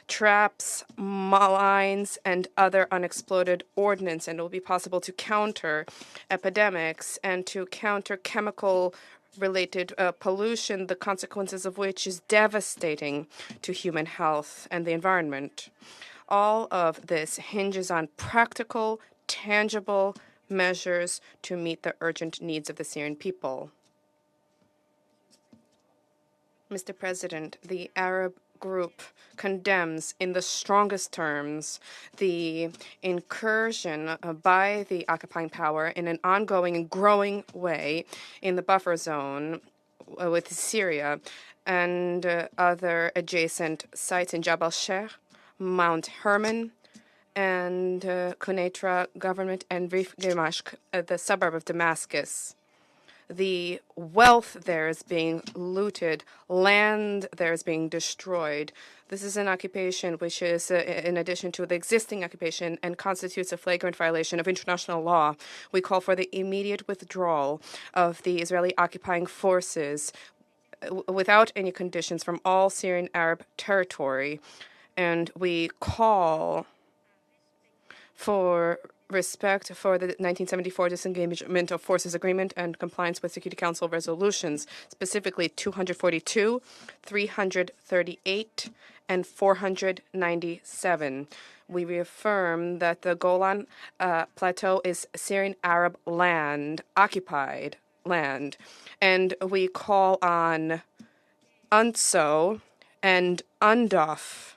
traps, mines, and other unexploded ordnance, and it will be possible to counter epidemics and to counter chemical-related pollution, the consequences of which is devastating to human health and the environment. All of this hinges on practical, tangible measures to meet the urgent needs of the Syrian people. Mr. President, the Arab group condemns in the strongest terms the incursion by the occupying power in an ongoing and growing way in the buffer zone with Syria and other adjacent sites in Jabal Sheikh, Mount Hermon, and Quneitra government, and Rif Dimashq, the suburb of Damascus. The wealth there is being looted, land there is being destroyed. This is an occupation which is in addition to the existing occupation and constitutes a flagrant violation of international law. We call for the immediate withdrawal of the Israeli occupying forces without any conditions from all Syrian Arab territory. And we call for respect for the 1974 Disengagement of Forces Agreement and compliance with Security Council resolutions, specifically 242, 338, and 497. We reaffirm that the Golan Plateau is Syrian Arab land, occupied land, and we call on UNSO and UNDOF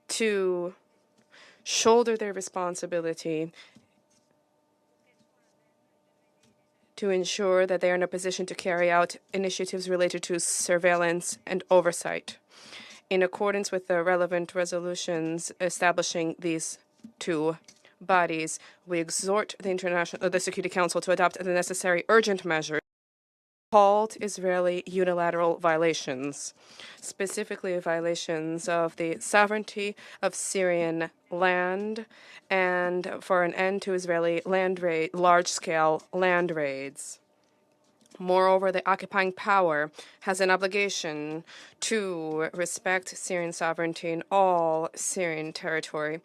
to shoulder their responsibility to ensure that they are in a position to carry out initiatives related to surveillance and oversight. In accordance with the relevant resolutions establishing these two bodies, we exhort the Security Council to adopt the necessary urgent measures to halt Israeli unilateral violations, specifically violations of the sovereignty of Syrian land, and for an end to Israeli large-scale land raids. Moreover, the occupying power has an obligation to respect Syrian sovereignty in all Syrian territory,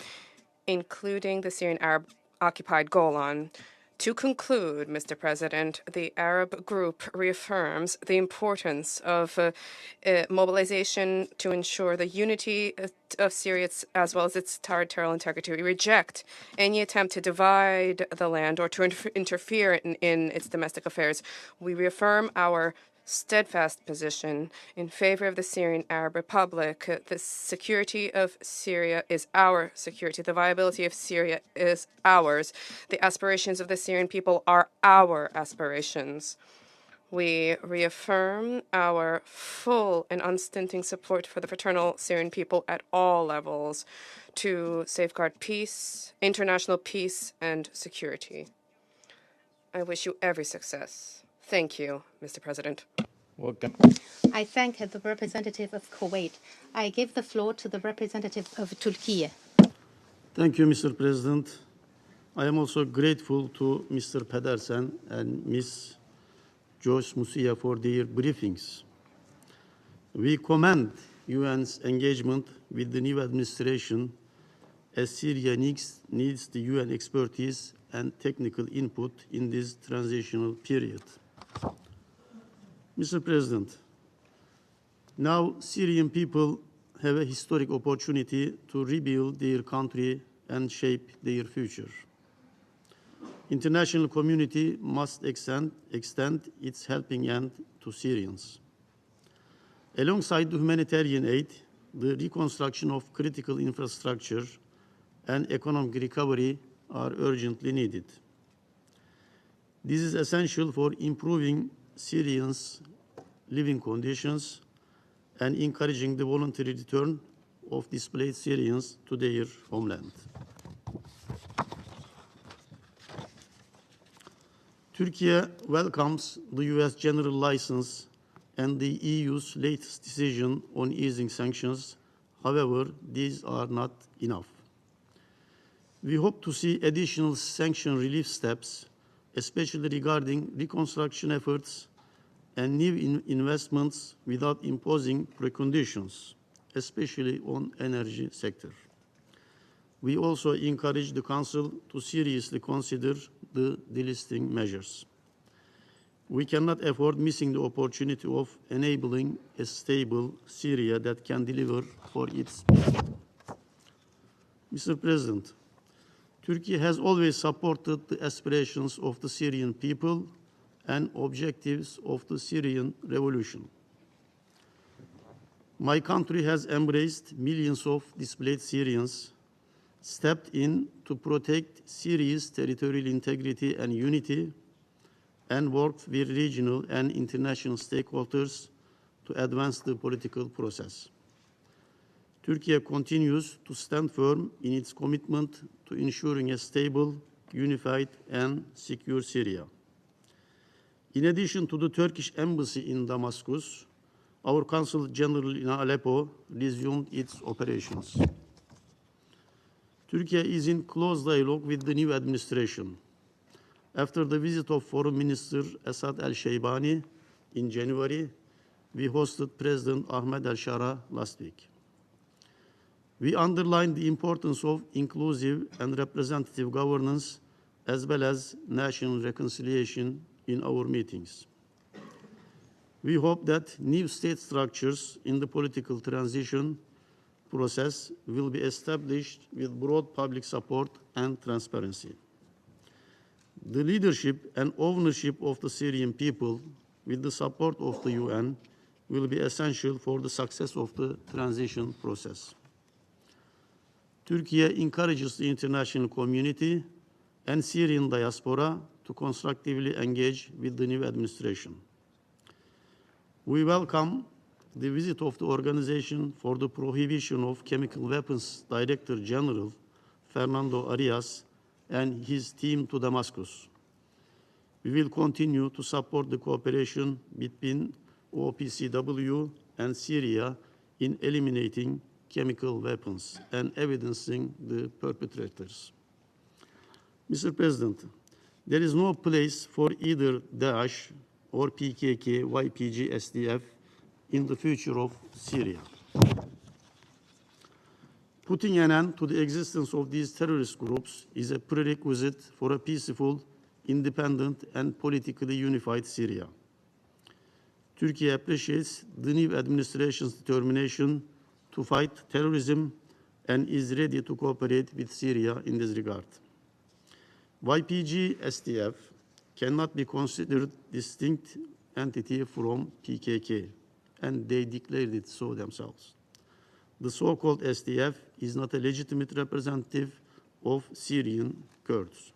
including the Syrian Arab-occupied Golan. To conclude, Mr. President, the Arab group reaffirms the importance of mobilization to ensure the unity of Syria as well as its territorial integrity. We reject any attempt to divide the land or to interfere in its domestic affairs. We reaffirm our steadfast position in favor of the Syrian Arab Republic. The security of Syria is our security. The viability of Syria is ours. The aspirations of the Syrian people are our aspirations. We reaffirm our full and unstinting support for the fraternal Syrian people at all levels to safeguard peace, international peace, and security. I wish you every success. Thank you, Mr. President. I thank the representative of Kuwait. I give the floor to the representative of Turkey. Thank you, Mr. President. I am also grateful to Mr. Pedersen and Ms. Joyce Musia for their briefings. We commend UN's engagement with the new administration as Syria needs the UN expertise and technical input in this transitional period. Mr. President, now Syrian people have a historic opportunity to rebuild their country and shape their future. International community must extend its helping hand to Syrians. Alongside the humanitarian aid, the reconstruction of critical infrastructure and economic recovery are urgently needed. This is essential for improving Syrians' living conditions and encouraging the voluntary return of displaced Syrians to their homeland. Turkey welcomes the US general license and the EU's latest decision on easing sanctions. However, these are not enough. We hope to see additional sanction relief steps, especially regarding reconstruction efforts and new investments without imposing preconditions, especially on energy sector. We also encourage the Council to seriously consider the delisting measures. We cannot afford missing the opportunity of enabling a stable Syria that can deliver for its people. Mr. President, Turkey has always supported the aspirations of the Syrian people and objectives of the Syrian revolution. My country has embraced millions of displaced Syrians, stepped in to protect Syria's territorial integrity and unity, and worked with regional and international stakeholders to advance the political process. Turkey continues to stand firm in its commitment to ensuring a stable, unified, and secure Syria. In addition to the Turkish embassy in Damascus, our Consul General in Aleppo resumed its operations. Turkey is in close dialogue with the new administration. After the visit of Foreign Minister Asad al-Shaybani in January, we hosted President Ahmed al-Shara last week. We underlined the importance of inclusive and representative governance as well as national reconciliation in our meetings. We hope that new state structures in the political transition process will be established with broad public support and transparency. The leadership and ownership of the Syrian people, with the support of the UN, will be essential for the success of the transition process. Turkey encourages the international community and Syrian diaspora to constructively engage with the new administration. We welcome the visit of the Organization for the Prohibition of Chemical Weapons Director General, Fernando Arias, and his team to Damascus. We will continue to support the cooperation between OPCW and Syria in eliminating chemical weapons and evidencing the perpetrators. Mr. President, there is no place for either Daesh or PKK, YPG, SDF in the future of Syria. Putting an end to the existence of these terrorist groups is a prerequisite for a peaceful, independent, and politically unified Syria. Turkey appreciates the new administration's determination to fight terrorism and is ready to cooperate with Syria in this regard. YPG SDF cannot be considered distinct entity from PKK, and they declared it so themselves. The so-called SDF is not a legitimate representative of Syrian Kurds.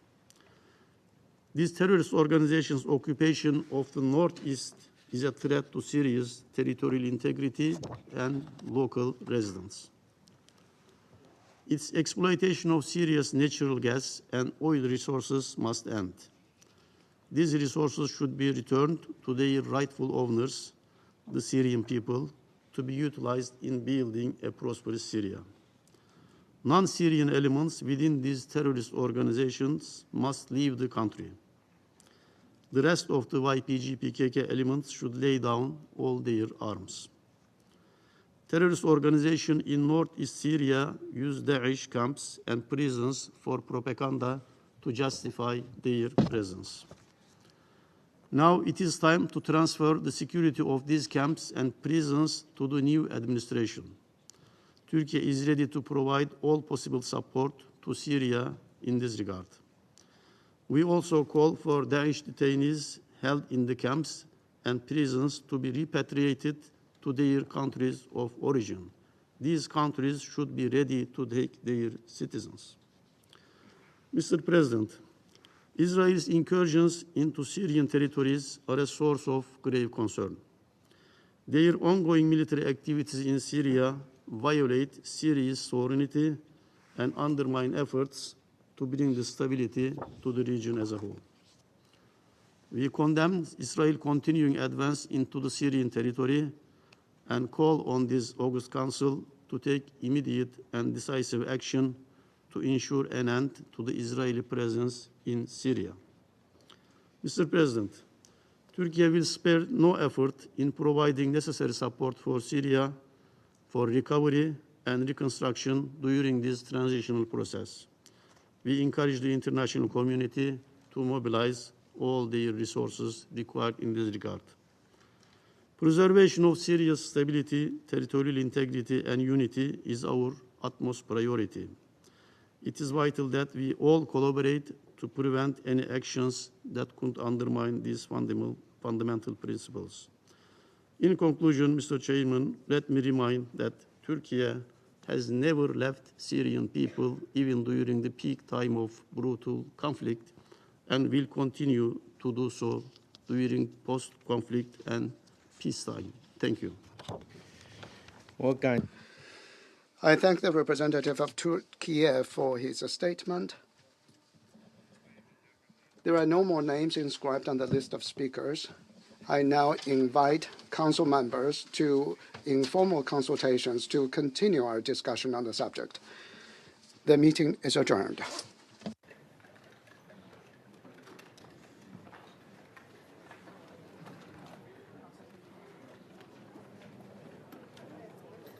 This terrorist organization's occupation of the northeast is a threat to Syria's territorial integrity and local residents. Its exploitation of Syria's natural gas and oil resources must end. These resources should be returned to their rightful owners the Syrian people to be utilized in building a prosperous Syria. Non-Syrian elements within these terrorist organizations must leave the country. The rest of the YPG-PKK elements should lay down all their arms. Terrorist organizations in northeast Syria use Daesh camps and prisons for propaganda to justify their presence. Now it is time to transfer the security of these camps and prisons to the new administration. Turkey is ready to provide all possible support to Syria in this regard. We also call for Daesh detainees held in the camps and prisons to be repatriated to their countries of origin. These countries should be ready to take their citizens. Mr. President, Israel's incursions into Syrian territories are a source of grave concern. Their ongoing military activities in Syria violate Syria's sovereignty and undermine efforts to bring the stability to the region as a whole. We condemn Israel's continuing advance into the Syrian territory and call on this August Council to take immediate and decisive action to ensure an end to the Israeli presence in Syria. Mr. President, Turkey will spare no effort in providing necessary support for Syria for recovery and reconstruction during this transitional process. We encourage the international community to mobilize all their resources required in this regard. Preservation of Syria's stability, territorial integrity, and unity is our utmost priority. It is vital that we all collaborate to prevent any actions that could undermine these fundamental principles. In conclusion, Mr. Chairman, let me remind that Turkey has never left Syrian people, even during the peak time of brutal conflict, and will continue to do so during post-conflict and peacetime. Thank you. I thank the representative of Turkey for his statement. There are no more names inscribed on the list of speakers. I now invite council members to informal consultations to continue our discussion on the subject. The meeting is adjourned.